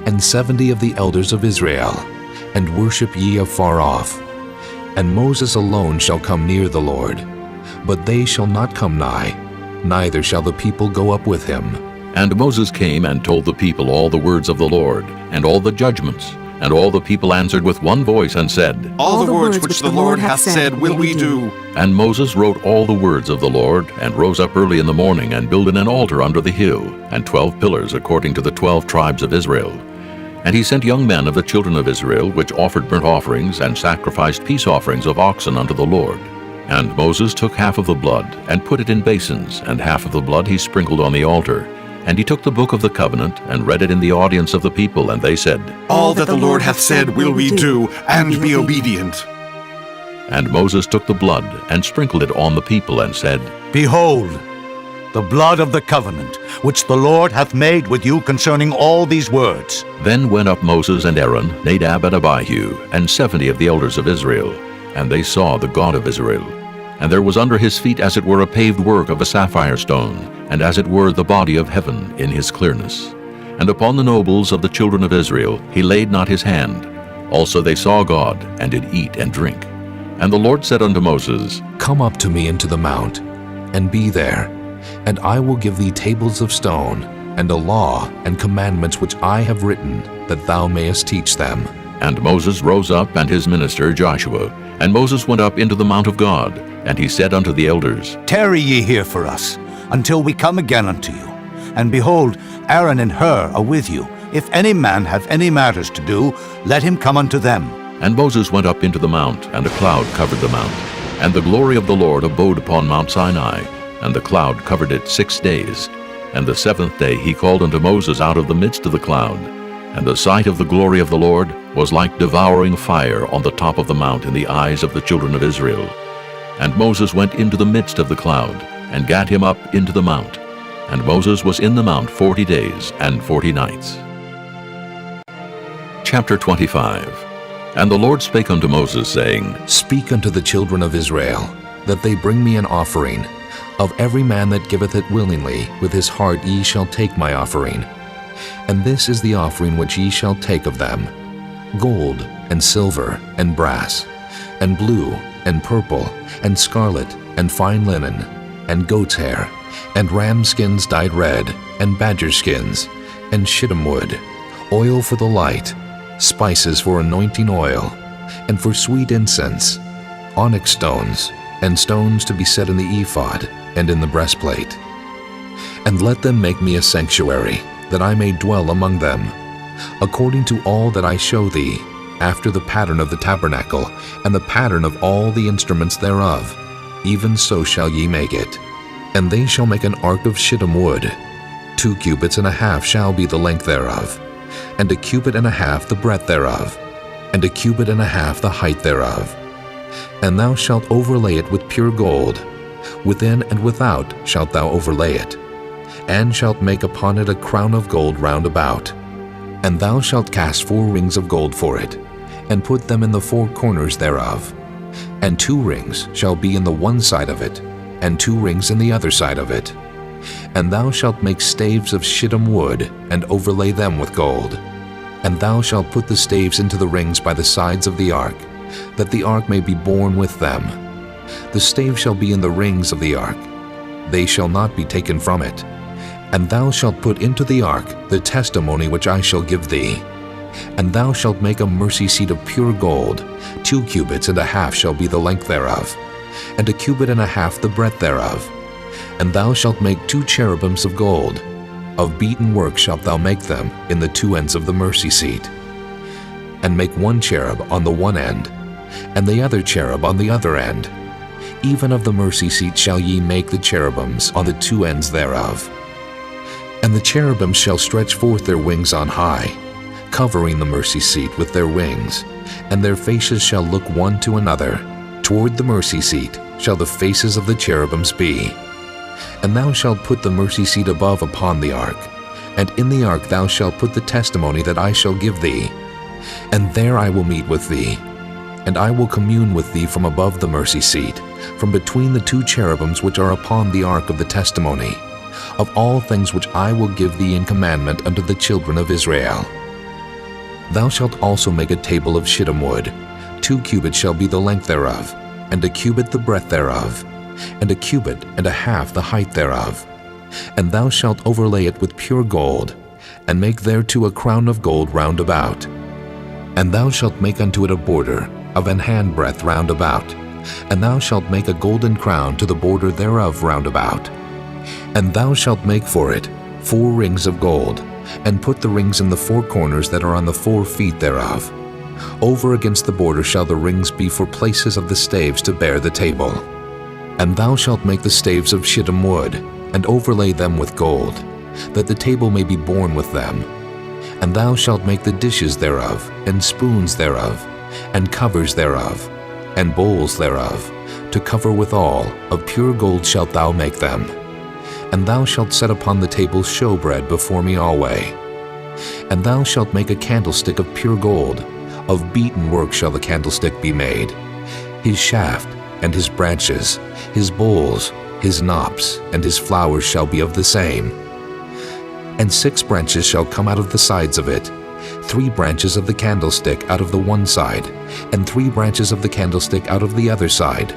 Speaker 10: and 70 of the elders of Israel, and worship ye afar off. And Moses alone shall come near the Lord, but they shall not come nigh, neither shall the people go up with him.
Speaker 1: And Moses came and told the people all the words of the Lord, and all the judgments. And all the people answered with one voice and said,
Speaker 3: All the words which the Lord hath said will we do.
Speaker 1: And Moses wrote all the words of the Lord, and rose up early in the morning, and builded an altar under the hill, and 12 pillars according to the 12 tribes of Israel. And he sent young men of the children of Israel, which offered burnt offerings, and sacrificed peace offerings of oxen unto the Lord. And Moses took half of the blood, and put it in basins, and half of the blood he sprinkled on the altar. And he took the book of the covenant, and read it in the audience of the people, and they said,
Speaker 3: All that the Lord hath said will we do, and be obedient.
Speaker 1: And Moses took the blood, and sprinkled it on the people, and said,
Speaker 6: Behold, the blood of the covenant, which the Lord hath made with you concerning all these words.
Speaker 1: Then went up Moses and Aaron, Nadab and Abihu, and 70 of the elders of Israel, and they saw the God of Israel. And there was under his feet as it were a paved work of a sapphire stone, and as it were the body of heaven in his clearness. And upon the nobles of the children of Israel he laid not his hand. Also they saw God, and did eat and drink. And the Lord said unto Moses,
Speaker 10: Come up to me into the mount, and be there, and I will give thee tables of stone, and a law and commandments which I have written, that thou mayest teach them.
Speaker 1: And Moses rose up, and his minister Joshua. And Moses went up into the mount of God, and he said unto the elders,
Speaker 6: Tarry ye here for us, until we come again unto you. And behold, Aaron and Hur are with you. If any man have any matters to do, let him come unto them.
Speaker 1: And Moses went up into the mount, and a cloud covered the mount. And the glory of the Lord abode upon Mount Sinai, and the cloud covered it 6 days. And the 7th day he called unto Moses out of the midst of the cloud. And the sight of the glory of the Lord was like devouring fire on the top of the mount in the eyes of the children of Israel. And Moses went into the midst of the cloud, and gat him up into the mount. And Moses was in the mount 40 days and 40 nights. Chapter 25. And the Lord spake unto Moses, saying,
Speaker 10: Speak unto the children of Israel, that they bring me an offering. Of every man that giveth it willingly, with his heart ye shall take my offering. And this is the offering which ye shall take of them: gold, and silver, and brass, and blue, and purple, and scarlet, and fine linen, and goat's hair, and ram skins dyed red, and badger skins, and shittim wood, oil for the light, spices for anointing oil, and for sweet incense, onyx stones, and stones to be set in the ephod, and in the breastplate. And let them make me a sanctuary, that I may dwell among them, according to all that I show thee, after the pattern of the tabernacle, and the pattern of all the instruments thereof, even so shall ye make it. And they shall make an ark of shittim wood. 2 cubits and a half shall be the length thereof, and 1 cubit and a half the breadth thereof, and 1 cubit and a half the height thereof. And thou shalt overlay it with pure gold. Within and without shalt thou overlay it, and shalt make upon it a crown of gold round about. And thou shalt cast 4 rings of gold for it, and put them in the 4 corners thereof. And 2 rings shall be in the one side of it, and 2 rings in the other side of it. And thou shalt make staves of shittim wood, and overlay them with gold. And thou shalt put the staves into the rings by the sides of the ark, that the ark may be borne with them. The stave shall be in the rings of the ark. They shall not be taken from it. And thou shalt put into the ark the testimony which I shall give thee. And thou shalt make a mercy seat of pure gold. 2 cubits and a half shall be the length thereof, and 1 cubit and a half the breadth thereof. And thou shalt make 2 cherubims of gold. Of beaten work shalt thou make them in the 2 ends of the mercy seat. And make 1 cherub on the one end, and the other cherub on the other end. Even of the mercy seat shall ye make the cherubims on the 2 ends thereof. And the cherubims shall stretch forth their wings on high, covering the mercy seat with their wings, and their faces shall look one to another. Toward the mercy seat shall the faces of the cherubims be. And thou shalt put the mercy seat above upon the ark, and in the ark thou shalt put the testimony that I shall give thee. And there I will meet with thee, and I will commune with thee from above the mercy seat, from between the 2 cherubims which are upon the ark of the testimony, of all things which I will give thee in commandment unto the children of Israel. Thou shalt also make a table of shittim wood. 2 cubits shall be the length thereof, and 1 cubit the breadth thereof, and 1 cubit and a half the height thereof. And thou shalt overlay it with pure gold, and make thereto a crown of gold round about. And thou shalt make unto it a border of an handbreadth round about, and thou shalt make a golden crown to the border thereof round about. And thou shalt make for it 4 rings of gold, and put the rings in the 4 corners that are on the 4 feet thereof. Over against the border shall the rings be for places of the staves to bear the table. And thou shalt make the staves of shittim wood, and overlay them with gold, that the table may be borne with them. And thou shalt make the dishes thereof, and spoons thereof, and covers thereof, and bowls thereof, to cover withal, of pure gold shalt thou make them. And thou shalt set upon the table showbread before me alway. And thou shalt make a candlestick of pure gold, of beaten work shall the candlestick be made. His shaft, and his branches, his bowls, his knops, and his flowers shall be of the same. And 6 branches shall come out of the sides of it, 3 branches of the candlestick out of the one side, and 3 branches of the candlestick out of the other side.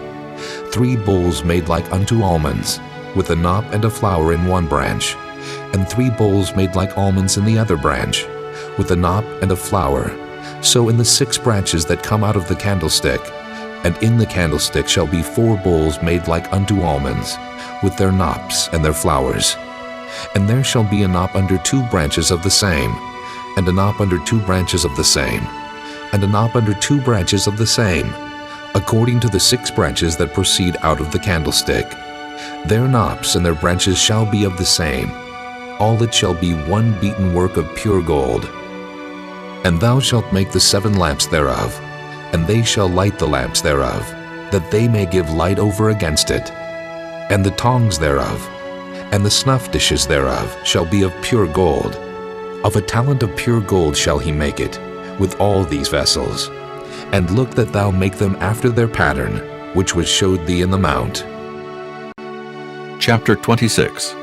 Speaker 10: 3 bowls made like unto almonds, with a knop and a flower in one branch, and 3 bowls made like almonds in the other branch, with a knop and a flower. So in the 6 branches that come out of the candlestick, and in the candlestick shall be 4 bowls made like unto almonds, with their knops and their flowers. And there shall be a knop under 2 branches of the same, and a knop under 2 branches of the same, and a knop under 2 branches of the same, according to the 6 branches that proceed out of the candlestick. Their knops and their branches shall be of the same. All it shall be one beaten work of pure gold. And thou shalt make the 7 lamps thereof, and they shall light the lamps thereof, that they may give light over against it. And the tongs thereof, and the snuff dishes thereof shall be of pure gold. Of a talent of pure gold shall he make it, with all these vessels. And look that thou make them after their pattern, which was showed thee in the mount.
Speaker 1: Chapter 26.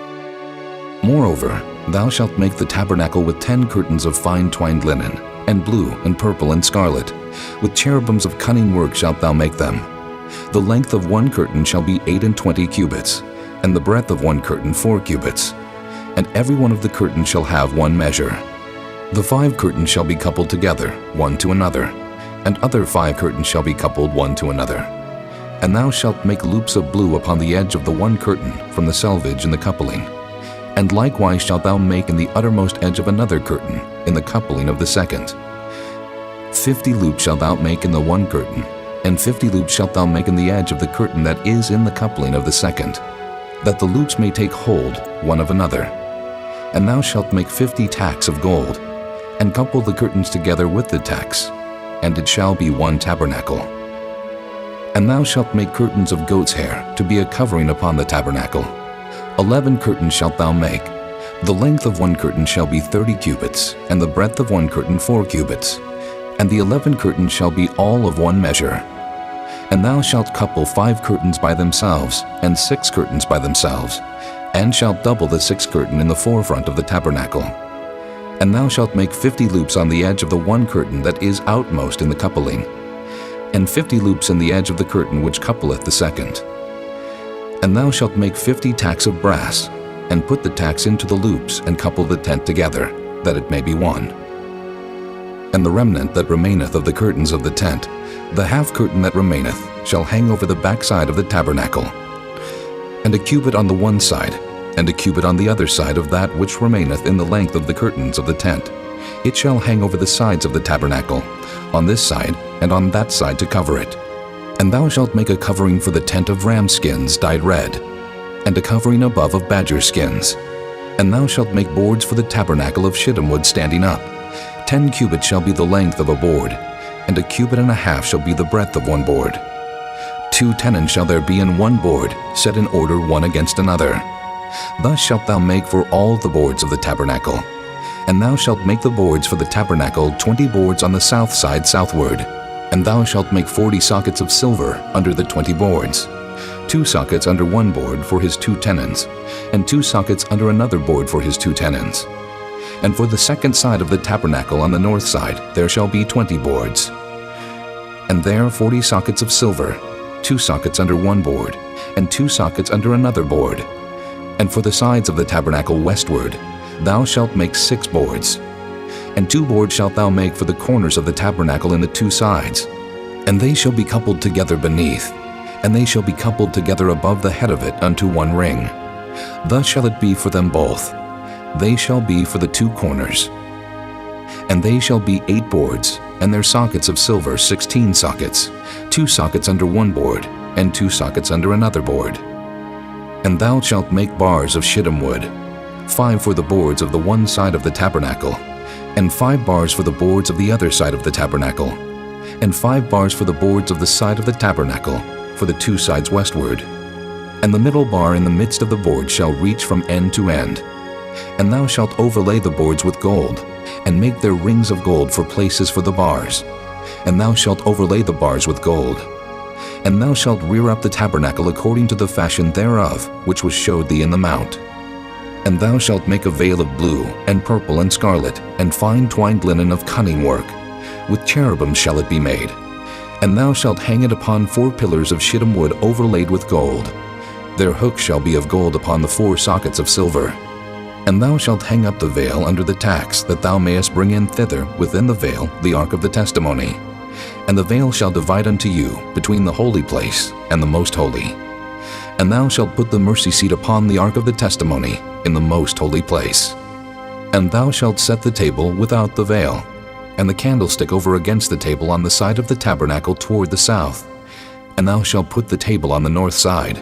Speaker 10: Moreover, thou shalt make the tabernacle with 10 curtains of fine twined linen, and blue, and purple, and scarlet. With cherubims of cunning work shalt thou make them. The length of one curtain shall be 28 cubits, and the breadth of one curtain 4 cubits. And every one of the curtains shall have one measure. The 5 curtains shall be coupled together, one to another, and other 5 curtains shall be coupled one to another. And thou shalt make loops of blue upon the edge of the one curtain from the selvage in the coupling. And likewise shalt thou make in the uttermost edge of another curtain, in the coupling of the second. 50 loops shalt thou make in the one curtain, and 50 loops shalt thou make in the edge of the curtain that is in the coupling of the second, that the loops may take hold one of another. And thou shalt make 50 tacks of gold, and couple the curtains together with the tacks, and it shall be one tabernacle. And thou shalt make curtains of goat's hair to be a covering upon the tabernacle. 11 curtains shalt thou make. The length of one curtain shall be 30 cubits, and the breadth of one curtain 4 cubits. And the 11 curtains shall be all of one measure. And thou shalt couple 5 curtains by themselves, and 6 curtains by themselves, and shalt double the 6th curtain in the forefront of the tabernacle. And thou shalt make 50 loops on the edge of the one curtain that is outmost in the coupling, and 50 loops in the edge of the curtain which coupleth the second. And thou shalt make 50 tacks of brass, and put the tacks into the loops, and couple the tent together, that it may be one. And the remnant that remaineth of the curtains of the tent, the half curtain that remaineth, shall hang over the backside of the tabernacle. And a cubit on the one side, and a cubit on the other side of that which remaineth in the length of the curtains of the tent. It shall hang over the sides of the tabernacle, on this side and on that side to cover it. And thou shalt make a covering for the tent of ram skins dyed red, and a covering above of badger skins. And thou shalt make boards for the tabernacle of shittim wood standing up. 10 cubits shall be the length of a board, and a cubit and a half shall be the breadth of one board. 2 tenons shall there be in one board, set in order one against another. Thus shalt thou make for all the boards of the tabernacle. And thou shalt make the boards for the tabernacle 20 boards on the south side southward. And thou shalt make 40 sockets of silver under the 20 boards, 2 sockets under one board for his 2 tenons, and 2 sockets under another board for his 2 tenons. And for the second side of the tabernacle on the north side there shall be 20 boards. And there 40 sockets of silver, 2 sockets under one board, and 2 sockets under another board. And for the sides of the tabernacle westward, thou shalt make 6 boards. And 2 boards shalt thou make for the corners of the tabernacle in the 2 sides. And they shall be coupled together beneath, and they shall be coupled together above the head of it unto 1 ring. Thus shall it be for them both. They shall be for the 2 corners. And they shall be 8 boards, and their sockets of silver 16 sockets, 2 sockets under 1 board, and 2 sockets under another board. And thou shalt make bars of shittim wood, 5 for the boards of the one side of the tabernacle, and 5 bars for the boards of the other side of the tabernacle, and 5 bars for the boards of the side of the tabernacle, for the 2 sides westward. And the middle bar in the midst of the board shall reach from end to end. And thou shalt overlay the boards with gold, and make their rings of gold for places for the bars. And thou shalt overlay the bars with gold. And thou shalt rear up the tabernacle according to the fashion thereof, which was showed thee in the mount. And thou shalt make a veil of blue, and purple, and scarlet, and fine twined linen of cunning work. With cherubim shall it be made. And thou shalt hang it upon 4 pillars of shittim wood overlaid with gold. Their hooks shall be of gold upon the 4 sockets of silver. And thou shalt hang up the veil under the tacks, that thou mayest bring in thither within the veil the ark of the testimony. And the veil shall divide unto you between the holy place and the most holy. And thou shalt put the mercy seat upon the ark of the testimony in the most holy place. And thou shalt set the table without the veil, and the candlestick over against the table on the side of the tabernacle toward the south. And thou shalt put the table on the north side.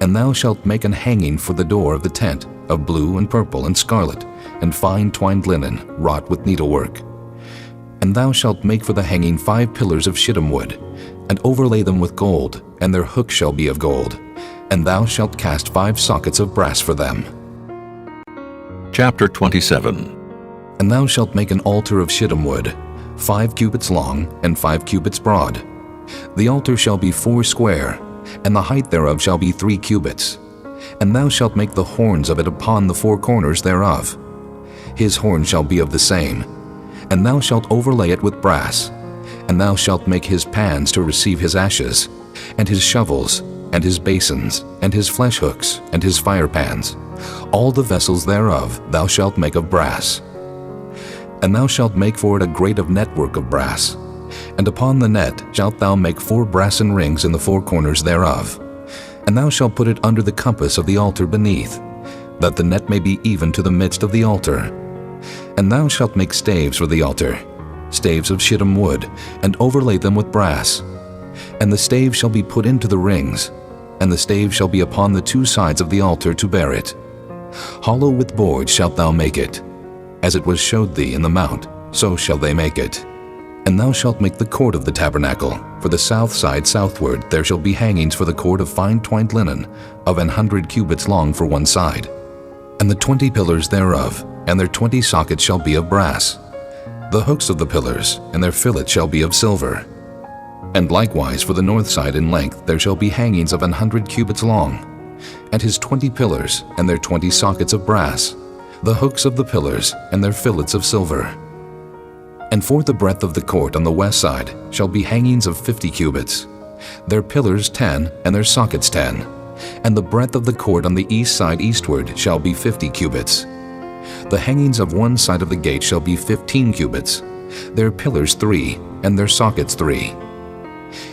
Speaker 10: And thou shalt make an hanging for the door of the tent of blue and purple and scarlet, and fine twined linen wrought with needlework. And thou shalt make for the hanging 5 pillars of shittim wood, and overlay them with gold, and their hooks shall be of gold. And thou shalt cast 5 sockets of brass for them.
Speaker 1: Chapter 27.
Speaker 10: And thou shalt make an altar of shittim wood, 5 cubits long, and 5 cubits broad. The altar shall be 4 square, and the height thereof shall be 3 cubits. And thou shalt make the horns of it upon the 4 corners thereof. His horn shall be of the same. And thou shalt overlay it with brass. And thou shalt make his pans to receive his ashes, and his shovels, and his basins, and his flesh hooks, and his fire pans. All the vessels thereof thou shalt make of brass. And thou shalt make for it a grate of network of brass. And upon the net shalt thou make 4 brassen rings in the 4 corners thereof. And thou shalt put it under the compass of the altar beneath, that the net may be even to the midst of the altar. And thou shalt make staves for the altar, staves of shittim wood, and overlay them with brass. And the staves shall be put into the rings, and the staves shall be upon the 2 sides of the altar to bear it. Hollow with boards shalt thou make it. As it was showed thee in the mount, so shall they make it. And thou shalt make the court of the tabernacle. For the south side southward there shall be hangings for the court of fine twined linen, of 100 cubits long for one side. And the 20 pillars thereof, and their 20 sockets shall be of brass. The hooks of the pillars, and their fillets shall be of silver. And likewise for the north side in length there shall be hangings of 100 cubits long, and his 20 pillars, and their 20 sockets of brass, the hooks of the pillars, and their fillets of silver. And for the breadth of the court on the west side shall be hangings of 50 cubits, their pillars 10, and their sockets 10. And the breadth of the court on the east side eastward shall be 50 cubits. The hangings of one side of the gate shall be 15 cubits, their pillars 3, and their sockets 3.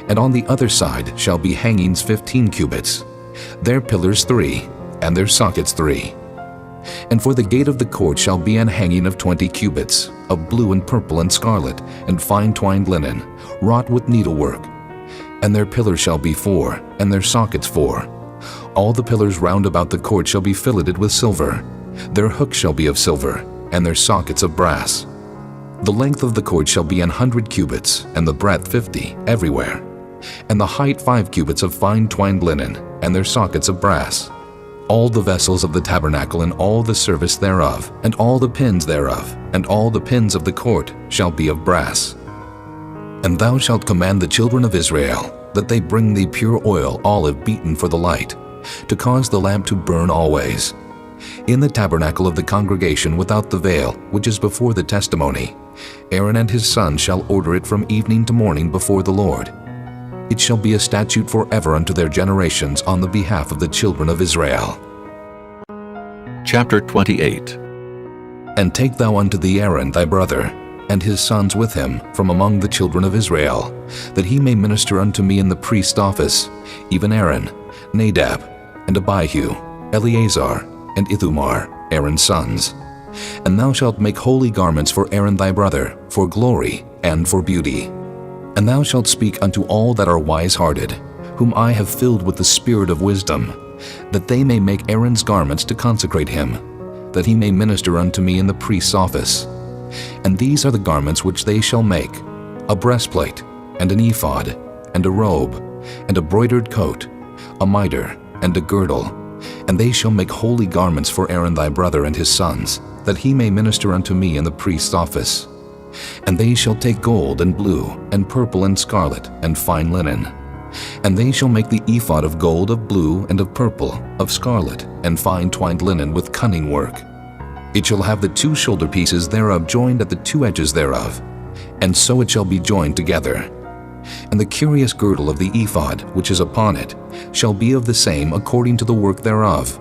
Speaker 10: And on the other side shall be hangings 15 cubits, their pillars 3, and their sockets 3. And for the gate of the court shall be an hanging of 20 cubits, of blue and purple and scarlet, and fine twined linen, wrought with needlework. And their pillars shall be 4, and their sockets 4. All the pillars round about the court shall be filleted with silver. Their hooks shall be of silver, and their sockets of brass. The length of the court shall be 100 cubits, and the breadth 50, everywhere. And the height 5 cubits of fine twined linen, and their sockets of brass. All the vessels of the tabernacle and all the service thereof, and all the pins thereof, and all the pins of the court shall be of brass. And thou shalt command the children of Israel, that they bring thee pure oil olive beaten for the light, to cause the lamp to burn always. In the tabernacle of the congregation without the veil, which is before the testimony, Aaron and his sons shall order it from evening to morning before the Lord. It shall be a statute forever unto their generations on the behalf of the children of Israel.
Speaker 1: Chapter 28.
Speaker 10: And take thou unto thee Aaron thy brother, and his sons with him from among the children of Israel, that he may minister unto me in the priest's office, even Aaron, Nadab, and Abihu, Eleazar, and Ithamar, Aaron's sons. And thou shalt make holy garments for Aaron thy brother, for glory and for beauty. And thou shalt speak unto all that are wise-hearted, whom I have filled with the spirit of wisdom, that they may make Aaron's garments to consecrate him, that he may minister unto me in the priest's office. And these are the garments which they shall make: a breastplate, and an ephod, and a robe, and a broidered coat, a mitre, and a girdle. And they shall make holy garments for Aaron thy brother and his sons, that he may minister unto me in the priest's office. And they shall take gold, and blue, and purple, and scarlet, and fine linen. And they shall make the ephod of gold, of blue, and of purple, of scarlet, and fine twined linen with cunning work. It shall have the 2 shoulder pieces thereof joined at the 2 edges thereof, and so it shall be joined together. And the curious girdle of the ephod which is upon it shall be of the same according to the work thereof,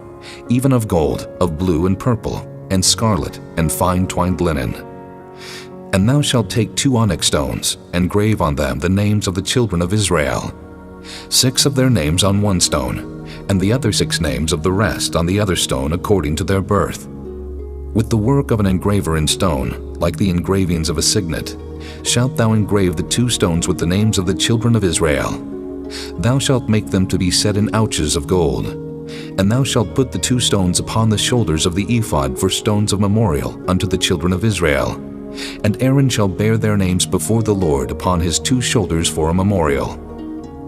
Speaker 10: even of gold, of blue, and purple, and scarlet, and fine twined linen. And thou shalt take 2 onyx stones, and grave on them the names of the children of Israel, 6 of their names on one stone, and the other 6 names of the rest on the other stone according to their birth. With the work of an engraver in stone, like the engravings of a signet, shalt thou engrave the 2 stones with the names of the children of Israel. Thou shalt make them to be set in ouches of gold. And thou shalt put the 2 stones upon the shoulders of the ephod for stones of memorial unto the children of Israel. And Aaron shall bear their names before the Lord upon his 2 shoulders for a memorial.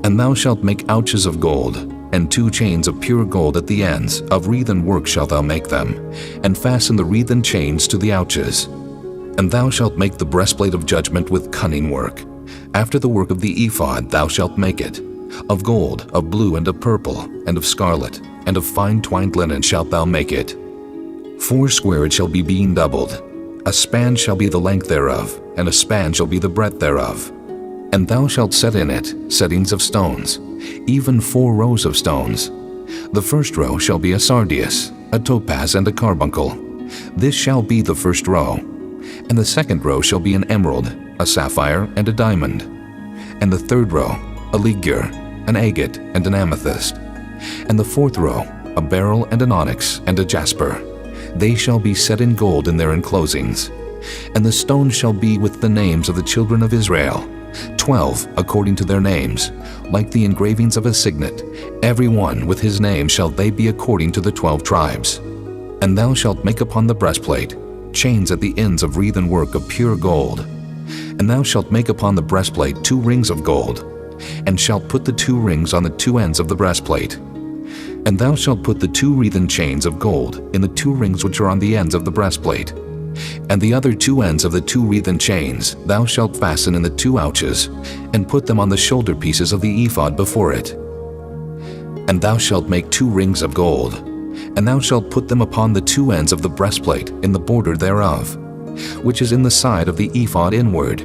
Speaker 10: And thou shalt make ouches of gold, and 2 chains of pure gold at the ends, of wreathen work shalt thou make them, and fasten the wreathen chains to the ouches. And thou shalt make the breastplate of judgment with cunning work. After the work of the ephod thou shalt make it. Of gold, of blue, and of purple, and of scarlet, and of fine twined linen shalt thou make it. 4 square it shall be beam doubled. A span shall be the length thereof, and a span shall be the breadth thereof. And thou shalt set in it settings of stones, even 4 rows of stones. The first row shall be a sardius, a topaz, and a carbuncle. This shall be the first row. And the second row shall be an emerald, a sapphire, and a diamond. And the third row, a ligure, an agate, and an amethyst. And the fourth row, a beryl, and an onyx, and a jasper. They shall be set in gold in their enclosings. And the stones shall be with the names of the children of Israel, 12 according to their names, like the engravings of a signet. Every one with his name shall they be according to the 12 tribes. And thou shalt make upon the breastplate chains at the ends of wreathen work of pure gold. And thou shalt make upon the breastplate 2 rings of gold, and shalt put the 2 rings on the 2 ends of the breastplate. And thou shalt put the 2 wreathen chains of gold in the 2 rings which are on the ends of the breastplate. And the other 2 ends of the 2 wreathen chains thou shalt fasten in the 2 ouches, and put them on the shoulder pieces of the ephod before it. And thou shalt make 2 rings of gold, and thou shalt put them upon the 2 ends of the breastplate in the border thereof, which is in the side of the ephod inward.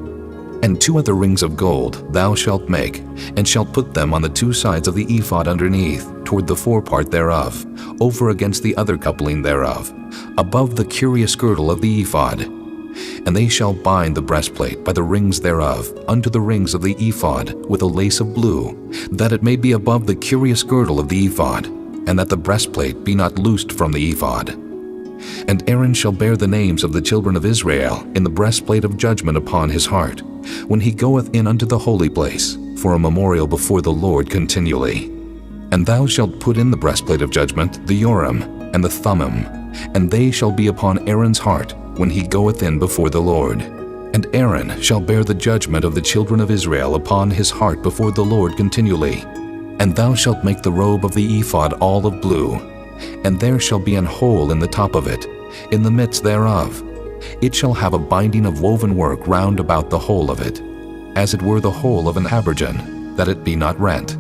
Speaker 10: And 2 other rings of gold thou shalt make, and shalt put them on the 2 sides of the ephod underneath, toward the forepart thereof, over against the other coupling thereof, above the curious girdle of the ephod. And they shall bind the breastplate by the rings thereof unto the rings of the ephod with a lace of blue, that it may be above the curious girdle of the ephod, and that the breastplate be not loosed from the ephod. And Aaron shall bear the names of the children of Israel in the breastplate of judgment upon his heart, when he goeth in unto the holy place, for a memorial before the Lord continually. And thou shalt put in the breastplate of judgment the Urim and the Thummim, and they shall be upon Aaron's heart when he goeth in before the Lord. And Aaron shall bear the judgment of the children of Israel upon his heart before the Lord continually. And thou shalt make the robe of the ephod all of blue, and there shall be an hole in the top of it, in the midst thereof. It shall have a binding of woven work round about the whole of it, as it were the hole of an habergeon, that it be not rent.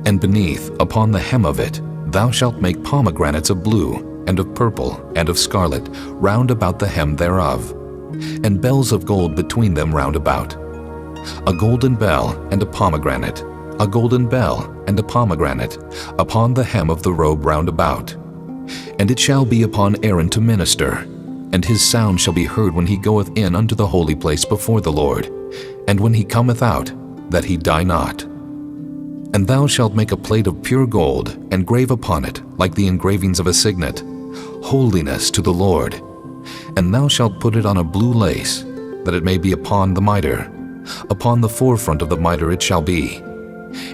Speaker 10: And beneath, upon the hem of it, thou shalt make pomegranates of blue, and of purple, and of scarlet, round about the hem thereof, and bells of gold between them round about. A golden bell and a pomegranate, a golden bell and a pomegranate, upon the hem of the robe round about. And it shall be upon Aaron to minister, and his sound shall be heard when he goeth in unto the holy place before the Lord, and when he cometh out, that he die not. And thou shalt make a plate of pure gold, and grave upon it, like the engravings of a signet, Holiness to the Lord. And thou shalt put it on a blue lace, that it may be upon the mitre. Upon the forefront of the mitre it shall be.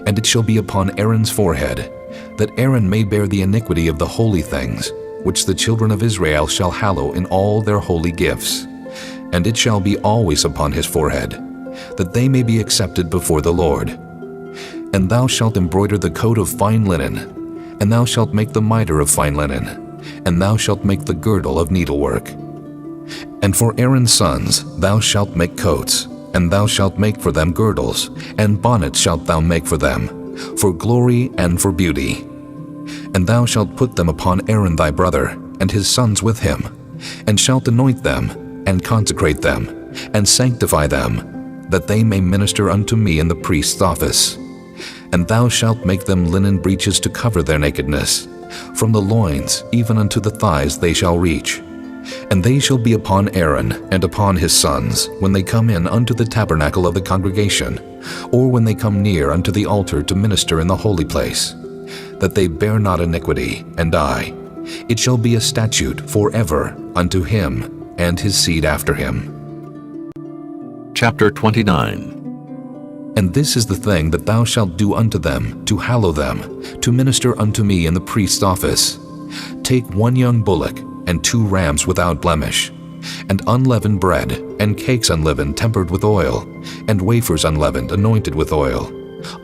Speaker 10: And it shall be upon Aaron's forehead, that Aaron may bear the iniquity of the holy things, which the children of Israel shall hallow in all their holy gifts. And it shall be always upon his forehead, that they may be accepted before the Lord. And thou shalt embroider the coat of fine linen, and thou shalt make the mitre of fine linen, and thou shalt make the girdle of needlework. And for Aaron's sons thou shalt make coats, and thou shalt make for them girdles, and bonnets shalt thou make for them, for glory and for beauty. And thou shalt put them upon Aaron thy brother, and his sons with him, and shalt anoint them, and consecrate them, and sanctify them, that they may minister unto me in the priest's office. And thou shalt make them linen breeches to cover their nakedness. From the loins even unto the thighs they shall reach. And they shall be upon Aaron and upon his sons when they come in unto the tabernacle of the congregation, or when they come near unto the altar to minister in the holy place, that they bear not iniquity and die. It shall be a statute forever unto him and his seed after him.
Speaker 1: Chapter 29.
Speaker 10: And this is the thing that thou shalt do unto them, to hallow them, to minister unto me in the priest's office. Take 1 young bullock, and 2 rams without blemish, and unleavened bread, and cakes unleavened tempered with oil, and wafers unleavened anointed with oil.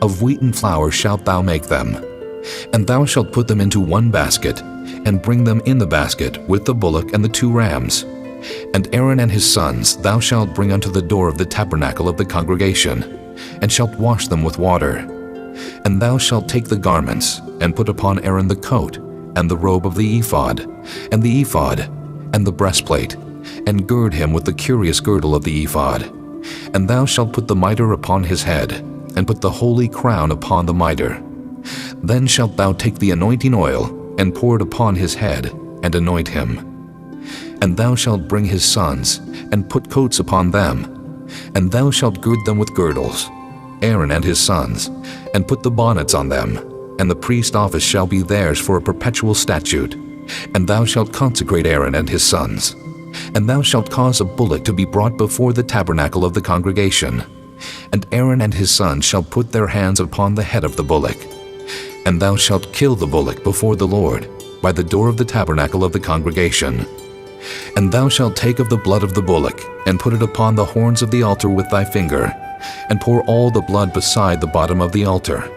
Speaker 10: Of wheaten flour shalt thou make them. And thou shalt put them into 1 basket, and bring them in the basket with the bullock and the 2 rams. And Aaron and his sons thou shalt bring unto the door of the tabernacle of the congregation, and shalt wash them with water. And thou shalt take the garments, and put upon Aaron the coat, and the robe of the ephod, and the ephod, and the breastplate, and gird him with the curious girdle of the ephod. And thou shalt put the mitre upon his head, and put the holy crown upon the mitre. Then shalt thou take the anointing oil, and pour it upon his head, and anoint him. And thou shalt bring his sons, and put coats upon them, and thou shalt gird them with girdles, Aaron and his sons, and put the bonnets on them, and the priest's office shall be theirs for a perpetual statute. And thou shalt consecrate Aaron and his sons. And thou shalt cause a bullock to be brought before the tabernacle of the congregation. And Aaron and his sons shall put their hands upon the head of the bullock. And thou shalt kill the bullock before the Lord, by the door of the tabernacle of the congregation. And thou shalt take of the blood of the bullock, and put it upon the horns of the altar with thy finger, and pour all the blood beside the bottom of the altar.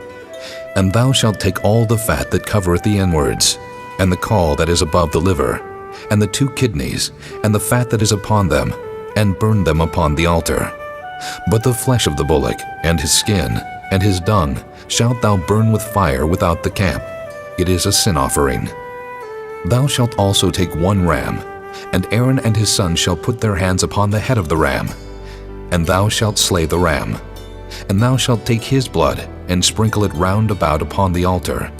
Speaker 10: And thou shalt take all the fat that covereth the inwards, and the caul that is above the liver, and the 2 kidneys, and the fat that is upon them, and burn them upon the altar. But the flesh of the bullock, and his skin, and his dung, shalt thou burn with fire without the camp. It is a sin offering. Thou shalt also take 1 ram, and Aaron and his sons shall put their hands upon the head of the ram. And thou shalt slay the ram. And thou shalt take his blood, and sprinkle it round about upon the altar.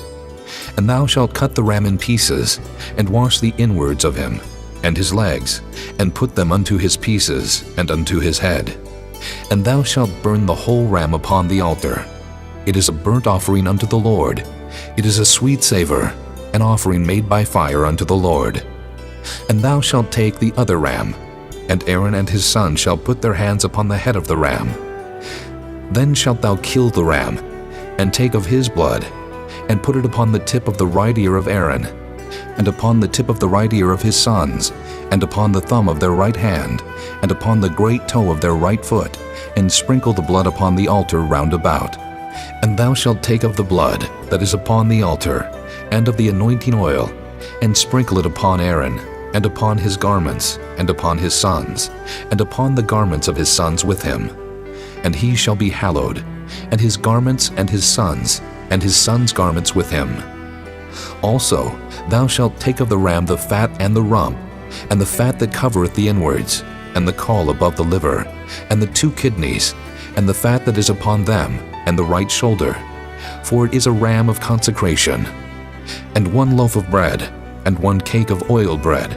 Speaker 10: And thou shalt cut the ram in pieces, and wash the inwards of him, and his legs, and put them unto his pieces, and unto his head. And thou shalt burn the whole ram upon the altar. It is a burnt offering unto the Lord. It is a sweet savor, an offering made by fire unto the Lord. And thou shalt take the other ram, and Aaron and his sons shall put their hands upon the head of the ram. Then shalt thou kill the ram, and take of his blood, and put it upon the tip of the right ear of Aaron, and upon the tip of the right ear of his sons, and upon the thumb of their right hand, and upon the great toe of their right foot, and sprinkle the blood upon the altar round about. And thou shalt take of the blood that is upon the altar, and of the anointing oil, and sprinkle it upon Aaron, and upon his garments, and upon his sons, and upon the garments of his sons with him. And he shall be hallowed, and his garments and his sons' garments with him. Also thou shalt take of the ram the fat and the rump, and the fat that covereth the inwards, and the caul above the liver, and the 2 kidneys, and the fat that is upon them, and the right shoulder, for it is a ram of consecration. And 1 loaf of bread, and 1 cake of oiled bread,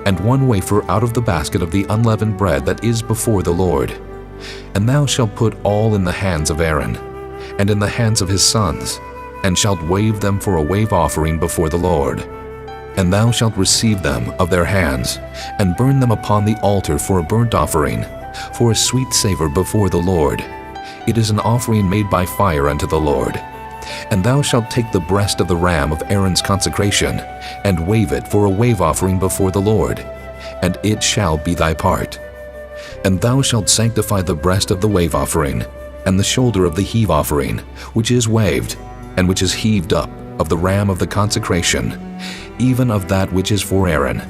Speaker 10: and 1 wafer out of the basket of the unleavened bread that is before the Lord. And thou shalt put all in the hands of Aaron, and in the hands of his sons, and shalt wave them for a wave offering before the Lord. And thou shalt receive them of their hands, and burn them upon the altar for a burnt offering, for a sweet savor before the Lord. It is an offering made by fire unto the Lord. And thou shalt take the breast of the ram of Aaron's consecration, and wave it for a wave offering before the Lord, and it shall be thy part. And thou shalt sanctify the breast of the wave offering, and the shoulder of the heave offering, which is waved, and which is heaved up, of the ram of the consecration, even of that which is for Aaron,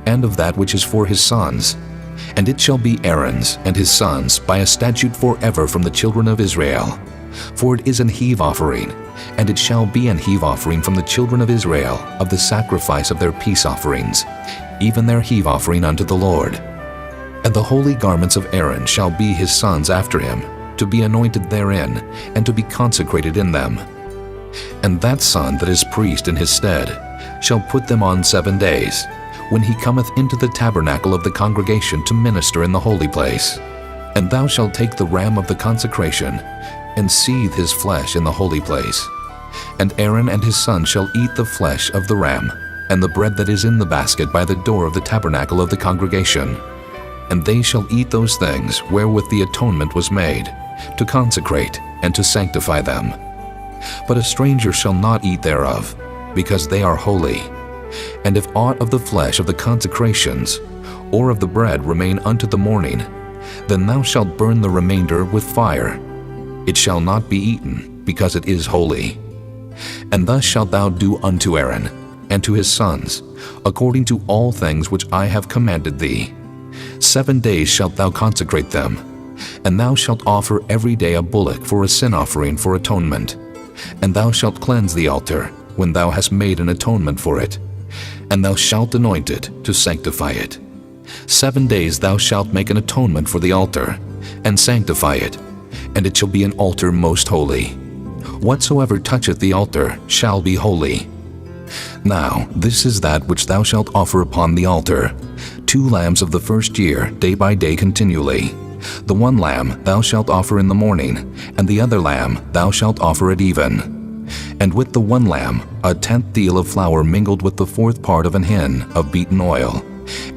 Speaker 10: and of that which is for his sons. And it shall be Aaron's and his sons by a statute forever from the children of Israel. For it is an heave offering, and it shall be an heave offering from the children of Israel of the sacrifice of their peace offerings, even their heave offering unto the Lord. And the holy garments of Aaron shall be his sons after him, to be anointed therein, and to be consecrated in them. And that son that is priest in his stead shall put them on 7 days, when he cometh into the tabernacle of the congregation to minister in the holy place. And thou shalt take the ram of the consecration, and seethe his flesh in the holy place. And Aaron and his sons shall eat the flesh of the ram, and the bread that is in the basket by the door of the tabernacle of the congregation. And they shall eat those things wherewith the atonement was made, to consecrate and to sanctify them. But a stranger shall not eat thereof, because they are holy. And if aught of the flesh of the consecrations, or of the bread remain unto the morning, then thou shalt burn the remainder with fire. It shall not be eaten, because it is holy. And thus shalt thou do unto Aaron, and to his sons, according to all things which I have commanded thee. 7 days shalt thou consecrate them, and thou shalt offer every day a bullock for a sin offering for atonement. And thou shalt cleanse the altar, when thou hast made an atonement for it, and thou shalt anoint it to sanctify it. 7 days thou shalt make an atonement for the altar, and sanctify it, and it shall be an altar most holy. Whatsoever toucheth the altar shall be holy. Now this is that which thou shalt offer upon the altar: 2 lambs of the first year, day by day continually. The 1 lamb thou shalt offer in the morning, and the other lamb thou shalt offer at even. And with the 1 lamb 1/10 deal of flour mingled with the 4th part of an hin of beaten oil,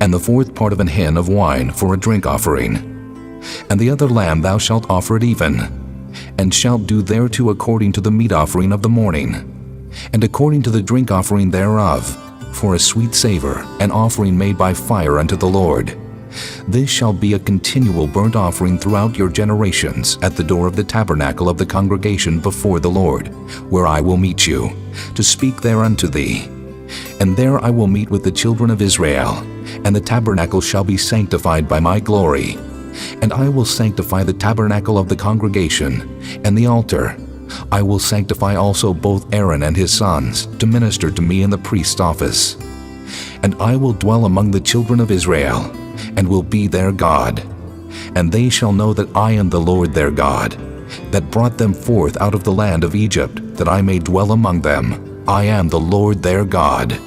Speaker 10: and the 4th part of an hin of wine for a drink offering. And the other lamb thou shalt offer at even, and shalt do thereto according to the meat offering of the morning, and according to the drink offering thereof, for a sweet savor, an offering made by fire unto the Lord. This shall be a continual burnt offering throughout your generations at the door of the tabernacle of the congregation before the Lord, where I will meet you, to speak there unto thee. And there I will meet with the children of Israel, and the tabernacle shall be sanctified by my glory. And I will sanctify the tabernacle of the congregation, and the altar. I will sanctify also both Aaron and his sons, to minister to me in the priest's office. And I will dwell among the children of Israel, and will be their God. And they shall know that I am the Lord their God, that brought them forth out of the land of Egypt, that I may dwell among them. I am the Lord their God.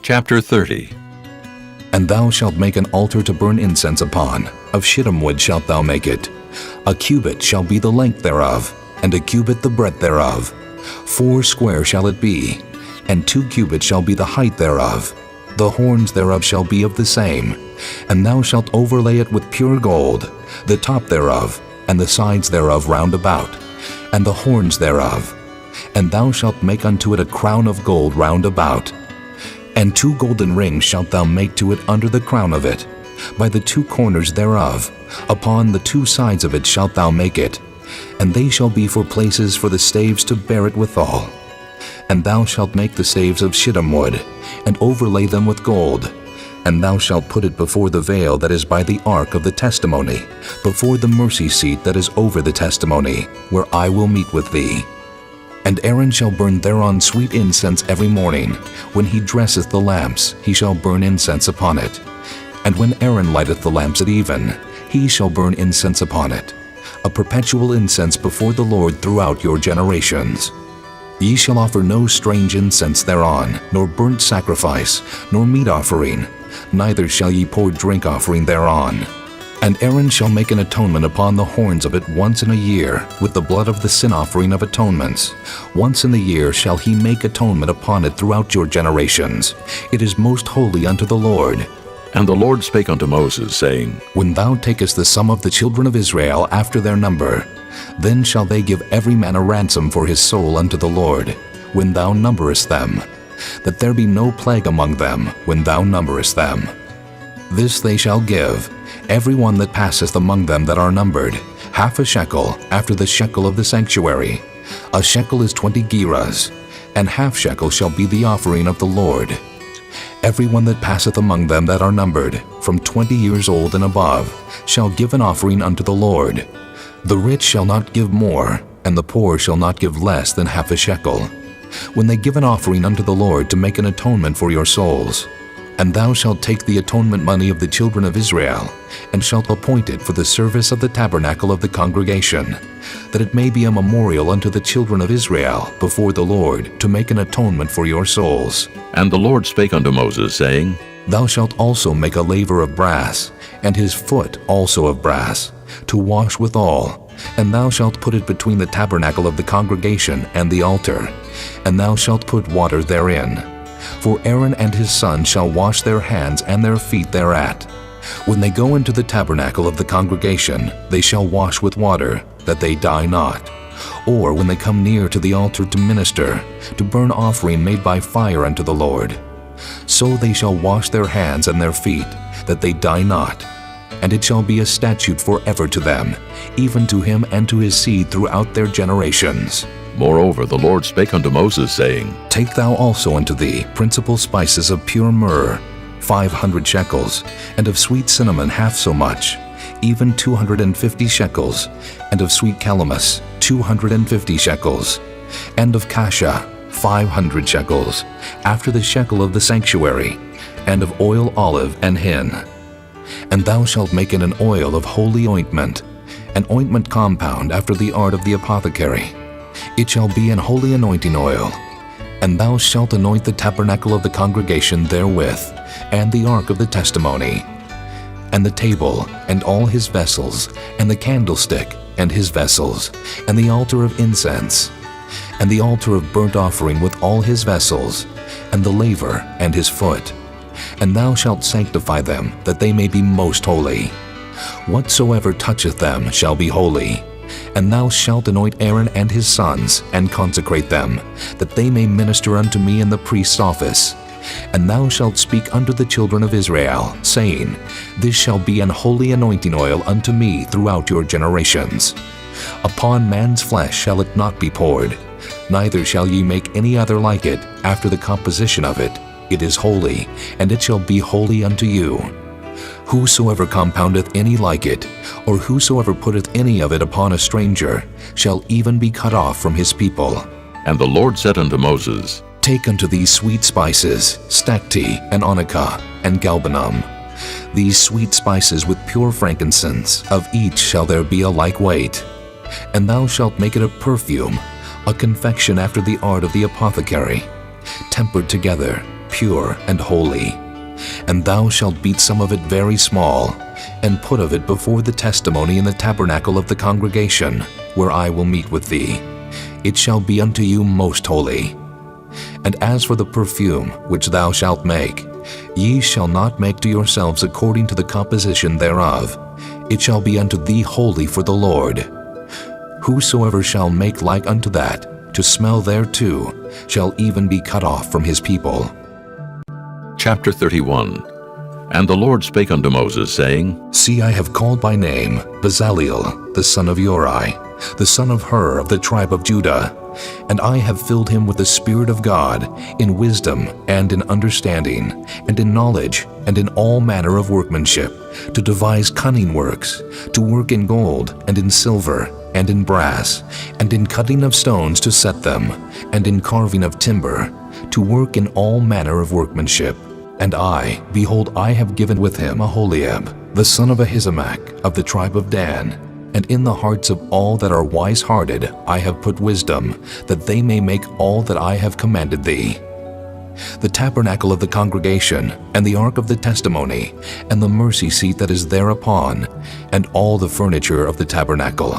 Speaker 1: Chapter 30.
Speaker 10: And thou shalt make an altar to burn incense upon. Of shittim wood shalt thou make it. A cubit shall be the length thereof, and a cubit the breadth thereof. 4 square shall it be, and 2 cubits shall be the height thereof. The horns thereof shall be of the same. And thou shalt overlay it with pure gold, the top thereof, and the sides thereof round about, and the horns thereof. And thou shalt make unto it a crown of gold round about. And 2 golden rings shalt thou make to it under the crown of it, by the 2 corners thereof. Upon the 2 sides of it shalt thou make it, and they shall be for places for the staves to bear it withal. And thou shalt make the staves of shittim wood, and overlay them with gold. And thou shalt put it before the veil that is by the ark of the testimony, before the mercy seat that is over the testimony, where I will meet with thee. And Aaron shall burn thereon sweet incense every morning. When he dresseth the lamps, he shall burn incense upon it. And when Aaron lighteth the lamps at even, he shall burn incense upon it, a perpetual incense before the Lord throughout your generations. Ye shall offer no strange incense thereon, nor burnt sacrifice, nor meat offering, neither shall ye pour drink offering thereon. And Aaron shall make an atonement upon the horns of it once in a year, with the blood of the sin offering of atonements. Once in the year shall he make atonement upon it throughout your generations. It is most holy unto the Lord.
Speaker 1: And the Lord spake unto Moses, saying,
Speaker 10: When thou takest the sum of the children of Israel after their number, then shall they give every man a ransom for his soul unto the Lord, when thou numberest them, that there be no plague among them when thou numberest them. This they shall give, every one that passeth among them that are numbered, half a shekel after the shekel of the sanctuary. A shekel is 20 gerahs, and half shekel shall be the offering of the Lord. Every one that passeth among them that are numbered, from 20 years old and above, shall give an offering unto the Lord. The rich shall not give more, and the poor shall not give less than half a shekel, when they give an offering unto the Lord to make an atonement for your souls. And thou shalt take the atonement money of the children of Israel, and shalt appoint it for the service of the tabernacle of the congregation, that it may be a memorial unto the children of Israel before the Lord, to make an atonement for your souls.
Speaker 1: And the Lord spake unto Moses, saying,
Speaker 10: Thou shalt also make a laver of brass, and his foot also of brass, to wash withal, and thou shalt put it between the tabernacle of the congregation and the altar, and thou shalt put water therein. For Aaron and his sons shall wash their hands and their feet thereat. When they go into the tabernacle of the congregation, they shall wash with water, that they die not. Or when they come near to the altar to minister, to burn offering made by fire unto the Lord. So they shall wash their hands and their feet, that they die not. And it shall be a statute forever to them, even to him and to his seed throughout their generations.
Speaker 1: Moreover, the Lord spake unto Moses, saying,
Speaker 10: Take thou also unto thee principal spices of pure myrrh, 500 shekels, and of sweet cinnamon half so much, even 250 shekels, and of sweet calamus 250 shekels, and of cassia 500 shekels, after the shekel of the sanctuary, and of oil olive and hin. And thou shalt make it an oil of holy ointment, an ointment compound after the art of the apothecary. It shall be an holy anointing oil. And thou shalt anoint the tabernacle of the congregation therewith, and the ark of the testimony, and the table, and all his vessels, and the candlestick, and his vessels, and the altar of incense, and the altar of burnt offering with all his vessels, and the laver, and his foot. And thou shalt sanctify them, that they may be most holy. Whatsoever toucheth them shall be holy. And thou shalt anoint Aaron and his sons, and consecrate them, that they may minister unto me in the priest's office. And thou shalt speak unto the children of Israel, saying, This shall be an holy anointing oil unto me throughout your generations. Upon man's flesh shall it not be poured, neither shall ye make any other like it after the composition of it. It is holy, and it shall be holy unto you. Whosoever compoundeth any like it, or whosoever putteth any of it upon a stranger, shall even be cut off from his people.
Speaker 1: And the Lord said unto Moses,
Speaker 10: Take unto thee sweet spices, stacte, and onycha, and galbanum. These sweet spices with pure frankincense, of each shall there be a like weight. And thou shalt make it a perfume, a confection after the art of the apothecary, tempered together, pure and holy. And thou shalt beat some of it very small, and put of it before the testimony in the tabernacle of the congregation, where I will meet with thee. It shall be unto you most holy. And as for the perfume which thou shalt make, ye shall not make to yourselves according to the composition thereof. It shall be unto thee holy for the Lord. Whosoever shall make like unto that, to smell thereto, shall even be cut off from his people.
Speaker 1: Chapter 31. And the Lord spake unto Moses, saying,
Speaker 10: See, I have called by name Bezaleel, the son of Uri, the son of Hur of the tribe of Judah, and I have filled him with the Spirit of God, in wisdom and in understanding, and in knowledge, and in all manner of workmanship, to devise cunning works, to work in gold, and in silver, and in brass, and in cutting of stones to set them, and in carving of timber, to work in all manner of workmanship. And I, behold, I have given with him Aholiab, the son of Ahisamach, of the tribe of Dan, And in the hearts of all that are wise-hearted I have put wisdom, that they may make all that I have commanded thee. The tabernacle of the congregation, and the ark of the testimony, and the mercy seat that is thereupon, and all the furniture of the tabernacle,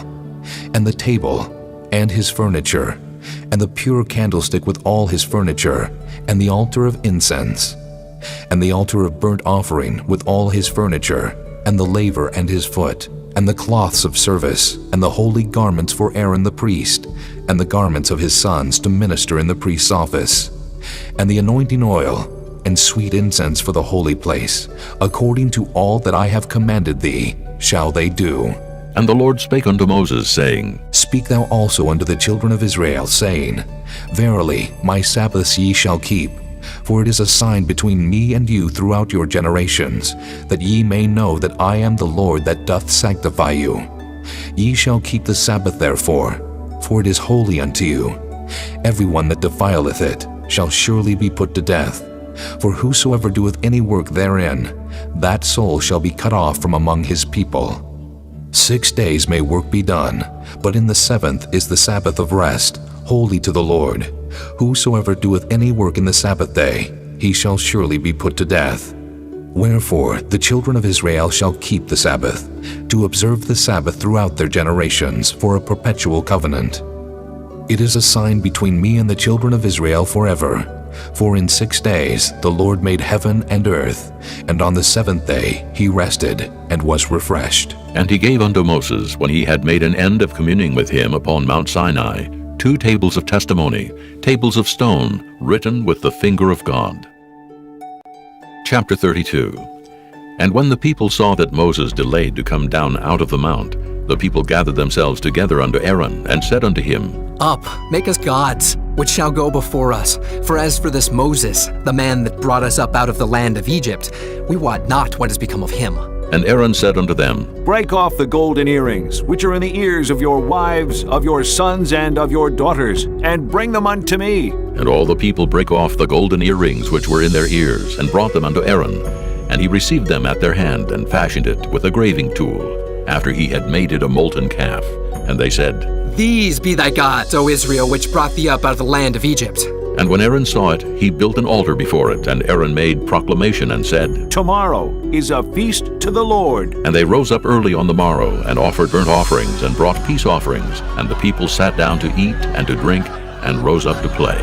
Speaker 10: and the table, and his furniture, and the pure candlestick with all his furniture, and the altar of incense, and the altar of burnt offering with all his furniture, and the laver and his foot, and the cloths of service, and the holy garments for Aaron the priest, and the garments of his sons to minister in the priest's office, and the anointing oil, and sweet incense for the holy place, according to all that I have commanded thee, shall they do.
Speaker 1: And the Lord spake unto Moses, saying,
Speaker 10: Speak thou also unto the children of Israel, saying, Verily, my Sabbaths ye shall keep, for it is a sign between me and you throughout your generations, that ye may know that I am the Lord that doth sanctify you. Ye shall keep the Sabbath therefore, for it is holy unto you. Every one that defileth it shall surely be put to death. For whosoever doeth any work therein, that soul shall be cut off from among his people. 6 days may work be done, but in the 7th is the Sabbath of rest, holy to the Lord. Whosoever doeth any work in the Sabbath day, he shall surely be put to death. Wherefore the children of Israel shall keep the Sabbath, to observe the Sabbath throughout their generations for a perpetual covenant. It is a sign between me and the children of Israel forever. For in 6 days the Lord made heaven and earth, and on the 7th day he rested and was refreshed.
Speaker 1: And he gave unto Moses, when he had made an end of communing with him upon Mount Sinai, 2 tables of testimony, tables of stone, written with the finger of God. Chapter 32. And when the people saw that Moses delayed to come down out of the mount, the people gathered themselves together unto Aaron, and said unto him,
Speaker 7: Up, make us gods, which shall go before us. For as for this Moses, the man that brought us up out of the land of Egypt, we wot not what has become of him.
Speaker 1: And Aaron said unto them,
Speaker 12: Break off the golden earrings, which are in the ears of your wives, of your sons, and of your daughters, and bring them unto me.
Speaker 1: And all the people brake off the golden earrings which were in their ears, and brought them unto Aaron. And he received them at their hand, and fashioned it with a graving tool, after he had made it a molten calf. And they said,
Speaker 7: These be thy gods, O Israel, which brought thee up out of the land of Egypt.
Speaker 1: And when Aaron saw it, he built an altar before it, and Aaron made proclamation and said,
Speaker 12: Tomorrow is a feast to the Lord.
Speaker 1: And they rose up early on the morrow, and offered burnt offerings, and brought peace offerings. And the people sat down to eat and to drink, and rose up to play.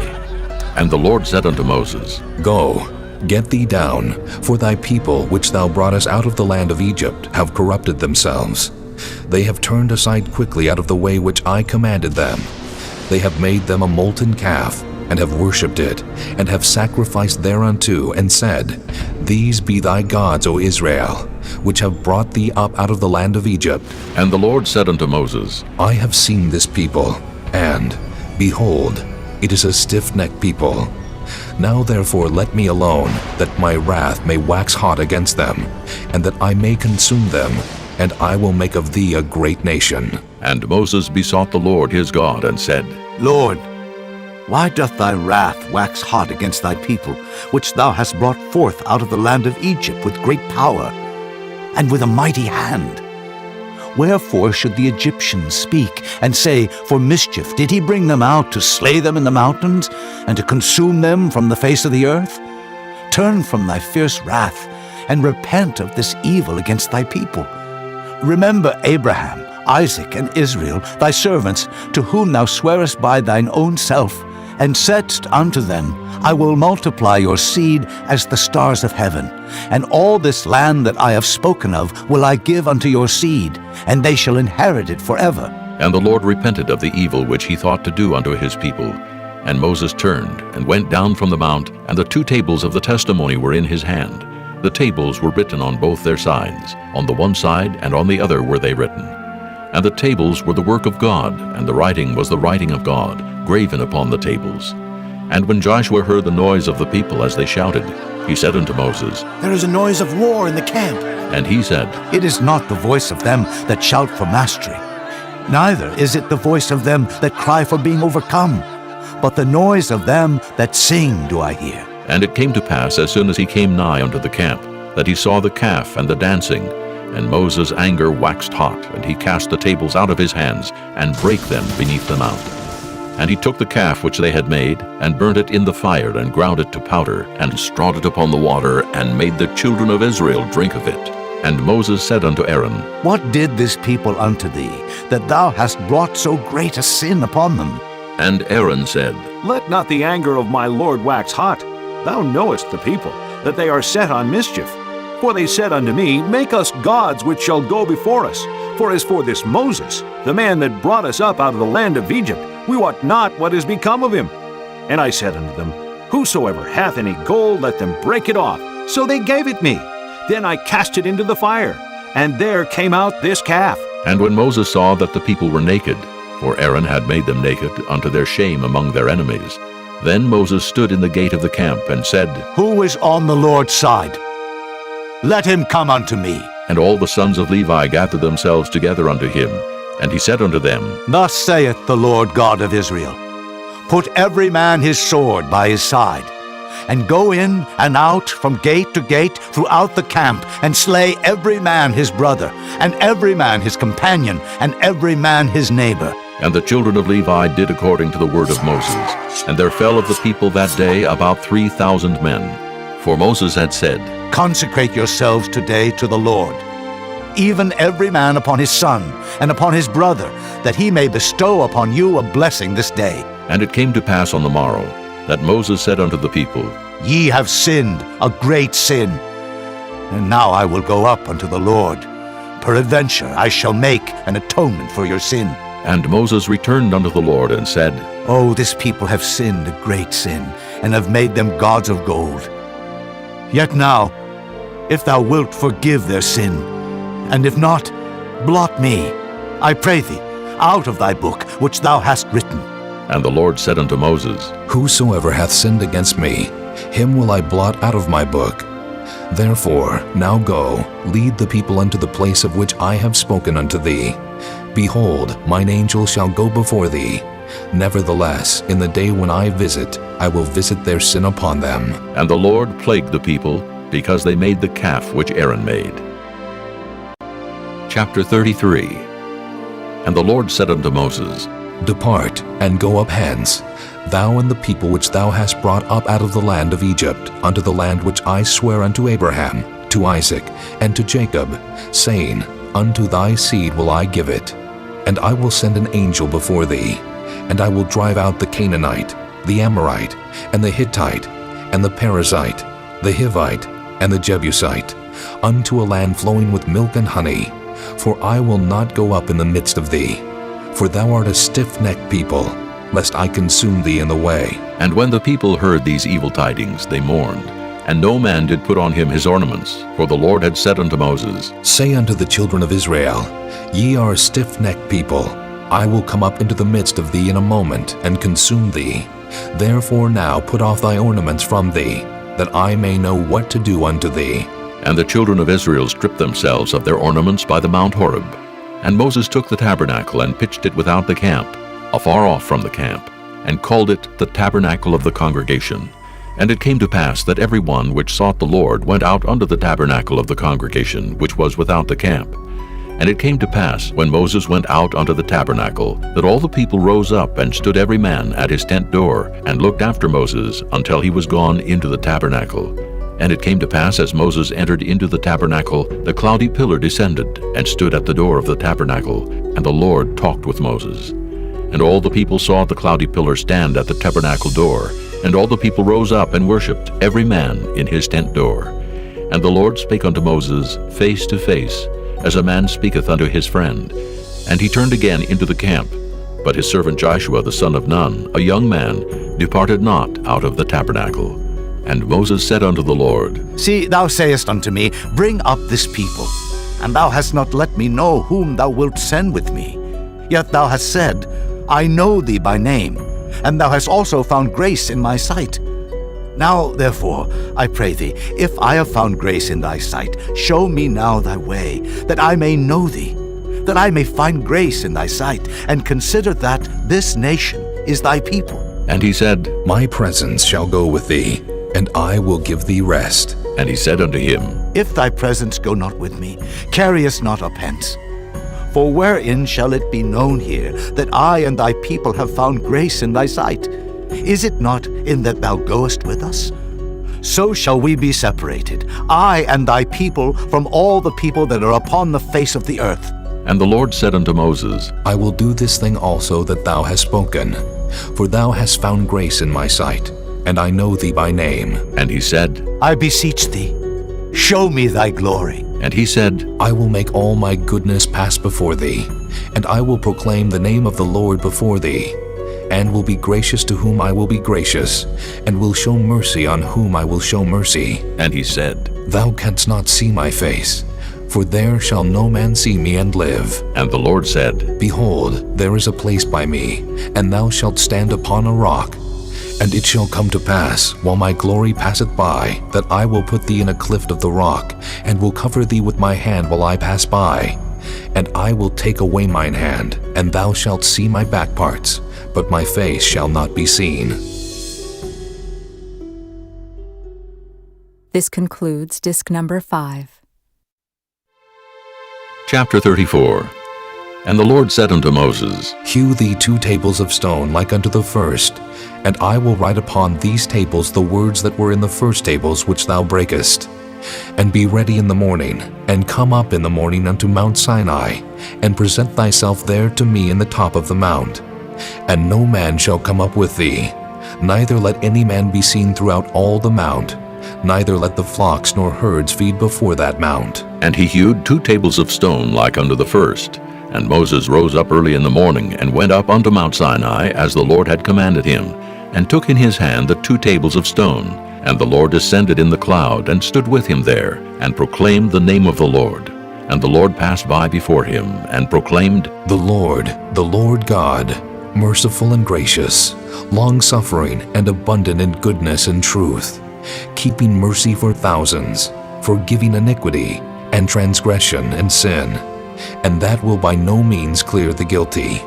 Speaker 1: And the Lord said unto Moses,
Speaker 10: Go, get thee down, for thy people which thou broughtest out of the land of Egypt have corrupted themselves. They have turned aside quickly out of the way which I commanded them. They have made them a molten calf, and have worshipped it, and have sacrificed thereunto, and said, These be thy gods, O Israel, which have brought thee up out of the land of Egypt.
Speaker 1: And the Lord said unto Moses,
Speaker 10: I have seen this people, and, behold, it is a stiff-necked people. Now therefore let me alone, that my wrath may wax hot against them, and that I may consume them, and I will make of thee a great nation.
Speaker 1: And Moses besought the Lord his God, and said,
Speaker 6: Lord, why doth thy wrath wax hot against thy people, which thou hast brought forth out of the land of Egypt with great power, and with a mighty hand? Wherefore should the Egyptians speak, and say, For mischief did he bring them out to slay them in the mountains, and to consume them from the face of the earth? Turn from thy fierce wrath, and repent of this evil against thy people. Remember Abraham, Isaac, and Israel, thy servants, to whom thou swarest by thine own self, and saidst unto them, I will multiply your seed as the stars of heaven, and all this land that I have spoken of will I give unto your seed, and they shall inherit it forever.
Speaker 1: And the Lord repented of the evil which he thought to do unto his people. And Moses turned, and went down from the mount, and the 2 tables of the testimony were in his hand. The tables were written on both their sides, on the one side and on the other were they written. And the tables were the work of God, and the writing was the writing of God, graven upon the tables. And when Joshua heard the noise of the people as they shouted, he said unto Moses,
Speaker 3: There is a noise of war in the camp.
Speaker 1: And he said,
Speaker 6: It is not the voice of them that shout for mastery, neither is it the voice of them that cry for being overcome, but the noise of them that sing do I hear.
Speaker 1: And it came to pass, as soon as he came nigh unto the camp, that he saw the calf and the dancing. And Moses' anger waxed hot, and he cast the tables out of his hands, and brake them beneath the mount. And he took the calf which they had made, and burnt it in the fire, and ground it to powder, and strawed it upon the water, and made the children of Israel drink of it. And Moses said unto Aaron,
Speaker 6: What did this people unto thee, that thou hast brought so great a sin upon them?
Speaker 1: And Aaron said,
Speaker 12: Let not the anger of my lord wax hot. Thou knowest the people, that they are set on mischief. For they said unto me, Make us gods which shall go before us. For as for this Moses, the man that brought us up out of the land of Egypt, we wot not what is become of him. And I said unto them, Whosoever hath any gold, let them break it off. So they gave it me. Then I cast it into the fire, and there came out this calf.
Speaker 1: And when Moses saw that the people were naked, for Aaron had made them naked unto their shame among their enemies, then Moses stood in the gate of the camp, and said,
Speaker 6: Who is on the Lord's side? Let him come unto me.
Speaker 1: And all the sons of Levi gathered themselves together unto him. And he said unto them,
Speaker 6: Thus saith the Lord God of Israel, Put every man his sword by his side, and go in and out from gate to gate throughout the camp, and slay every man his brother, and every man his companion, and every man his neighbor.
Speaker 1: And the children of Levi did according to the word of Moses. And there fell of the people that day about 3,000 men. For Moses had said,
Speaker 6: Consecrate yourselves today to the Lord, even every man upon his son, and upon his brother, that he may bestow upon you a blessing this day.
Speaker 1: And it came to pass on the morrow, that Moses said unto the people,
Speaker 6: Ye have sinned a great sin. And now I will go up unto the Lord. Peradventure I shall make an atonement for your sin.
Speaker 1: And Moses returned unto the Lord, and said,
Speaker 6: Oh, this people have sinned a great sin, and have made them gods of gold. Yet now, if thou wilt forgive their sin, and if not, blot me, I pray thee, out of thy book which thou hast written.
Speaker 1: And the Lord said unto Moses,
Speaker 10: Whosoever hath sinned against me, him will I blot out of my book. Therefore now go, lead the people unto the place of which I have spoken unto thee. Behold, mine angel shall go before thee. Nevertheless, in the day when I visit, I will visit their sin upon them.
Speaker 1: And the Lord plagued the people, because they made the calf which Aaron made. Chapter 33. And the Lord said unto Moses,
Speaker 10: Depart, and go up hence, thou and the people which thou hast brought up out of the land of Egypt, unto the land which I swear unto Abraham, to Isaac, and to Jacob, saying, Unto thy seed will I give it. And I will send an angel before thee, and I will drive out the Canaanite, the Amorite, and the Hittite, and the Perizzite, the Hivite, and the Jebusite, unto a land flowing with milk and honey. For I will not go up in the midst of thee, for thou art a stiff-necked people, lest I consume thee in the way.
Speaker 1: And when the people heard these evil tidings, they mourned, and no man did put on him his ornaments. For the Lord had said unto Moses,
Speaker 10: Say unto the children of Israel, Ye are a stiff-necked people. I will come up into the midst of thee in a moment, and consume thee. Therefore now put off thy ornaments from thee, that I may know what to do unto thee.
Speaker 1: And the children of Israel stripped themselves of their ornaments by the Mount Horeb. And Moses took the tabernacle, and pitched it without the camp, afar off from the camp, and called it the tabernacle of the congregation. And it came to pass that every one which sought the Lord went out unto the tabernacle of the congregation, which was without the camp. And it came to pass, when Moses went out unto the tabernacle, that all the people rose up, and stood every man at his tent door, and looked after Moses until he was gone into the tabernacle. And it came to pass, as Moses entered into the tabernacle, the cloudy pillar descended, and stood at the door of the tabernacle, and the Lord talked with Moses. And all the people saw the cloudy pillar stand at the tabernacle door, and all the people rose up and worshipped, every man in his tent door. And the Lord spake unto Moses face to face, as a man speaketh unto his friend. And he turned again into the camp. But his servant Joshua the son of Nun, a young man, departed not out of the tabernacle. And Moses said unto the Lord,
Speaker 6: See, thou sayest unto me, Bring up this people. And thou hast not let me know whom thou wilt send with me. Yet thou hast said, I know thee by name, and thou hast also found grace in my sight. Now, therefore, I pray thee, if I have found grace in thy sight, show me now thy way, that I may know thee, that I may find grace in thy sight, and consider that this nation is thy people.
Speaker 1: And he said,
Speaker 10: My presence shall go with thee, and I will give thee rest.
Speaker 1: And he said unto him,
Speaker 6: If thy presence go not with me, carry us not up hence. For wherein shall it be known here that I and thy people have found grace in thy sight? Is it not in that thou goest with us? So shall we be separated, I and thy people, from all the people that are upon the face of the earth.
Speaker 1: And the Lord said unto Moses,
Speaker 10: I will do this thing also that thou hast spoken, for thou hast found grace in my sight, and I know thee by name.
Speaker 1: And he said,
Speaker 6: I beseech thee, show me thy glory.
Speaker 1: And he said,
Speaker 10: I will make all my goodness pass before thee, and I will proclaim the name of the Lord before thee, and will be gracious to whom I will be gracious, and will show mercy on whom I will show mercy.
Speaker 1: And he said,
Speaker 10: Thou canst not see my face, for there shall no man see me and live.
Speaker 1: And the Lord said,
Speaker 10: Behold, there is a place by me, and thou shalt stand upon a rock. And it shall come to pass, while my glory passeth by, that I will put thee in a cleft of the rock, and will cover thee with my hand while I pass by. And I will take away mine hand, and thou shalt see my back parts, but my face shall not be seen.
Speaker 20: This concludes disc number 5.
Speaker 1: Chapter 34. And the Lord said unto Moses,
Speaker 10: Hew thee 2 tables of stone like unto the first, and I will write upon these tables the words that were in the first tables which thou breakest. And be ready in the morning, and come up in the morning unto Mount Sinai, and present thyself there to me in the top of the mount. And no man shall come up with thee, neither let any man be seen throughout all the mount, neither let the flocks nor herds feed before that mount.
Speaker 1: And he hewed 2 tables of stone like unto the first. And Moses rose up early in the morning, and went up unto Mount Sinai, as the Lord had commanded him, and took in his hand the 2 tables of stone. And the Lord descended in the cloud, and stood with him there, and proclaimed the name of the Lord. And the Lord passed by before him, and proclaimed,
Speaker 10: The Lord God, merciful and gracious, long-suffering and abundant in goodness and truth, keeping mercy for thousands, forgiving iniquity and transgression and sin, and that will by no means clear the guilty,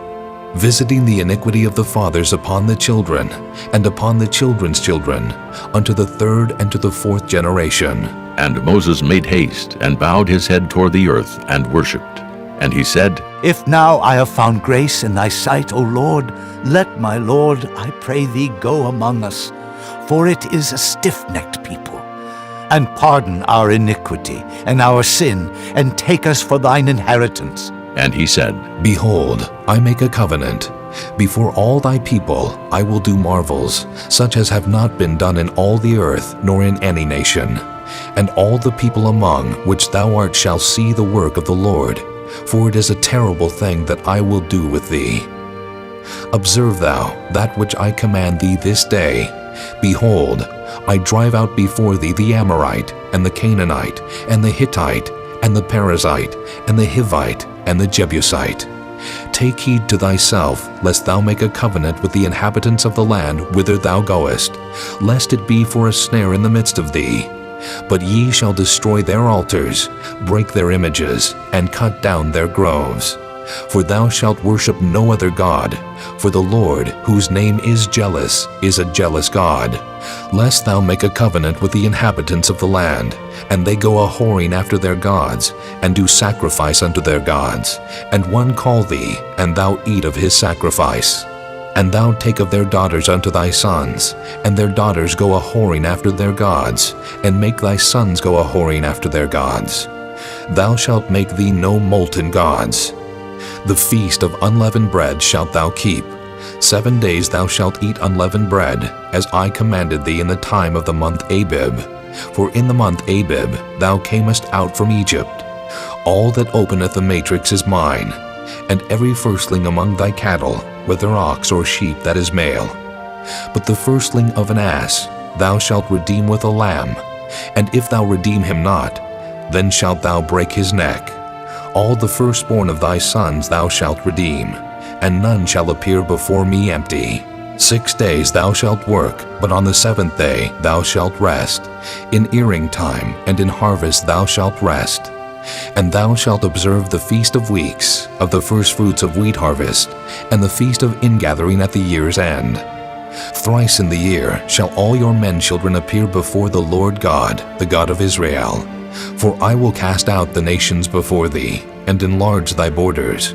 Speaker 10: visiting the iniquity of the fathers upon the children, and upon the children's children, unto the 3rd and to the 4th generation.
Speaker 1: And Moses made haste, and bowed his head toward the earth, and worshipped. And he said,
Speaker 6: If now I have found grace in thy sight, O Lord, let my Lord, I pray thee, go among us, for it is a stiff-necked people. And pardon our iniquity and our sin, and take us for thine inheritance.
Speaker 1: And he said,
Speaker 10: Behold, I make a covenant. Before all thy people I will do marvels, such as have not been done in all the earth, nor in any nation. And all the people among which thou art shall see the work of the Lord, for it is a terrible thing that I will do with thee. Observe thou that which I command thee this day. Behold, I drive out before thee the Amorite, and the Canaanite, and the Hittite, and the Perizzite, and the Hivite, and the Jebusite. Take heed to thyself, lest thou make a covenant with the inhabitants of the land whither thou goest, lest it be for a snare in the midst of thee. But ye shall destroy their altars, break their images, and cut down their groves. For thou shalt worship no other God, for the Lord, whose name is jealous, is a jealous God, lest thou make a covenant with the inhabitants of the land, and they go a-whoring after their gods, and do sacrifice unto their gods, and one call thee, and thou eat of his sacrifice. And thou take of their daughters unto thy sons, and their daughters go a-whoring after their gods, and make thy sons go a-whoring after their gods. Thou shalt make thee no molten gods. The feast of unleavened bread shalt thou keep. 7 days thou shalt eat unleavened bread, as I commanded thee in the time of the month Abib. For in the month Abib thou camest out from Egypt. All that openeth the matrix is mine, and every firstling among thy cattle, whether ox or sheep that is male. But the firstling of an ass thou shalt redeem with a lamb, and if thou redeem him not, then shalt thou break his neck. All the firstborn of thy sons thou shalt redeem, and none shall appear before me empty. 6 days thou shalt work, but on the 7th day thou shalt rest. In earing time and in harvest thou shalt rest. And thou shalt observe the feast of weeks, of the firstfruits of wheat harvest, and the feast of ingathering at the year's end. Thrice in the year shall all your men children appear before the Lord God, the God of Israel. For I will cast out the nations before thee, and enlarge thy borders.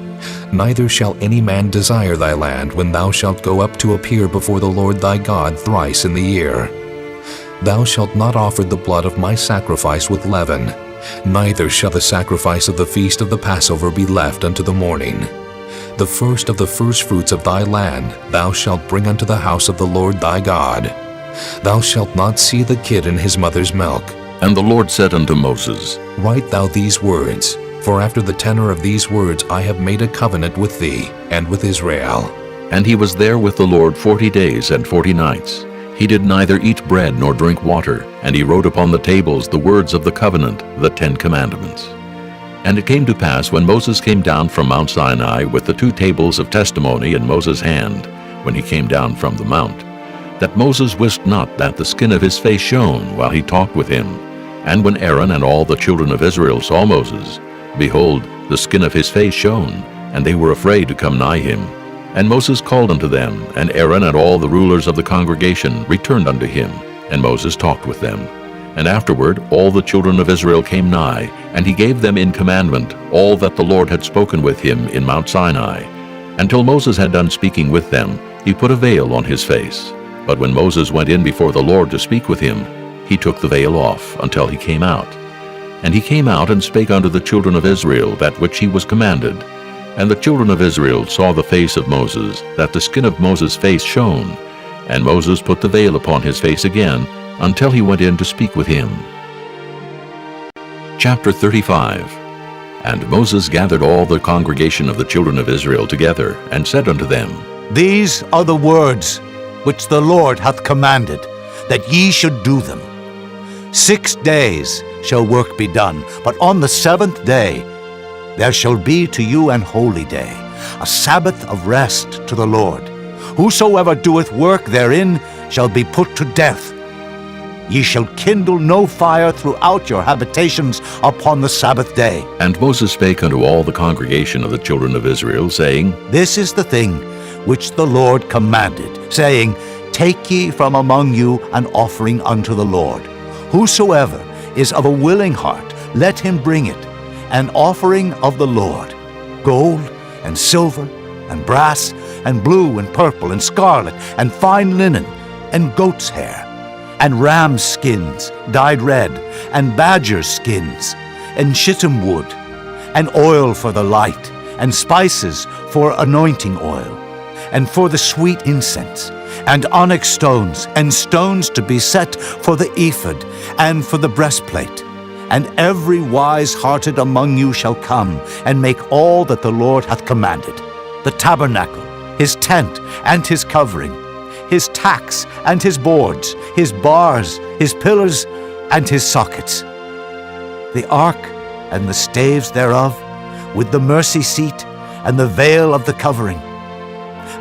Speaker 10: Neither shall any man desire thy land when thou shalt go up to appear before the Lord thy God thrice in the year. Thou shalt not offer the blood of my sacrifice with leaven, neither shall the sacrifice of the feast of the Passover be left unto the morning. The first of the firstfruits of thy land thou shalt bring unto the house of the Lord thy God. Thou shalt not see the kid in his mother's milk.
Speaker 1: And the Lord said unto Moses,
Speaker 10: Write thou these words, for after the tenor of these words I have made a covenant with thee and with Israel.
Speaker 1: And he was there with the Lord 40 days and 40 nights. He did neither eat bread nor drink water, and he wrote upon the tables the words of the covenant, the 10 commandments. And it came to pass, when Moses came down from Mount Sinai with the 2 tables of testimony in Moses' hand, when he came down from the mount, that Moses wist not that the skin of his face shone while he talked with him. And when Aaron and all the children of Israel saw Moses, behold, the skin of his face shone, and they were afraid to come nigh him. And Moses called unto them, and Aaron and all the rulers of the congregation returned unto him, and Moses talked with them. And afterward all the children of Israel came nigh, and he gave them in commandment all that the Lord had spoken with him in Mount Sinai. Until Moses had done speaking with them, he put a veil on his face. But when Moses went in before the Lord to speak with him, he took the veil off until he came out. And he came out and spake unto the children of Israel that which he was commanded. And the children of Israel saw the face of Moses, that the skin of Moses' face shone. And Moses put the veil upon his face again, until he went in to speak with him. Chapter 35. And Moses gathered all the congregation of the children of Israel together, and said unto them,
Speaker 6: These are the words which the Lord hath commanded, that ye should do them. 6 days shall work be done, but on the 7th day there shall be to you an holy day, a Sabbath of rest to the Lord. Whosoever doeth work therein shall be put to death. Ye shall kindle no fire throughout your habitations upon the Sabbath day.
Speaker 1: And Moses spake unto all the congregation of the children of Israel, saying,
Speaker 6: This is the thing which the Lord commanded, saying, Take ye from among you an offering unto the Lord. Whosoever is of a willing heart, let him bring it, an offering of the Lord, gold and silver and brass and blue and purple and scarlet and fine linen and goat's hair and ram's skins dyed red and badger's skins and shittim wood and oil for the light and spices for anointing oil and for the sweet incense and onyx stones and stones to be set for the ephod and for the breastplate. And every wise-hearted among you shall come and make all that the Lord hath commanded: the tabernacle, his tent and his covering, his tacks and his boards, his bars, his pillars and his sockets, the ark and the staves thereof, with the mercy seat and the veil of the covering,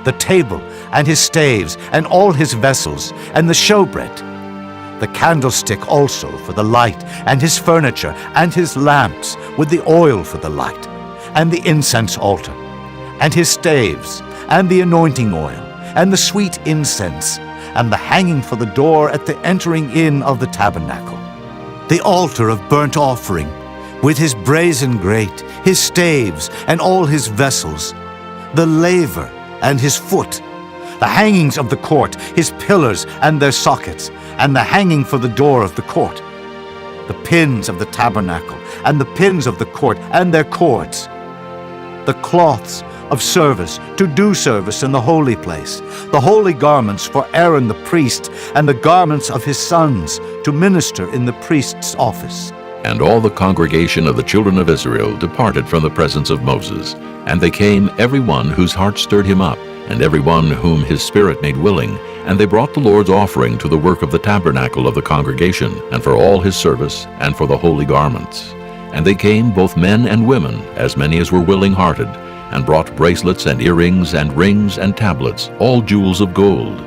Speaker 6: the table and his staves and all his vessels, and the showbread, the candlestick also for the light, and his furniture, and his lamps with the oil for the light, and the incense altar, and his staves, and the anointing oil, and the sweet incense, and the hanging for the door at the entering in of the tabernacle, the altar of burnt offering, with his brazen grate, his staves, and all his vessels, the laver and his foot, the hangings of the court, his pillars and their sockets, and the hanging for the door of the court, the pins of the tabernacle, and the pins of the court, and their cords, the cloths of service to do service in the holy place, the holy garments for Aaron the priest, and the garments of his sons to minister in the priest's office.
Speaker 1: And all the congregation of the children of Israel departed from the presence of Moses, and they came, every one whose heart stirred him up, and every one whom his spirit made willing, and they brought the Lord's offering to the work of the tabernacle of the congregation, and for all his service, and for the holy garments. And they came, both men and women, as many as were willing-hearted, and brought bracelets and earrings and rings and tablets, all jewels of gold.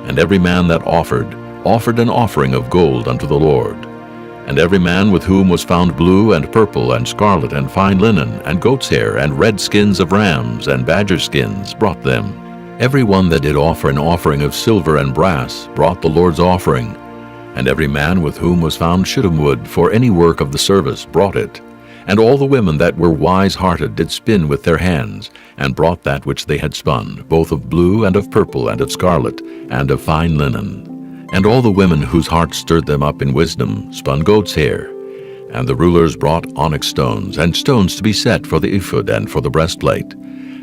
Speaker 1: And every man that offered an offering of gold unto the Lord. And every man with whom was found blue and purple and scarlet and fine linen and goat's hair and red skins of rams and badger skins brought them. Every one that did offer an offering of silver and brass brought the Lord's offering, and every man with whom was found shittim wood for any work of the service brought it. And all the women that were wise-hearted did spin with their hands, and brought that which they had spun, both of blue and of purple and of scarlet, and of fine linen. And all the women whose hearts stirred them up in wisdom spun goat's hair. And the rulers brought onyx stones, and stones to be set for the ephod and for the breastplate,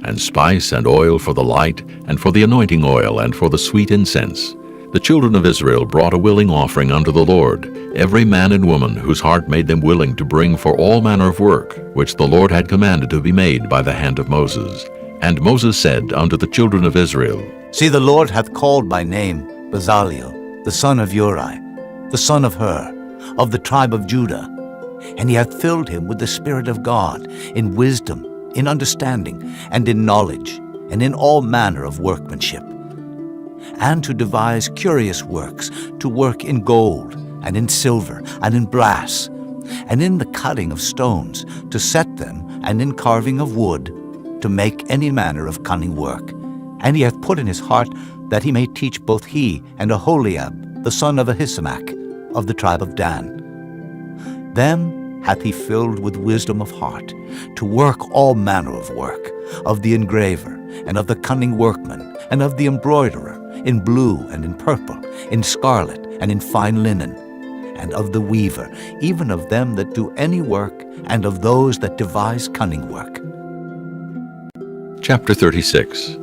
Speaker 1: and spice and oil for the light, and for the anointing oil, and for the sweet incense. The children of Israel brought a willing offering unto the Lord, every man and woman whose heart made them willing to bring for all manner of work, which the Lord had commanded to be made by the hand of Moses. And Moses said unto the children of Israel,
Speaker 6: See, the Lord hath called by name Bezaleel, the son of Uri, the son of Hur, of the tribe of Judah. And he hath filled him with the Spirit of God, in wisdom, in understanding, and in knowledge, and in all manner of workmanship, and to devise curious works, to work in gold, and in silver, and in brass, and in the cutting of stones, to set them, and in carving of wood, to make any manner of cunning work. And he hath put in his heart that he may teach both he and Aholiab, the son of Ahisamach, of the tribe of Dan. Them hath he filled with wisdom of heart, to work all manner of work, of the engraver, and of the cunning workman, and of the embroiderer, in blue and in purple, in scarlet and in fine linen, and of the weaver, even of them that do any work, and of those that devise cunning work.
Speaker 1: Chapter 36.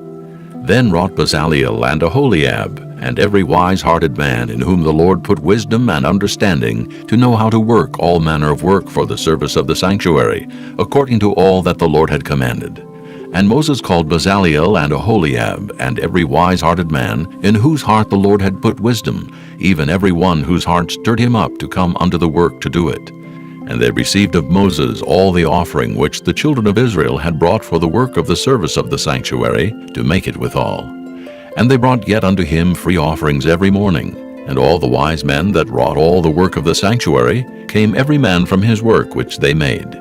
Speaker 1: Then wrought Bezaleel and Aholiab, and every wise-hearted man in whom the Lord put wisdom and understanding, to know how to work all manner of work for the service of the sanctuary, according to all that the Lord had commanded. And Moses called Bezaleel and Aholiab, and every wise-hearted man, in whose heart the Lord had put wisdom, even every one whose heart stirred him up to come unto the work to do it. And they received of Moses all the offering which the children of Israel had brought for the work of the service of the sanctuary, to make it withal. And they brought yet unto him free offerings every morning. And all the wise men that wrought all the work of the sanctuary came every man from his work which they made.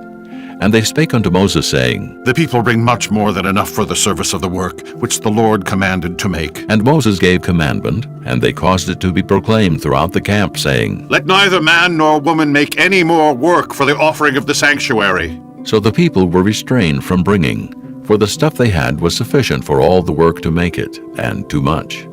Speaker 1: And they spake unto Moses, saying,
Speaker 14: The people bring much more than enough for the service of the work, which the Lord commanded to make.
Speaker 1: And Moses gave commandment, and they caused it to be proclaimed throughout the camp, saying,
Speaker 14: Let neither man nor woman make any more work for the offering of the sanctuary.
Speaker 1: So the people were restrained from bringing, for the stuff they had was sufficient for all the work to make it, and too much.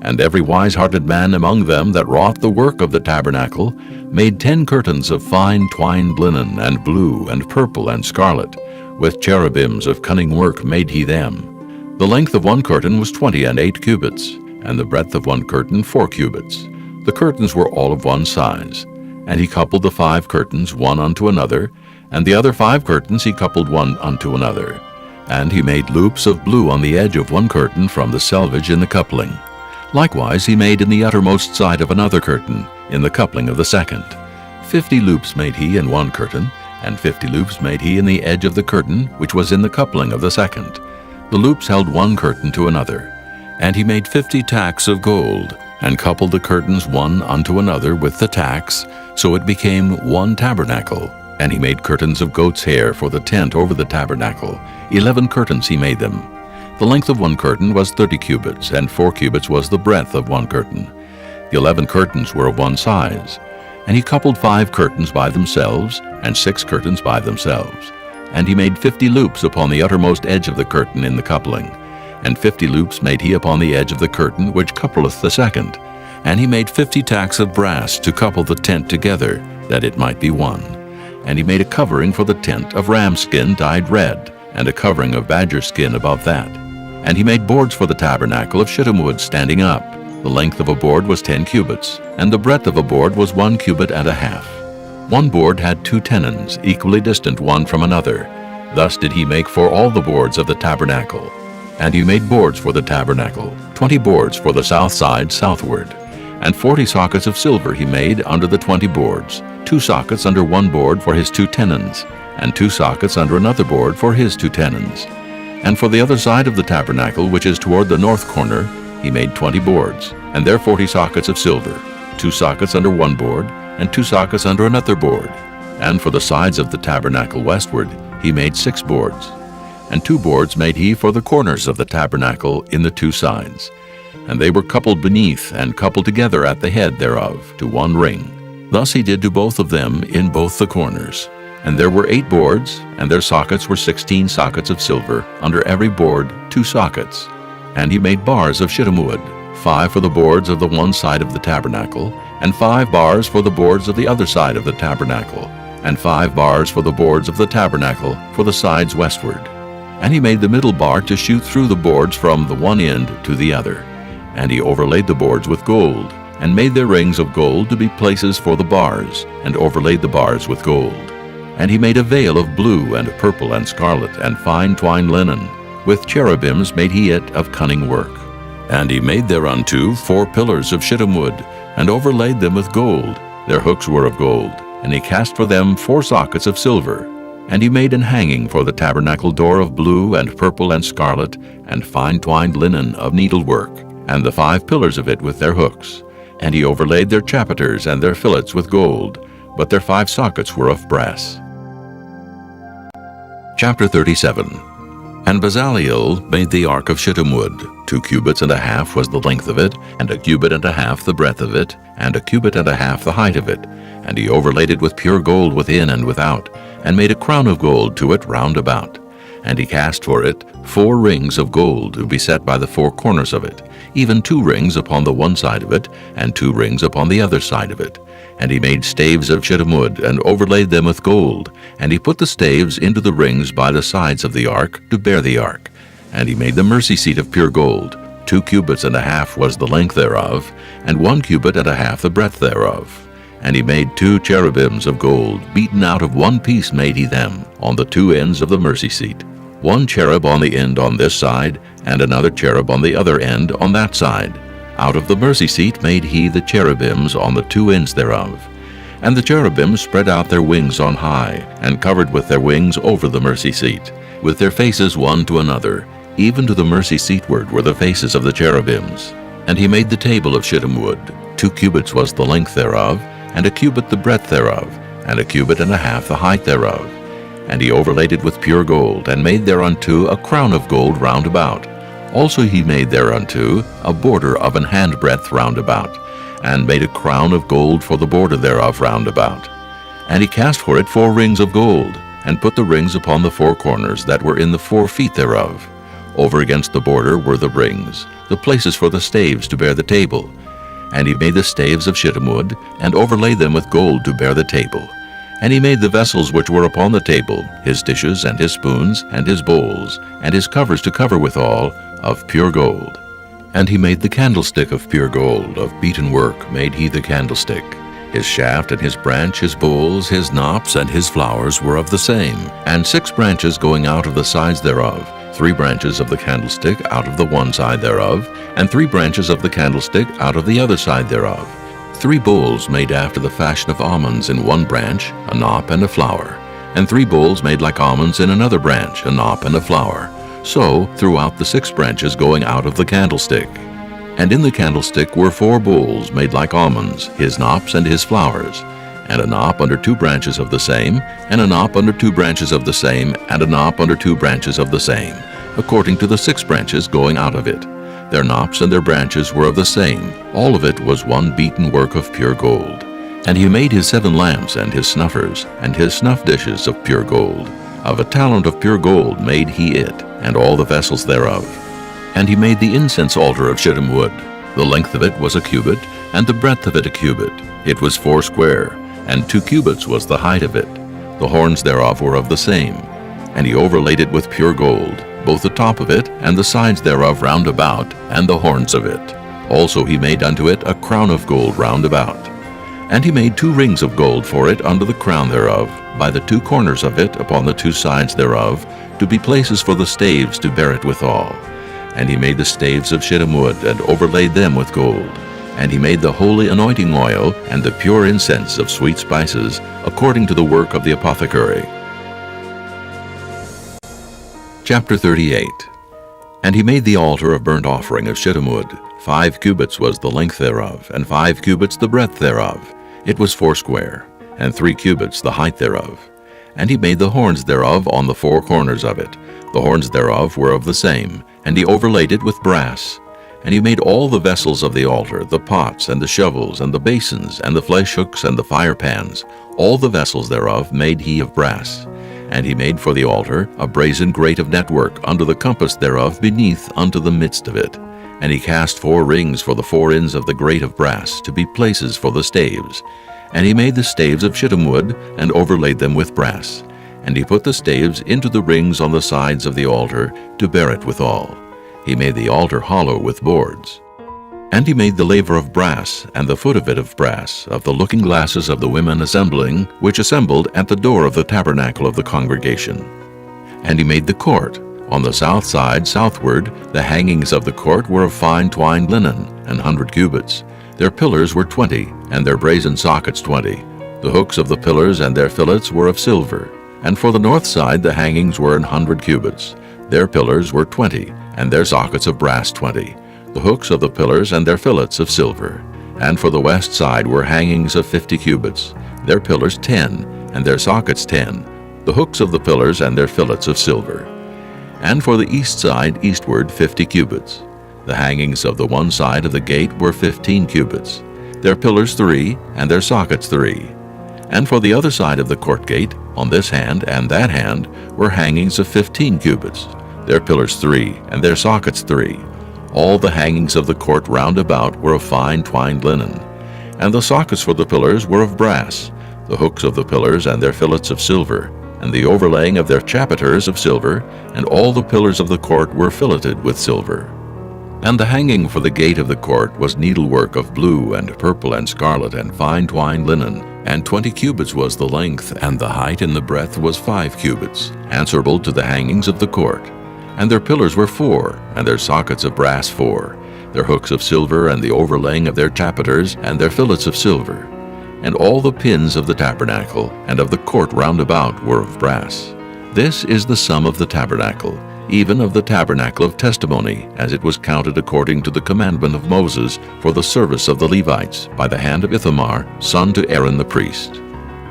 Speaker 1: And every wise-hearted man among them that wrought the work of the tabernacle made 10 curtains of fine twined linen, and blue, and purple, and scarlet. With cherubims of cunning work made he them. The length of one curtain was 28 cubits, and the breadth of one curtain 4 cubits. The curtains were all of one size. And he coupled the 5 curtains one unto another, and the other 5 curtains he coupled one unto another. And he made loops of blue on the edge of one curtain from the selvage in the coupling. Likewise he made in the uttermost side of another curtain, in the coupling of the second. 50 loops made he in one curtain, and 50 loops made he in the edge of the curtain, which was in the coupling of the second. The loops held one curtain to another. And he made 50 tacks of gold, and coupled the curtains one unto another with the tacks, so it became one tabernacle. And he made curtains of goat's hair for the tent over the tabernacle. 11 curtains he made them. The length of one curtain was 30 cubits, and 4 cubits was the breadth of one curtain. The 11 curtains were of one size. And he coupled 5 curtains by themselves, and 6 curtains by themselves. And he made 50 loops upon the uttermost edge of the curtain in the coupling. And 50 loops made he upon the edge of the curtain which coupleth the second. And he made 50 tacks of brass to couple the tent together, that it might be one. And he made a covering for the tent of ram skin dyed red, and a covering of badger skin above that. And he made boards for the tabernacle of shittim wood standing up. The length of a board was 10 cubits, and the breadth of a board was 1 cubit and a half. One board had 2 tenons, equally distant one from another. Thus did he make for all the boards of the tabernacle. And he made boards for the tabernacle, 20 boards for the south side southward. And 40 sockets of silver he made under the 20 boards, 2 sockets under one board for his 2 tenons, and 2 sockets under another board for his 2 tenons. And for the other side of the tabernacle, which is toward the north corner, he made 20 boards, and there 40 sockets of silver, 2 sockets under one board, and 2 sockets under another board. And for the sides of the tabernacle westward, he made 6 boards. and 2 boards made he for the corners of the tabernacle in the 2 sides. And they were coupled beneath and coupled together at the head thereof to 1 ring. Thus he did to both of them in both the corners. And there were 8 boards, and their sockets were 16 sockets of silver, under every board 2 sockets. And he made bars of shittim wood, 5 for the boards of the one side of the tabernacle, and 5 bars for the boards of the other side of the tabernacle, and 5 bars for the boards of the tabernacle for the sides westward. And he made the middle bar to shoot through the boards from the one end to the other. And he overlaid the boards with gold, and made their rings of gold to be places for the bars, and overlaid the bars with gold. And he made a veil of blue and purple and scarlet and fine twined linen. With cherubims made he it of cunning work. And he made thereunto 4 pillars of shittim wood, and overlaid them with gold. Their hooks were of gold. And he cast for them 4 sockets of silver. And he made an hanging for the tabernacle door of blue and purple and scarlet, and fine twined linen of needlework, and the 5 pillars of it with their hooks. And he overlaid their chapiters and their fillets with gold, but their 5 sockets were of brass. Chapter 37. And Bezaleel made the ark of shittim wood. 2 cubits and a half was the length of it, and 1 cubit and a half the breadth of it, and 1 cubit and a half the height of it. And he overlaid it with pure gold within and without, and made a crown of gold to it round about. And he cast for it 4 rings of gold to be set by the 4 corners of it, even 2 rings upon the one side of it, and 2 rings upon the other side of it. And he made staves of shittim wood, and overlaid them with gold. And he put the staves into the rings by the sides of the ark, to bear the ark. And he made the mercy seat of pure gold. 2 cubits and a half was the length thereof, and 1 cubit and a half the breadth thereof. And he made 2 cherubims of gold, beaten out of 1 piece made he them, on the 2 ends of the mercy seat. 1 cherub on the end on this side, and another cherub on the other end on that side. Out of the mercy seat made he the cherubims on the 2 ends thereof. And the cherubims spread out their wings on high, and covered with their wings over the mercy seat, with their faces one to another. Even to the mercy seatward were the faces of the cherubims. And he made the table of shittim wood. 2 cubits was the length thereof, and 1 cubit the breadth thereof, and 1 cubit and a half the height thereof. And he overlaid it with pure gold, and made thereunto a crown of gold round about. Also he made thereunto a border of an handbreadth round about, and made a crown of gold for the border thereof round about. And he cast for it 4 rings of gold, and put the rings upon the 4 corners that were in the 4 feet thereof. Over against the border were the rings, the places for the staves to bear the table. And he made the staves of shittim wood, and overlaid them with gold to bear the table. And he made the vessels which were upon the table, his dishes and his spoons and his bowls, and his covers to cover withal, of pure gold. And he made the candlestick of pure gold, of beaten work made he the candlestick. His shaft and his branch, his bowls, his knops, and his flowers were of the same, and 6 branches going out of the sides thereof, 3 branches of the candlestick out of the one side thereof, and 3 branches of the candlestick out of the other side thereof. 3 bowls made after the fashion of almonds in one branch, a knop and a flower, and 3 bowls made like almonds in another branch, a knop and a flower. So throughout the 6 branches going out of the candlestick. And in the candlestick were 4 bowls made like almonds, his knops and his flowers, and a knop under 2 branches of the same, and a knop under 2 branches of the same, and a knop under 2 branches of the same, according to the 6 branches going out of it. Their knops and their branches were of the same. All of it was one beaten work of pure gold. And he made his 7 lamps and his snuffers, and his snuff dishes of pure gold. Of a talent of pure gold made he it, and all the vessels thereof. And he made the incense altar of shittim wood. The length of it was 1 cubit, and the breadth of it 1 cubit. It was 4 square, and 2 cubits was the height of it. The horns thereof were of the same. And he overlaid it with pure gold, both the top of it, and the sides thereof round about, and the horns of it. Also he made unto it a crown of gold round about. And he made 2 rings of gold for it under the crown thereof, by the 2 corners of it upon the 2 sides thereof, to be places for the staves to bear it withal. And he made the staves of shittim wood, and overlaid them with gold. And he made the holy anointing oil, and the pure incense of sweet spices, according to the work of the apothecary. Chapter 38. And he made the altar of burnt offering of shittim wood. 5 cubits was the length thereof, and 5 cubits the breadth thereof. It was 4 square, and 3 cubits the height thereof. And he made the horns thereof on the 4 corners of it, The horns thereof were of the same, and he overlaid it with brass. And he made all the vessels of the altar, the pots, and the shovels, and the basins, and the flesh hooks, and the fire pans. All the vessels thereof made he of brass. And he made for the altar a brazen grate of network under the compass thereof beneath unto the midst of it. And he cast 4 rings for the 4 ends of the grate of brass, to be places for the staves. And he made the staves of shittim wood, and overlaid them with brass. And he put the staves into the rings on the sides of the altar, to bear it withal. He made the altar hollow with boards. And he made the laver of brass, and the foot of it of brass, of the looking glasses of the women assembling, which assembled at the door of the tabernacle of the congregation. And he made the court. On the south side southward, the hangings of the court were of fine twined linen, 100 cubits. Their pillars were 20, and their brazen sockets 20. The hooks of the pillars and their fillets were of silver. And for the north side the hangings were 100 cubits. Their pillars were 20, and their sockets of brass 20. The hooks of the pillars and their fillets of silver. And for the west side were hangings of 50 cubits. Their pillars 10, and their sockets 10. The hooks of the pillars and their fillets of silver. And for the east side eastward 50 cubits. The hangings of the one side of the gate were 15 cubits. Their pillars 3, and their sockets 3. And for the other side of the court gate, on this hand and that hand, were hangings of 15 cubits. Their pillars 3, and their sockets 3. All the hangings of the court round about were of fine twined linen. And the sockets for the pillars were of brass, the hooks of the pillars and their fillets of silver, and the overlaying of their chapiters of silver, and all the pillars of the court were filleted with silver. And the hanging for the gate of the court was needlework of blue and purple and scarlet and fine twined linen, and 20 cubits was the length, and the height and the breadth was 5 cubits, answerable to the hangings of the court. And their pillars were 4, and their sockets of brass 4, their hooks of silver, and the overlaying of their chapiters, and their fillets of silver. And all the pins of the tabernacle, and of the court round about, were of brass. This is the sum of the tabernacle, even of the tabernacle of testimony, as it was counted according to the commandment of Moses for the service of the Levites, by the hand of Ithamar, son to Aaron the priest.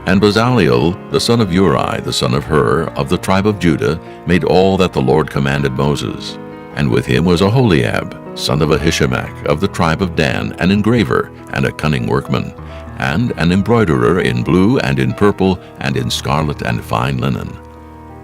Speaker 1: And Bezaleel, the son of Uri, the son of Hur, of the tribe of Judah, made all that the Lord commanded Moses. And with him was Aholiab, son of Ahishamach, of the tribe of Dan, an engraver, and a cunning workman, and an embroiderer in blue and in purple, and in scarlet and fine linen.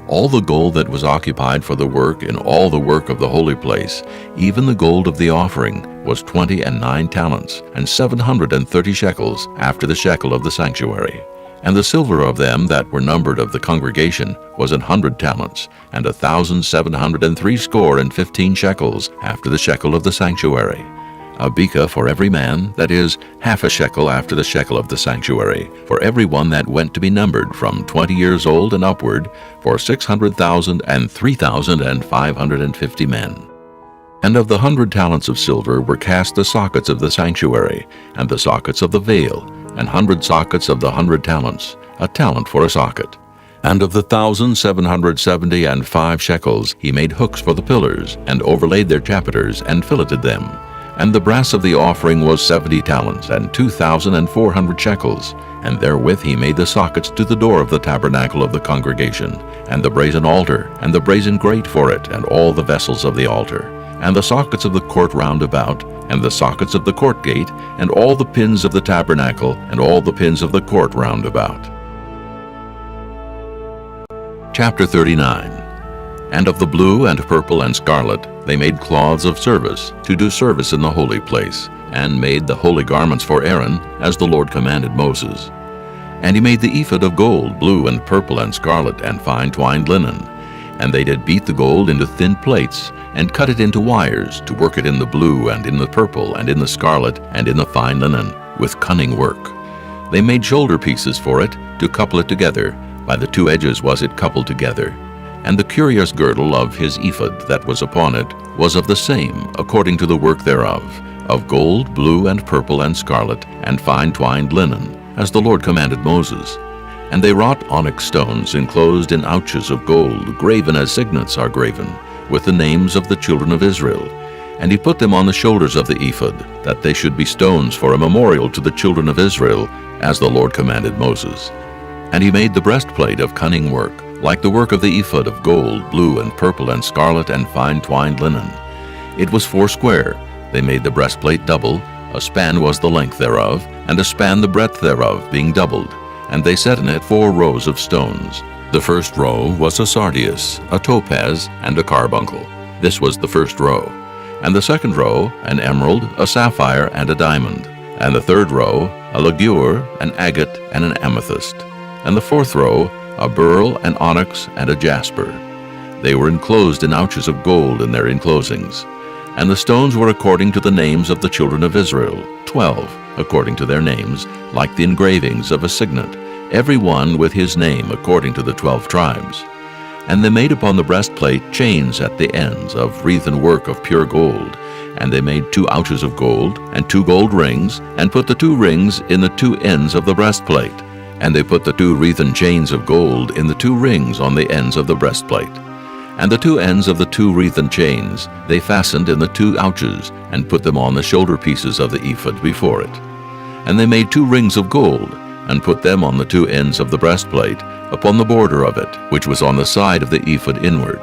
Speaker 1: All the gold that was occupied for the work in all the work of the holy place, even the gold of the offering, was 29 talents, and 730 shekels, after the shekel of the sanctuary. And the silver of them that were numbered of the congregation was 100 talents, and 1,760 shekels, after the shekel of the sanctuary. A beka for every man, that is, half a shekel after the shekel of the sanctuary, for every one that went to be numbered from 20 years old and upward, for 600,000 and 3,550 men. And of the 100 talents of silver were cast the sockets of the sanctuary, and the sockets of the veil, 100 sockets of the 100 talents, a talent for a socket. And of the 1,775 shekels he made hooks for the pillars, and overlaid their chapiters, and filleted them. And the brass of the offering was 70 talents, and 2,400 shekels, and therewith he made the sockets to the door of the tabernacle of the congregation, and the brazen altar, and the brazen grate for it, and all the vessels of the altar, and the sockets of the court round about, and the sockets of the court gate, and all the pins of the tabernacle, and all the pins of the court round about. Chapter 39. And of the blue and purple and scarlet they made cloths of service, to do service in the holy place, and made the holy garments for Aaron, as the Lord commanded Moses. And he made the ephod of gold, blue and purple and scarlet, and fine twined linen. And they did beat the gold into thin plates, and cut it into wires, to work it in the blue, and in the purple, and in the scarlet, and in the fine linen, with cunning work. They made shoulder pieces for it, to couple it together. By the 2 edges was it coupled together. And the curious girdle of his ephod that was upon it was of the same, according to the work thereof, of gold, blue, and purple, and scarlet, and fine twined linen, as the Lord commanded Moses. And they wrought onyx stones enclosed in ouches of gold, graven as signets are graven, with the names of the children of Israel. And he put them on the shoulders of the ephod, that they should be stones for a memorial to the children of Israel, as the Lord commanded Moses. And he made the breastplate of cunning work, like the work of the ephod of gold, blue, and purple, and scarlet, and fine twined linen. It was 4 square. They made the breastplate double. A span was the length thereof, and a span the breadth thereof, being doubled. And they set in it 4 rows of stones. The first row was a sardius, a topaz, and a carbuncle. This was the first row. And the second row, an emerald, a sapphire, and a diamond. And the third row, a ligure, an agate, and an amethyst. And the fourth row, a beryl, an onyx, and a jasper. They were enclosed in ouches of gold in their enclosings. And the stones were according to the names of the children of Israel, 12, according to their names, like the engravings of a signet, every one with his name according to the 12 tribes. And they made upon the breastplate chains at the ends of wreathen work of pure gold. And they made 2 ouches of gold, and 2 gold rings, and put the 2 rings in the 2 ends of the breastplate. And they put the 2 wreathen chains of gold in the 2 rings on the ends of the breastplate. And the 2 ends of the 2 wreathen chains they fastened in the 2 ouches, and put them on the shoulder pieces of the ephod before it. And they made 2 rings of gold, and put them on the 2 ends of the breastplate, upon the border of it, which was on the side of the ephod inward.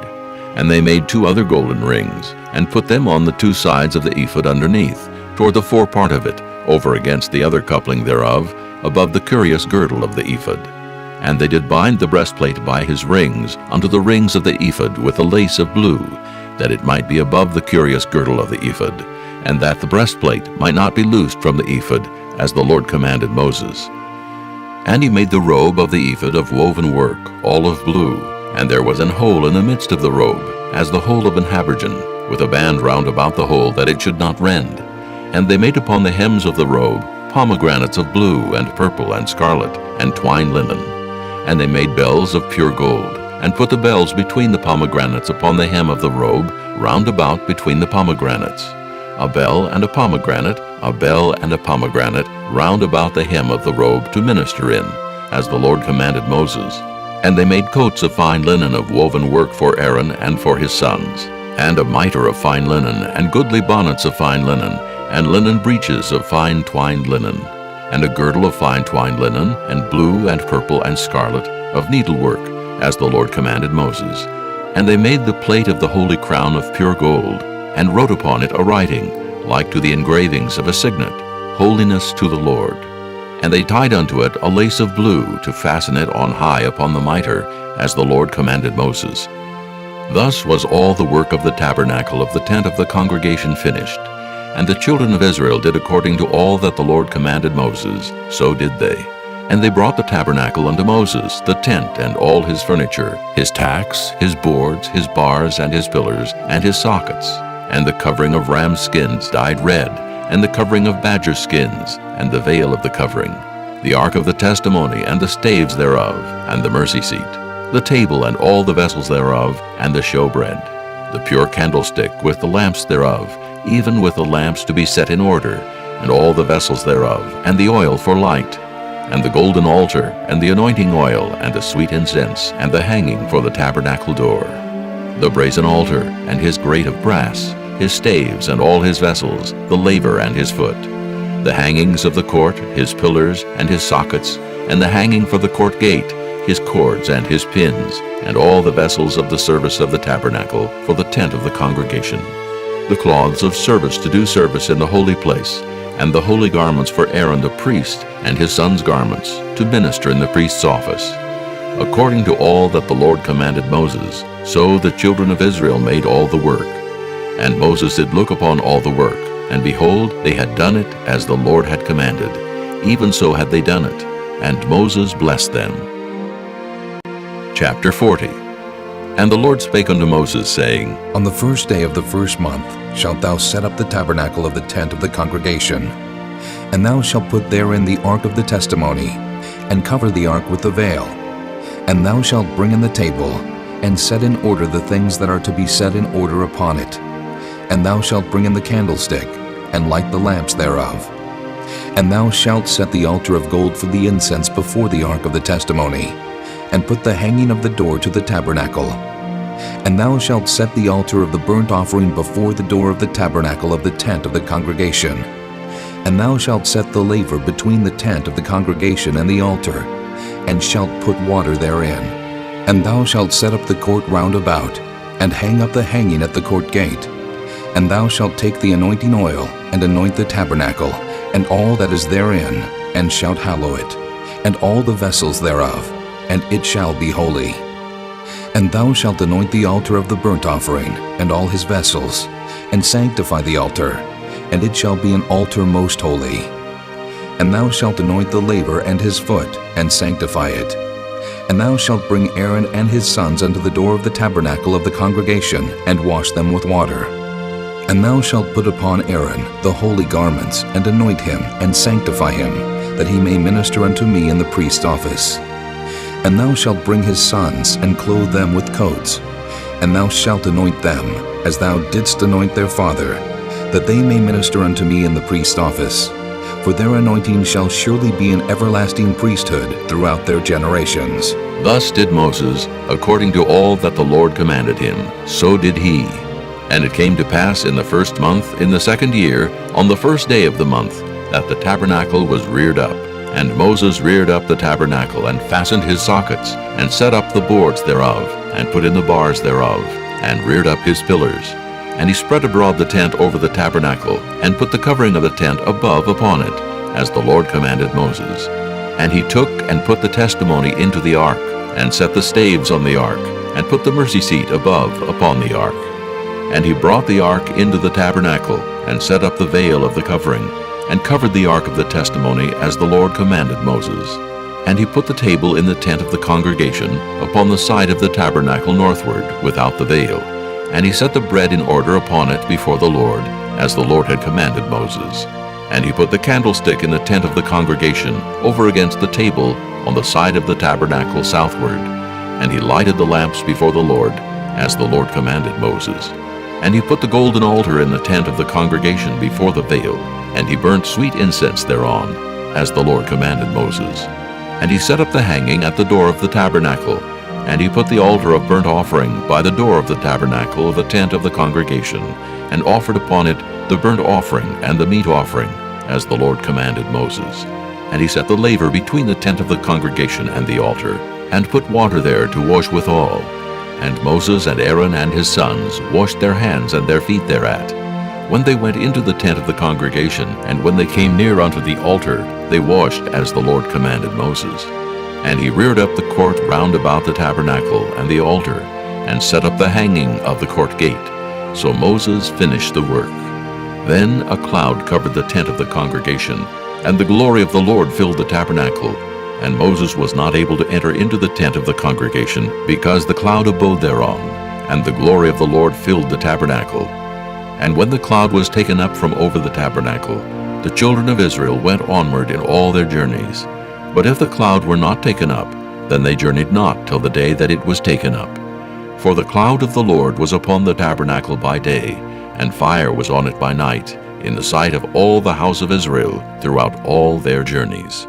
Speaker 1: And they made 2 other golden rings, and put them on the 2 sides of the ephod underneath, toward the forepart of it, over against the other coupling thereof, above the curious girdle of the ephod. And they did bind the breastplate by his rings unto the rings of the ephod with a lace of blue, that it might be above the curious girdle of the ephod, and that the breastplate might not be loosed from the ephod, as the Lord commanded Moses. And he made the robe of the ephod of woven work, all of blue, and there was an hole in the midst of the robe, as the hole of an habergeon, with a band round about the hole, that it should not rend. And they made upon the hems of the robe pomegranates of blue, and purple, and scarlet, and twined linen. And they made bells of pure gold, and put the bells between the pomegranates upon the hem of the robe, round about between the pomegranates. A bell and a pomegranate, a bell and a pomegranate, round about the hem of the robe to minister in, as the Lord commanded Moses. And they made coats of fine linen of woven work for Aaron and for his sons, and a mitre of fine linen, and goodly bonnets of fine linen, and linen breeches of fine twined linen, and a girdle of fine twined linen, and blue and purple and scarlet, of needlework, as the Lord commanded Moses. And they made the plate of the holy crown of pure gold, and wrote upon it a writing, like to the engravings of a signet, Holiness to the Lord. And they tied unto it a lace of blue to fasten it on high upon the mitre, as the Lord commanded Moses. Thus was all the work of the tabernacle of the tent of the congregation finished. And the children of Israel did according to all that the Lord commanded Moses, so did they. And they brought the tabernacle unto Moses, the tent and all his furniture, his tacks, his boards, his bars, and his pillars, and his sockets, and the covering of ram skins dyed red, and the covering of badger skins, and the veil of the covering, the ark of the testimony, and the staves thereof, and the mercy seat, the table and all the vessels thereof, and the showbread, the pure candlestick with the lamps thereof, even with the lamps to be set in order, and all the vessels thereof, and the oil for light, and the golden altar, and the anointing oil, and the sweet incense, and the hanging for the tabernacle door, the brazen altar, and his grate of brass, his staves, and all his vessels, the laver and his foot, the hangings of the court, his pillars, and his sockets, and the hanging for the court gate, his cords and his pins, and all the vessels of the service of the tabernacle for the tent of the congregation, the cloths of service to do service in the holy place, and the holy garments for Aaron the priest, and his sons' garments, to minister in the priest's office. According to all that the Lord commanded Moses, so the children of Israel made all the work. And Moses did look upon all the work, and behold, they had done it as the Lord had commanded. Even so had they done it, and Moses blessed them. Chapter 40. And the Lord spake unto Moses, saying,
Speaker 10: On the 1st day of the 1st month shalt thou set up the tabernacle of the tent of the congregation. And thou shalt put therein the ark of the testimony, and cover the ark with the veil. And thou shalt bring in the table, and set in order the things that are to be set in order upon it. And thou shalt bring in the candlestick, and light the lamps thereof. And thou shalt set the altar of gold for the incense before the ark of the testimony, and put the hanging of the door to the tabernacle. And thou shalt set the altar of the burnt offering before the door of the tabernacle of the tent of the congregation. And thou shalt set the laver between the tent of the congregation and the altar, and shalt put water therein. And thou shalt set up the court round about, and hang up the hanging at the court gate. And thou shalt take the anointing oil, and anoint the tabernacle, and all that is therein, and shalt hallow it, and all the vessels thereof, and it shall be holy. And thou shalt anoint the altar of the burnt offering, and all his vessels, and sanctify the altar, and it shall be an altar most holy. And thou shalt anoint the laver and his foot, and sanctify it. And thou shalt bring Aaron and his sons unto the door of the tabernacle of the congregation, and wash them with water. And thou shalt put upon Aaron the holy garments, and anoint him, and sanctify him, that he may minister unto me in the priest's office. And thou shalt bring his sons, and clothe them with coats. And thou shalt anoint them, as thou didst anoint their father, that they may minister unto me in the priest's office. For their anointing shall surely be an everlasting priesthood throughout their generations.
Speaker 1: Thus did Moses, according to all that the Lord commanded him, so did he. And it came to pass in the first month, in the second year, on the first day of the month, that the tabernacle was reared up. And Moses reared up the tabernacle, and fastened his sockets, and set up the boards thereof, and put in the bars thereof, and reared up his pillars. And he spread abroad the tent over the tabernacle, and put the covering of the tent above upon it, as the Lord commanded Moses. And he took and put the testimony into the ark, and set the staves on the ark, and put the mercy seat above upon the ark. And he brought the ark into the tabernacle, and set up the veil of the covering, and covered the ark of the testimony as the Lord commanded Moses. And he put the table in the tent of the congregation upon the side of the tabernacle northward, without the veil. And he set the bread in order upon it before the Lord, as the Lord had commanded Moses. And he put the candlestick in the tent of the congregation, over against the table, on the side of the tabernacle southward. And he lighted the lamps before the Lord, as the Lord commanded Moses. And he put the golden altar in the tent of the congregation before the veil, and he burnt sweet incense thereon, as the Lord commanded Moses. And he set up the hanging at the door of the tabernacle, and he put the altar of burnt offering by the door of the tabernacle of the tent of the congregation, and offered upon it the burnt offering and the meat offering, as the Lord commanded Moses. And he set the laver between the tent of the congregation and the altar, and put water there to wash withal. And Moses and Aaron and his sons washed their hands and their feet thereat. When they went into the tent of the congregation, and when they came near unto the altar, they washed as the Lord commanded Moses. And he reared up the court round about the tabernacle and the altar, and set up the hanging of the court gate. So Moses finished the work. Then a cloud covered the tent of the congregation, and the glory of the Lord filled the tabernacle. And Moses was not able to enter into the tent of the congregation, because the cloud abode thereon, and the glory of the Lord filled the tabernacle. And when the cloud was taken up from over the tabernacle, the children of Israel went onward in all their journeys. But if the cloud were not taken up, then they journeyed not till the day that it was taken up. For the cloud of the Lord was upon the tabernacle by day, and fire was on it by night, in the sight of all the house of Israel throughout all their journeys.